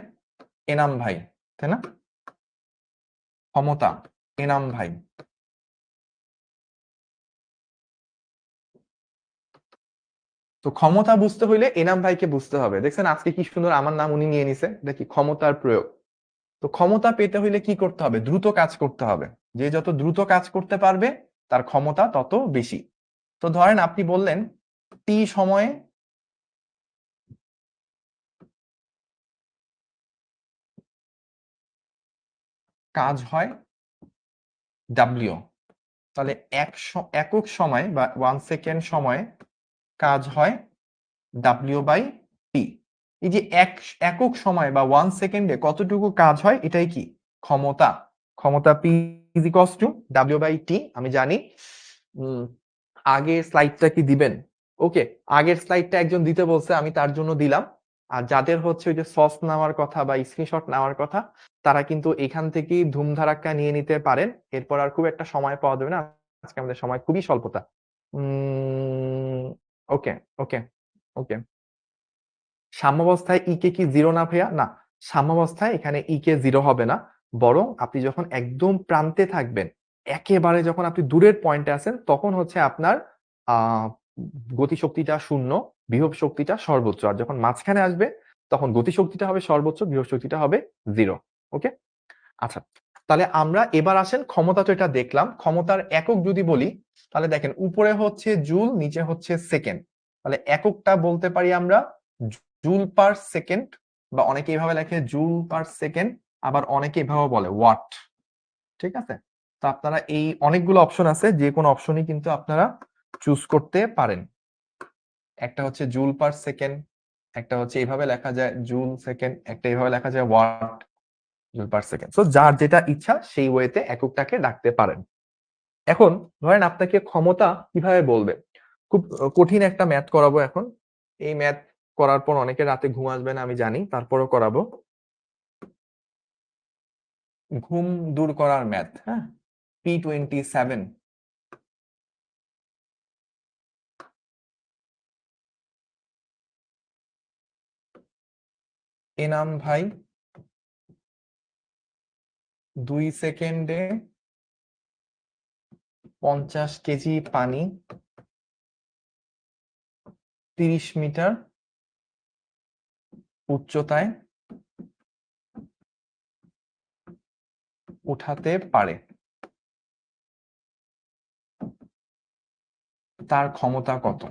এনাম ভাই, তাই না? ক্ষমতা, এনাম ভাই। তো ক্ষমতা বুঝতে হইলে এনাম ভাইকে বুঝতে হবে। দেখছেন আজকে কি সুন্দর আমার নাম উনি নিয়ে নিছে, এটা কি ক্ষমতার প্রয়োগ। তো ক্ষমতা পেতে হইলে কি করতে হবে? দ্রুত কাজ করতে হবে। যে যত দ্রুত কাজ করতে পারবে তার ক্ষমতা তত বেশি। তো ধরেন আপনি বললেন টি সময়ে কাজ হয় ডাব্লিউ, তাহলে একক সময় বা 1 সেকেন্ড সময়ে কাজ হয় W/T। এই যে একক সময় বা 1 সেকেন্ডে কতটুকু কাজ হয় এটাই কি ক্ষমতা। ক্ষমতা P = W/T। আমি জানি আগের স্লাইডটা কি দিবেন? ওকে, আগের স্লাইডটা একজন দিতে বলছে, আমি তার জন্য দিলাম। আর যাদের হচ্ছে ওই যে সস নেওয়ার কথা বা স্ক্রিনশট নেওয়ার কথা তারা কিন্তু এখান থেকেই ধুমধারাক্কা নিয়ে নিতে পারেন, এরপর আর খুব একটা সময় পাওয়া যাবে না, আজকে আমাদের সময় খুবই স্বল্পতা। ওকে ওকে ওকে, সাম্যাবস্থায় কে কি 0 না ভাইয়া? না, সাম্যাবস্থায় এখানে কে 0 হবে না, বরং আপনি যখন একদম প্রান্তে থাকবেন, একেবারে যখন আপনি দূরের পয়েন্টে আছেন তখন হচ্ছে আপনার গতিশক্তিটা 0, বিভব শক্তিটা সর্বোচ্চ। আর যখন মাঝখানে আসবে তখন গতিশক্তিটা হবে সর্বোচ্চ, বিভব শক্তিটা হবে 0। ওকে, আচ্ছা তাহলে আমরা এবার আসেন ক্ষমতা। তো এটা দেখলাম, ক্ষমতার একক যদি বলি তাহলে দেখেন উপরে হচ্ছে জুল, নিচে হচ্ছে সেকেন্ড, তাহলে এককটা বলতে পারি আমরা জুল পার সেকেন্ড, বা অনেকে এইভাবে লেখে জুল পার সেকেন্ড, আবার অনেকে এভাবে বলে ওয়াট। ঠিক আছে, তো আপনারা এই অনেকগুলো অপশন আছে, যে কোনো অপশনই কিন্তু আপনারা চুজ করতে পারেন। একটা হচ্ছে জুল পার সেকেন্ড, একটা হচ্ছে এইভাবে লেখা যায় জুল সেকেন্ড, একটা এইভাবে লেখা যায় watt joule per second. So যার যেটা ইচ্ছা সেই ওয়েতে এককটাকে ডাকতে পারেন। এখন ধরেন আপনাকে ক্ষমতা কিভাবে বলবে, খুব কঠিন একটা ম্যাথ করাবো এখন। এই ম্যাথ করার পর অনেকে রাতে ঘুম আসবে না আমি জানি, তারপরও করাবো। ঘুম দূর করার ম্যাথ, হ্যাঁ, P27। এনাম ভাই 2 সেকেন্ডে 50 কেজি পানি 30 মিটার উচ্চতায় উঠাতে পারে, তার ক্ষমতা কত?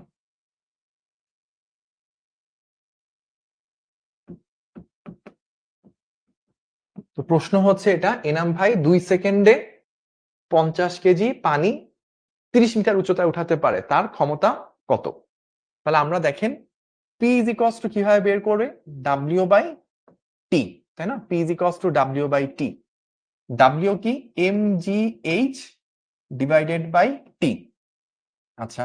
তো প্রশ্ন হচ্ছে এটা, এনাম ভাই 2 সেকেন্ডে 50 কেজি পানি 30 মিটার উচ্চতায় উঠাতে পারে, তার ক্ষমতা কত? তাহলে আমরা দেখেন পি ইজ ইকুয়ালস টু কিভাবে বের করবে? ডাব্লিউ বাই টি, তাই না? P is equals to W by T. W কি? M G H divided by T. আচ্ছা,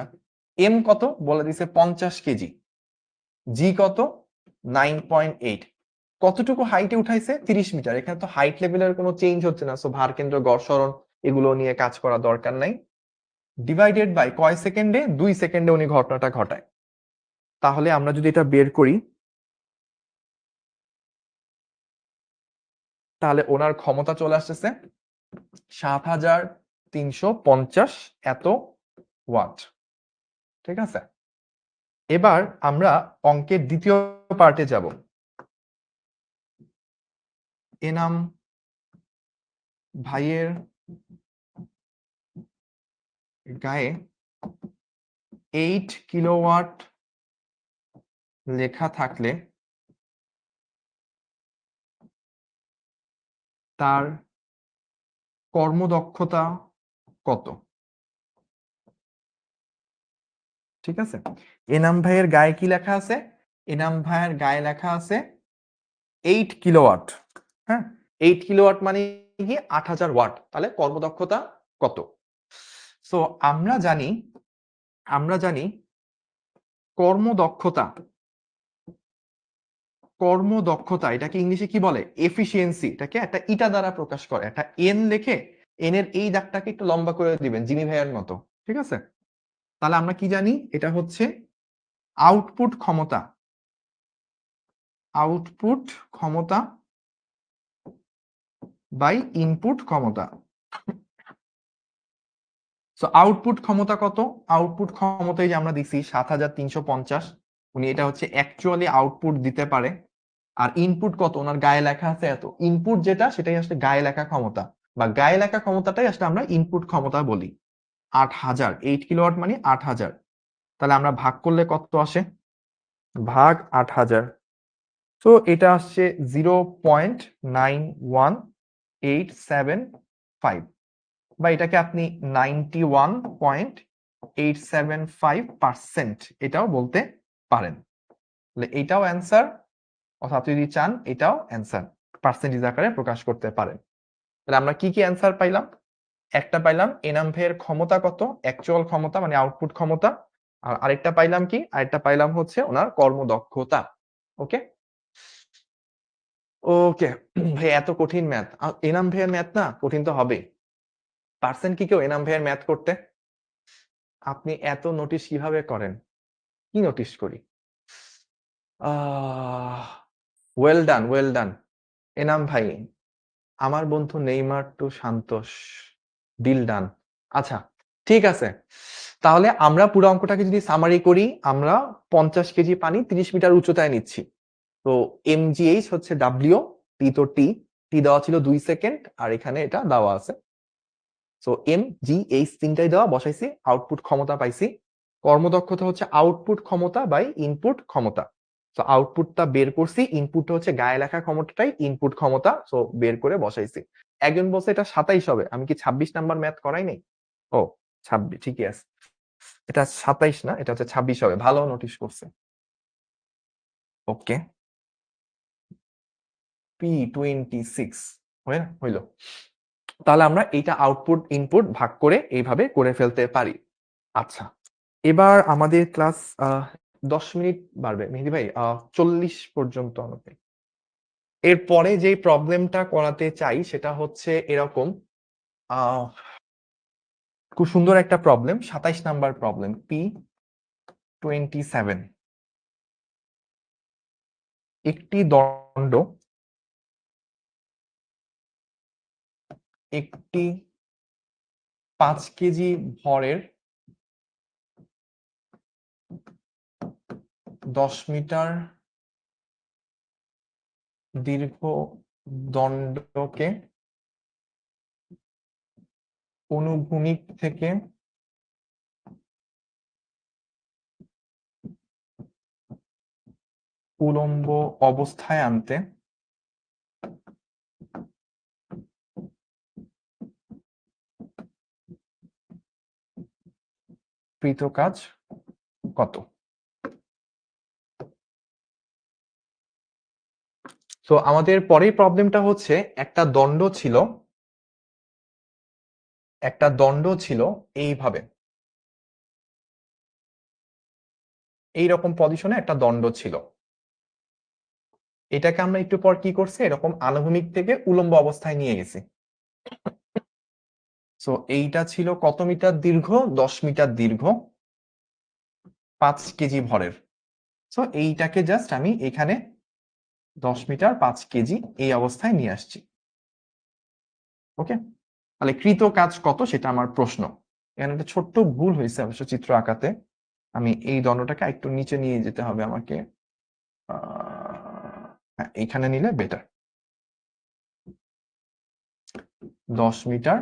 এম কত বলে দিছে? 50 কেজি। জি কত? 9.8। কতটুকু হাইটে উঠাইছে? 30 মিটার। এখানে তো হাইট লেভেলের কোনো চেঞ্জ হচ্ছে না, সো ভার কেন্দ্র, গড় সরণ এগুলো নিয়ে কাজ করা দরকার নাই। ডিভাইডেড বাই কয় সেকেন্ডে? 2 সেকেন্ডে উনি ঘটনাটা ঘটায়। তাহলে আমরা যদি এটা বের করি, তাহলে ওনার ক্ষমতা চলে আসতেছে 7350 এত ওয়াট। ঠিক আছে, এবার আমরা অঙ্কের দ্বিতীয় পার্টে যাব। এনাম ভাইয়ের গায়ে 8 কিলোওয়াট লেখা থাকলে তার কর্মদক্ষতা কত? ঠিক আছে, এনাম ভাইয়ের গায়ে কি লেখা আছে? এনাম ভাইয়ের গায়ে লেখা আছে 8 কিলোওয়াট। হ্যাঁ, 8 কিলোওয়াট মানে কি? 8000 ওয়াট। তাহলে কর্মদক্ষতা কত? সো আমরা জানি কর্মদক্ষতা, এটাকে ইংলিশে কি বলে? এফিসিয়েন্সি। এটাকে একটা ইটা দ্বারা প্রকাশ করে, একটা এন লিখে এন এর এই দাগটাকে একটু লম্বা করে দিবেন জিমি ভাইয়ের মতো। ঠিক আছে, তাহলে আমরা কি জানি? এটা হচ্ছে আউটপুট ক্ষমতা, বাই ইনপুট ক্ষমতা। সো আউটপুট ক্ষমতা কত? আউটপুট ক্ষমতায় যে আমরা দিছি 7350, উনি এটা হচ্ছে অ্যাকচুয়ালি আউটপুট দিতে পারে। আর ইনপুট কত? ওনার গায়ে লেখা আছে এত। ইনপুট যেটা, সেটাই আসলে গায়ে লেখা ক্ষমতা, বা গায়ে লেখা ক্ষমতাটাই আসলে আমরা ইনপুট ক্ষমতা বলি। 8000, 8 কিলোওয়াট মানে 8000। তাহলে আমরা ভাগ করলে কত আসে? ভাগ 8000, তো এটা আসছে 0.91875, বা এটাকে আপনি 91.875% এটাও বলতে পারেন। তাহলে এটাও অ্যান্সার, অথবা আপনি যদি চান এটাও অ্যান্সার, পার্সেন্টেজ আকারে প্রকাশ করতে পারেন। তাহলে আমরা কি কি অ্যান্সার পাইলাম? একটা পাইলাম এনাম ভাইয়ের ক্ষমতা কত, অ্যাকচুয়াল ক্ষমতা মানে আউটপুট ক্ষমতা। আর আরেকটা পাইলাম কি? আরেকটা পাইলাম হচ্ছে ওনার কর্মদক্ষতা। ওকে ওকে ভাই, এত কঠিন ম্যাথ? এনাম ভাইয়ের ম্যাথ না, কঠিন তো হবে। পারছেন কি কেউ এনাম ভাইয়ের ম্যাথ করতে? আপনি এত নোটিশ কিভাবে করেন? কি নোটিশ করি? Well done, well done Enam ভাই। আমার বন্ধু Neymar to Santos, deal done. আচ্ছা, ঠিক আছে, তাহলে আমরা পুরো অঙ্কটাকে যদি সামারি করি, আমরা 50 কেজি পানি 30 মিটার উচ্চতায় নিচ্ছি। তো এমজিএইচ হচ্ছে ডাব্লিউ, টি তো টি দেওয়া ছিল 2 সেকেন্ড, আর এখানে এটা দেওয়া আছে। সো এম জি এইচ তিনটাই দেওয়া, বসাইছি, আউটপুট ক্ষমতা পাইছি। কর্মদক্ষতা হচ্ছে আউটপুট ক্ষমতা বাই ইনপুট ক্ষমতা। তো আউটপুটটা বের করছি, ইনপুটটা হচ্ছে গায়ে লেখা ক্ষমতাটাই ইনপুট ক্ষমতা, সো বের করে বসাইছি। একজন বলছে এটা 27 হবে, আমি কি 26 নাম্বার ম্যাথ করাই নাই? ও 26, ঠিকই আছে, এটা 27 না, এটা হচ্ছে 26 হবে। ভালো নোটিশ করছে। ওকে, P26 হইল। তাহলে আমরা এইটা আউটপুট ইনপুট ভাগ করে এইভাবে করে ফেলতে পারি। আচ্ছা, এবার আমাদের ক্লাস 10 মিনিট বাড়বে মেহেদি ভাই, 40 পর্যন্ত আমাদের। এরপরে যে প্রবলেমটা করাতে চাই সেটা হচ্ছে এরকম, খুব সুন্দর একটা প্রবলেম, 27 নাম্বার প্রবলেম, P27। একটি দণ্ড একটি 5 কেজি ভরের 10 মিটার দীর্ঘ দণ্ডকে অনুভূমিক থেকে উলম্ব অবস্থায় আনতে কৃত কাজ কত? তো আমাদের পরের প্রবলেমটা হচ্ছে একটা দণ্ড ছিল এইভাবে, এইরকম পজিশনে একটা দণ্ড ছিল। এটাকে আমরা একটু পর কি করছি, এরকম আনুভূমিক থেকে উলম্ব অবস্থায় নিয়ে গেছি। সো এইটা ছিল কত মিটার দীর্ঘ? 10 মিটার দীর্ঘ, 5 কেজি ভরের। সো এইটাকে জাস্ট আমি এখানে 10 মিটার 5 কেজি এই অবস্থায় নিয়ে আসছি। ওকে, তাহলে কৃত কাজ কত সেটা আমার প্রশ্ন। এখানে একটা ছোট্ট ভুল হয়েছে অবশ্য চিত্র আঁকাতে, আমি এই দণ্ডটাকে একটু নিচে নিয়ে যেতে হবে আমাকে। হ্যাঁ, এইখানে নিলে বেটার। 10 metre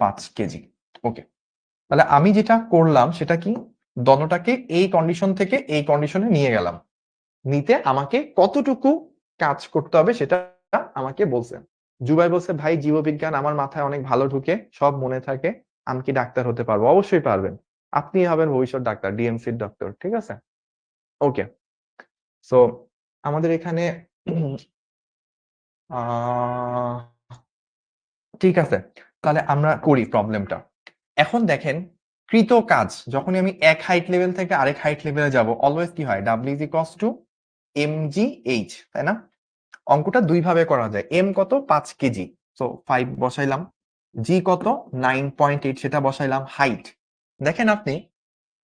5 KG. ওকে, তাহলে আমি যেটা করলাম সেটা কি, দণ্ডটাকে এই কন্ডিশন থেকে এই কন্ডিশনে নিয়ে গেলাম। নিতে আমাকে কতটুকু কাজ করতে হবে সেটা আমাকে বলছে। জুবাই বলছে, ভাই জীববিজ্ঞান আমার মাথায় অনেক ভালো ঢুকে, সব মনে থাকে, আমি কি ডাক্তার হতে পারবো? অবশ্যই পারবেন, আপনি হবেন ভবিষ্যৎ ডাক্তার, ডিএমসির ডক্টর। ঠিক আছে, ওকে। সো আমাদের এখানে ঠিক আছে, তাহলে আমরা করি প্রবলেমটা। এখন দেখেন, কৃত কাজ যখনই আমি এক হাইট লেভেল থেকে আরেক হাইট লেভেলে যাব, অলওয়েজ কি হয়, W is equals to mgh, তাই না? অঙ্কটা দুই ভাবে করা যায়। এম কত? 5 কেজি, সো 5 বসাইলাম। জি কত? 9.8, সেটা বসাইলাম। হাইট দেখেন আপনি,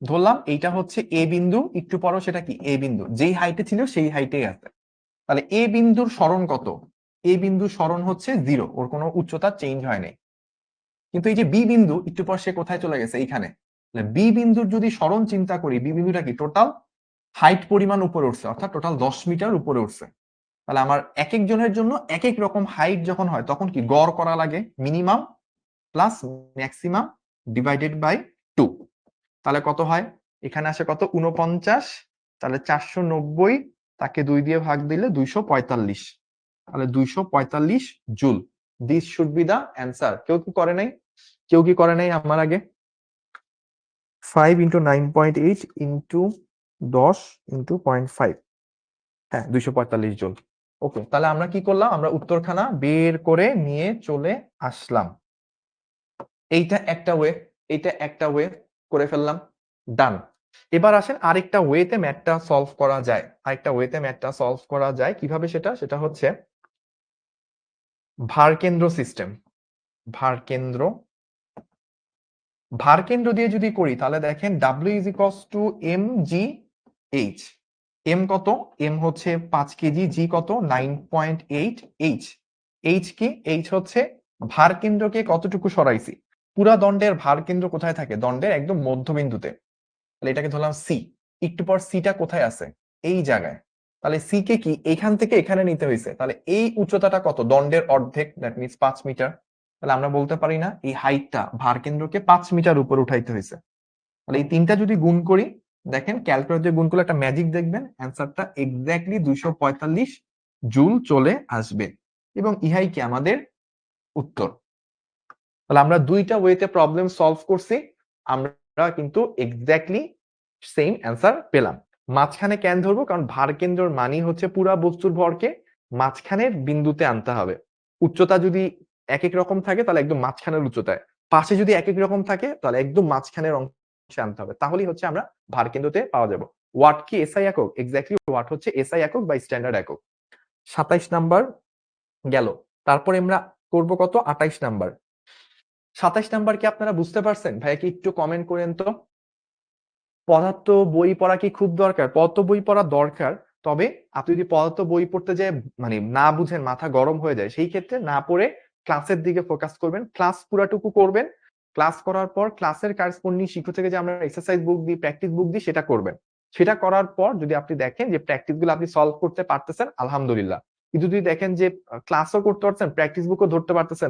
ধরলাম এইটা হচ্ছে এ বিন্দু, একটু পরও সেটা কি এ বিন্দু, যেই হাইটে ছিল সেই হাইটেই আছে। তাহলে এ বিন্দুর সরণ কত? এ বিন্দুর সরণ হচ্ছে 0, ওর কোনো উচ্চতা চেঞ্জ হয় নাই। কিন্তু এই যে বি বিন্দু, একটু পর সে কোথায় চলে গেছে? এইখানে। বি বিন্দুর যদি সরণ চিন্তা করি, বি বিন্দুটা কি টোটাল হাইট পরিমাণ উপরে উঠছে, অর্থাৎ টোটাল 10 মিটার উপরে উঠছে। তাহলে আমার এক একজনের জন্য এক এক রকম হাইট যখন হয়, তখন কি গড় করা লাগে, minimum plus maximum divided by 2। তাহলে কত হয়? এখানে আসে কত? 49। তাহলে 490, তাকে 2 দিয়ে ভাগ দিলে 245। তাহলে 245 joule. This should be the answer. কেউ কি করে নাই? আমার আগে? 5 ইন্টু 9.8 ইন্টু 10 ইন্টু 0.5, হ্যাঁ 245 জুল। ওকে, তাহলে আমরা কি করলাম? আমরা উত্তরখানা বের করে নিয়ে চলে আসলাম। এইটা একটা ওয়ে করে ফেললাম, ডান। এবার আসেন আরেকটা ওয়েতে ম্যাথটা সলভ করা যায়। কিভাবে সেটা হচ্ছে ভারকেন্দ্র সিস্টেম। ভারকেন্দ্র দিয়ে যদি করি, তাহলে দেখেন W is equals to mgh। M কত? এম হচ্ছে 5 কেজি, জি কত? 9.8, এইচ কি? এইচ হচ্ছে ভারকেন্দ্রকে কতটুকু সরাইছি। পুরা দণ্ডের ভারকেন্দ্র কোথায় থাকে? দণ্ডের একদম মধ্যবিন্দুতে। তাহলে এটাকে ধরলাম সি। একটু পর সিটা কোথায় আছে? এই জায়গায়। তাহলে সি কে কি এখান থেকে এখানে নিতে হয়েছে। তাহলে এই উচ্চতাটা কত? দণ্ডের অর্ধেক, দ্যাট মিনস 5 মিটার। তাহলে আমরা বলতে পারি না এই হাইটটা ভারকেন্দ্রকে 5 মিটার উপর উঠাইতে হয়েছে। তাহলে এই তিনটা যদি গুণ করি, দেখেন ক্যালকুলেটর গুণ করলে একটা ম্যাজিক দেখবেন, অ্যান্সারটা এক্স্যাক্টলি 245 জুল চলে আসবে, এবং ইহাই কি আমাদের উত্তর। তাহলে আমরা দুইটা ওয়েতে প্রবলেম সলভ করছি, আমরা কিন্তু এক্স্যাক্টলি সেম অ্যান্সার পেলাম। মাঝখানে কেন ধরবো? কারণ ভারকেন্দ্রর মানই হচ্ছে পুরা বস্তুর ভরকে মাঝখানের বিন্দুতে আনতে হবে। উচ্চতা যদি এক এক রকম থাকে তাহলে একদম মাঝখানের উচ্চতায়, পাশে যদি এক এক রকম থাকে তাহলে একদম মাঝখানের অংশে আনতে হবে, তাহলেই হচ্ছে আমরা ভারকেন্দ্রতে পাওয়া যাবো। ওয়াট কি এসআই একক? এক্স্যাক্টলি ওয়াট হচ্ছে এসআই একক বা স্ট্যান্ডার্ড একক। 27 নাম্বার গেল। তারপরে আমরা করব কত? 28 নাম্বার। 27 নাম্বার কি আপনারা বুঝতে পারছেন? ভাইয়া কি একটু কমেন্ট করেন তো। পদার্থ বই পড়া কি খুব দরকার? পদার্থ বই পড়া দরকার, তবে আপনি যদি পদার্থ বই পড়তে যায় মানে না বুঝেন, মাথা গরম হয়ে যায়, সেই ক্ষেত্রে না পড়ে ক্লাসের দিকে ফোকাস করবেন, ক্লাস পুরাটুকু করবেন। ক্লাস করার পর ক্লাসের কারেসপন্ডিং শিক্ষক থেকে যে আমরা এক্সারসাইজ বুক দিই, প্র্যাকটিস বুক দিই, সেটা করবেন। সেটা করার পর যদি আপনি দেখেন যে প্র্যাকটিস গুলো আপনি সলভ করতে পারতেছেন, আলহামদুলিল্লাহ। কিন্তু যদি দেখেন যে ক্লাসও করতে পারছেন, প্র্যাকটিস বুকও ধরতে পারতেছেন,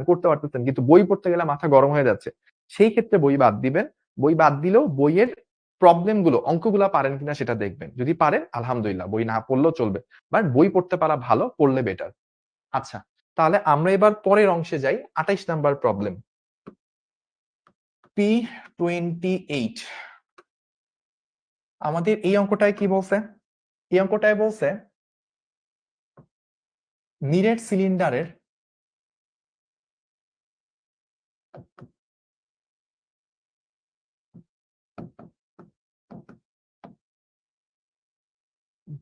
কিন্তু বই পড়তে গেলে মাথা গরম হয়ে যাচ্ছে, সেই ক্ষেত্রে বই বাদ দিবেন। বই বাদ দিলেও বইয়ের প্রবলেম গুলো, অঙ্কগুলো পারেন কিনা সেটা দেখবেন। যদি পারেন আলহামদুলিল্লাহ, বই না পড়লেও চলবে, বাট বই পড়তে পারা ভালো, পড়লে বেটার। আচ্ছা, তাহলে আমরা এবার পরের অংশে যাই। 28 নাম্বার প্রবলেম, P28। আমাদের এই অঙ্কটায় কি বলছে? এই অঙ্কটায় বলছে নিরেট সিলিন্ডারের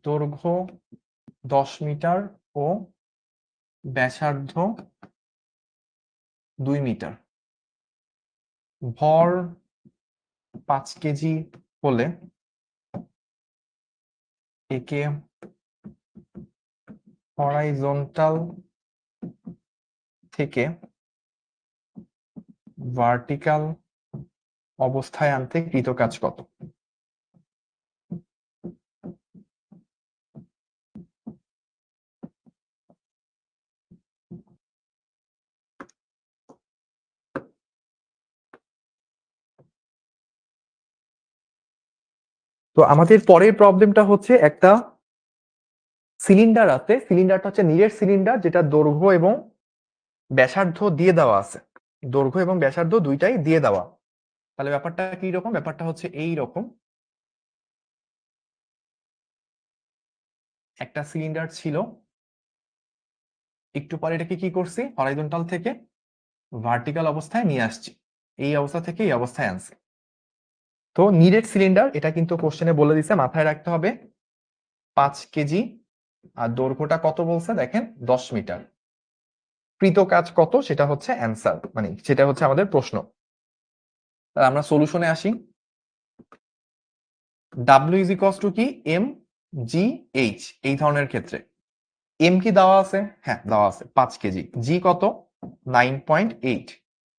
দৈর্ঘ্য 10 মিটার ও ব্যাসার্ধ 2 মিটার, ভর 5 কেজি হলে একে হরাইজন্টাল থেকে ভার্টিক্যাল অবস্থায় আনতে কৃতকাজ কত? তো আমাদের পরের প্রবলেমটা হচ্ছে একটা সিলিন্ডার আছে, সিলিন্ডারটা হচ্ছে নিরেট সিলিন্ডার যেটা দৈর্ঘ্য এবং ব্যাসার্ধ দিয়ে দেওয়া আছে, দৈর্ঘ্য এবং ব্যাসার্ধ দুইটাই দিয়ে দেওয়া। তাহলে ব্যাপারটা কি রকম? ব্যাপারটা হচ্ছে এই রকম, একটা সিলিন্ডার ছিল, একটু পরে এটাকে কি করছি, হরাইজন্টাল থেকে ভার্টিক্যাল অবস্থায় নিয়ে আসছি, এই অবস্থা থেকে এই অবস্থায় আনছি। তো নিরেট সিলিন্ডার এটা কিন্তু কোশ্চেনে বলে দিছে, মাথায় রাখতে হবে 5 কেজি, আর দৈর্ঘ্যটা কত বলছে দেখেন 10 মিটার, কৃত কাজ কত সেটা হচ্ছে অ্যান্সার, মানে সেটা হচ্ছে আমাদের প্রশ্ন। তাহলে আমরা সলিউশনে আসি। ডাব্লিউ ইজ ইকুয়ালস টু কি, এম জি এইচ, এই ধরনের ক্ষেত্রে এম কি দেওয়া আছে? হ্যাঁ দেওয়া আছে 5 কেজি, জি কত 9.8,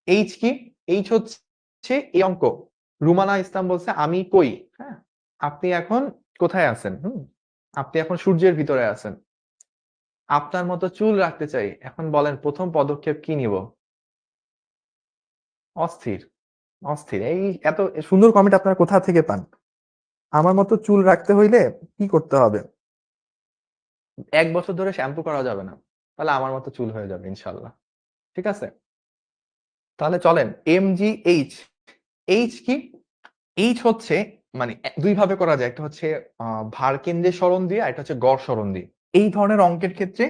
এইচ কি, এইচ হচ্ছে এই অঙ্ক, রুমানা ইসলাম বলছে আমি কই, হ্যাঁ আপনি এখন কোথায় আছেন? আপনি এখন সূর্যের ভিতরে আছেন, আপনার মতো চুল রাখতে চাই, এখন বলেন প্রথম পদক্ষেপ কি নিব? অস্থির, অস্থির, এই এত সুন্দর কমেন্ট আপনারা কোথা থেকে পান? আমার মতো চুল রাখতে হইলে কি করতে হবে? 1 বছর ধরে শ্যাম্পু করা যাবে না, তাহলে আমার মতো চুল হয়ে যাবে ইনশাল্লাহ। ঠিক আছে, তাহলে চলেন এম জি এইচ, এইচ কি, এইচ হচ্ছে মানে দুই ভাবে করা যায়, একটা হচ্ছে ভার কেন্দ্রে সরণ দিয়ে, আর একটা হচ্ছে গড় সরণ দিয়ে। এই ধরনের অঙ্কের ক্ষেত্রে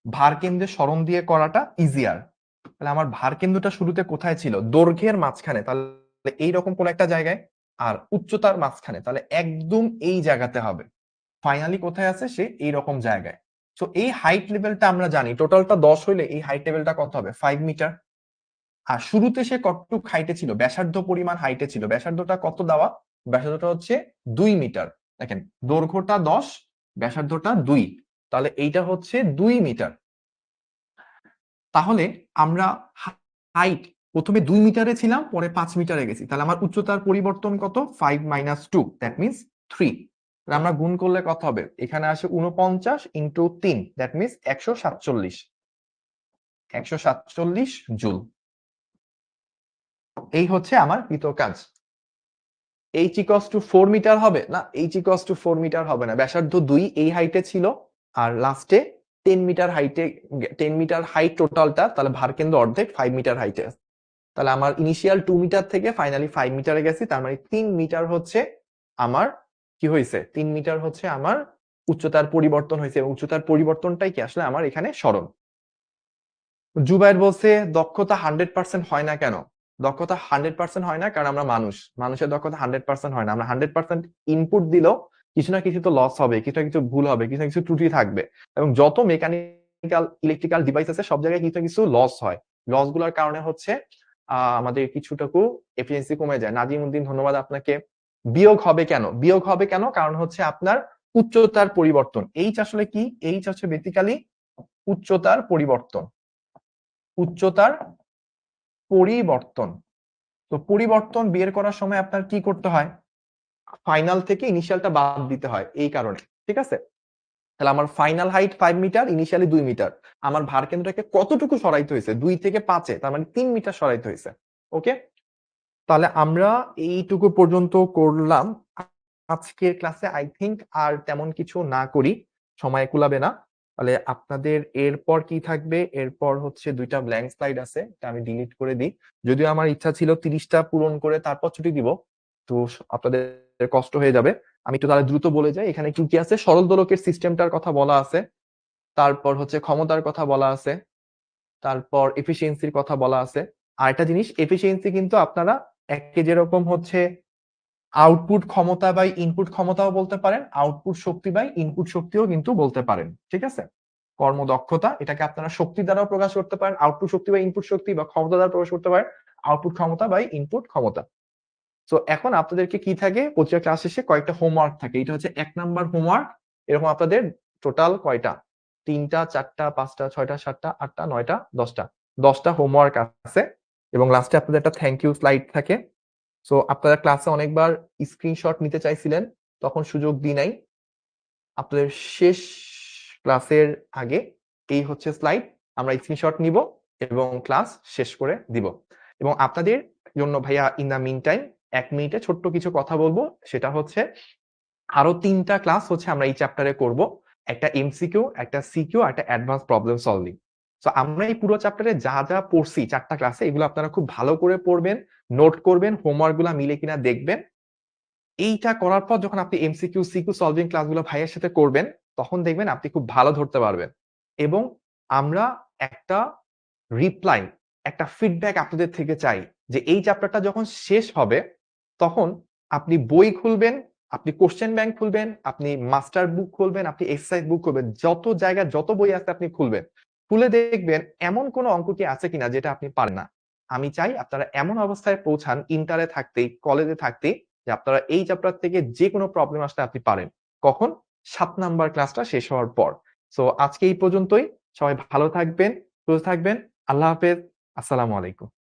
ভার কেন্দ্রে সরণ দিয়ে করাটা ইজিয়ার। তাহলে আমার ভার কেন্দ্রটা শুরুতে কোথায় ছিল? দৈর্ঘ্যের মাঝখানে, তাহলে এইরকম কোন একটা জায়গায়, আর উচ্চতার মাঝখানে, তাহলে একদম এই জায়গাতে হবে। ফাইনালি কোথায় আছে? সে এইরকম জায়গায়। তো এই হাইট লেভেলটা আমরা জানি, টোটালটা 10 হইলে এই হাইট লেভেলটা কত হবে? 5 মিটার। আর শুরুতে সে কতটুক হাইটে ছিল? ব্যাসার্ধ পরিমাণ হাইটে ছিল। ব্যাসার্ধটা কত দেওয়া? ব্যাসার্ধটা হচ্ছে 2 মিটার। দেখেন দৈর্ঘ্যটা 10, ব্যাসার্ধটা 2, তাহলে এইটা হচ্ছে 2 মিটার। তাহলে আমরা হাইট প্রথমে 2 মিটারে ছিলাম, পরে 5 মিটারে গেছি, তাহলে আমার উচ্চতার পরিবর্তন কত? 5 - 2, দ্যাট মিনস 3। আমরা গুণ করলে কত হবে? এখানে আসে 49 × 3, দ্যাট মিনস 147, 147 জুল। এই হচ্ছে আমার কৃত কাজ। এইচ ইকুয়ালস টু 4 মিটার হবে না, এইচ ইকুয়ালস টু 4 মিটার হবে না, ব্যাসার্ধ 2 এই হাইটে ছিল, আর লাস্টে 10 মিটার হাইটে, 10 মিটার হাইট টোটালটা, তাহলে ভারকেন্দ্র অর্ধেক 5 মিটার হাইটে। তাহলে আমার ইনিশিয়াল 2 মিটার থেকে ফাইনালি 5 মিটারে গেছি, তার মানে 3 মিটার হচ্ছে আমার কি হয়েছে? 3 মিটার হচ্ছে আমার উচ্চতার পরিবর্তন হয়েছে, এবং উচ্চতার পরিবর্তনটাই কি আসলে আমার এখানে সরণ। জুবাইর বলছে দক্ষতা 100% হয় না কেন? দক্ষতা 100% হয় না কারণ আমরা মানুষ, মানুষের দক্ষতা 100% হয় না। আমরা 100% ইনপুট দিলেও কিছু না কিছু তো লস হবে, কিছু না কিছু ভুল হবে, কিছু না কিছু ত্রুটি থাকবে, এবং যত মেকানিক্যাল ইলেকট্রিক্যাল ডিভাইস আছে সব জায়গায় কিছু না কিছু লস হয়। লস গুলোর কারণে হচ্ছে আমাদের কিছুটুকু এফিসিয়েন্সি কমে যায়। নাজিমউদ্দিন ধন্যবাদ আপনাকে। বিয়োগ হবে কেন? বিয়োগ হবে কেন? কারণ হচ্ছে আপনার উচ্চতার পরিবর্তন। এইচ আসলে কি? এইচ হচ্ছে বেসিক্যালি উচ্চতার পরিবর্তন, উচ্চতার পরিবর্তন। তো পরিবর্তন বের করার সময় আপনার কি করতে হয়? ফাইনাল থেকে ইনিশিয়ালটা বাদ দিতে হয়, এই কারণে। ঠিক আছে, তাহলে আমার final height 5 meter, initially 2 meter. আমার ভার কেন্দ্রটাকে কতটুকু সরাইতে হয়েছে? 2 থেকে 5-এ, তার মানে 3 মিটার সরাইতে হয়েছে। ওকে, তাহলে আমরা এইটুকু পর্যন্ত করলাম আজকের ক্লাসে। আই থিংক আর তেমন কিছু না করি, সময় কুলাবে না। তাহলে আপনাদের এরপর কি থাকবে? এরপর হচ্ছে 2টা ব্ল্যাঙ্ক স্লাইড আছে, এটা আমি ডিলিট করে দিই। যদিও আমার ইচ্ছা ছিল 30টা পূরণ করে তারপর ছুটি দিব, তো আপনাদের কষ্ট হয়ে যাবে। আমি একটু তাহলে দ্রুত বলে যাই। এখানে কি কি আছে? সরল দোলকের সিস্টেমটার কথা বলা আছে, তারপর হচ্ছে ক্ষমতার কথা বলা আছে, তারপর এফিসিয়েন্সির কথা বলা আছে। আর একটা জিনিস, এফিসিয়েন্সি কিন্তু আপনারা একে যেরকম হচ্ছে আউটপুট ক্ষমতা বাই ইনপুট ক্ষমতাও বলতে পারেন, আউটপুট শক্তি বাই ইনপুট শক্তিও কিন্তু বলতে পারেন, ঠিক আছে? কর্মদক্ষতা এটাকে আপনারা শক্তি দ্বারাও প্রকাশ করতে পারেন, আউটপুট শক্তি বা ইনপুট শক্তি, বা ক্ষমতা দ্বারা প্রকাশ করতে পারেন, আউটপুট ক্ষমতা বাই ইনপুট ক্ষমতা। তো এখন আপনাদেরকে কি থাকে, প্রতিটা ক্লাস শেষে কয়েকটা হোমওয়ার্ক থাকে। এটা হচ্ছে 1 নাম্বার হোমওয়ার্ক। এরকম আপনাদের টোটাল কয়টা, 3টা 4টা 5টা 6টা 7টা 8টা 9টা 10টা হোমওয়ার্ক আছে। এবং লাস্টে আপনাদের একটা থ্যাংক ইউ স্লাইড থাকে। সো আপনারা ক্লাসে অনেকবার স্ক্রিনশট নিতে চাইছিলেন, তখন সুযোগ দিই নাই। আপনাদের শেষ ক্লাসের আগে এই হচ্ছে স্লাইড, আমরা স্ক্রিনশট নিব এবং ক্লাস শেষ করে দিব। এবং আপনাদের জন্য ভাইয়া ইন দা মিন টাইম 1 মিনিটে ছোট্ট কিছু কথা বলবো। সেটা হচ্ছে আরো 3টা ক্লাস হচ্ছে আমরা এই চ্যাপ্টারে করব, একটা এমসিকিউ, একটা সিকিউ, একটা অ্যাডভান্স প্রবলেম সলভিং। সো আমরা এই পুরো চ্যাপ্টারে যা যা পড়ছি 4টা ক্লাসে, এগুলো আপনারা খুব ভালো করে পড়বেন, নোট করবেন, হোমওয়ার্ক গুলা মিলে কিনা দেখবেন। এইটা করার পর যখন আপনি এমসিকিউ সিকিউ সলভিং ক্লাসগুলো ভাইয়ের সাথে করবেন, তখন দেখবেন আপনি খুব ভালো ধরতে পারবেন। এবং আমরা একটা রিপ্লাই, একটা ফিডব্যাক আপনাদের থেকে চাই যে এই চ্যাপ্টারটা যখন শেষ হবে, তখন আপনি বই খুলবেন, আপনি কোশ্চেন ব্যাংক খুলবেন, আপনি মাস্টার বুক খুলবেন, আপনি এক্সারসাইজ বুক খুলবেন, যত জায়গায় যত বই আছে আপনি খুলবেন, খুলে দেখবেন এমন কোন অঙ্ক কি আছে কিনা যেটা আপনি পারেন না। আমি চাই আপনারা এমন অবস্থায় পৌঁছান, ইন্টারে থাকতেই, কলেজে থাকতেই, যে আপনারা এই চ্যাপ্টার থেকে যে কোনো প্রবলেম আসলে আপনি পারেন। কখন? 7 নাম্বার ক্লাসটা শেষ হওয়ার পর। সো আজকে এই পর্যন্তই। সবাই ভালো থাকবেন, সুস্থ থাকবেন। আল্লাহ হাফেজ। আসসালামু আলাইকুম।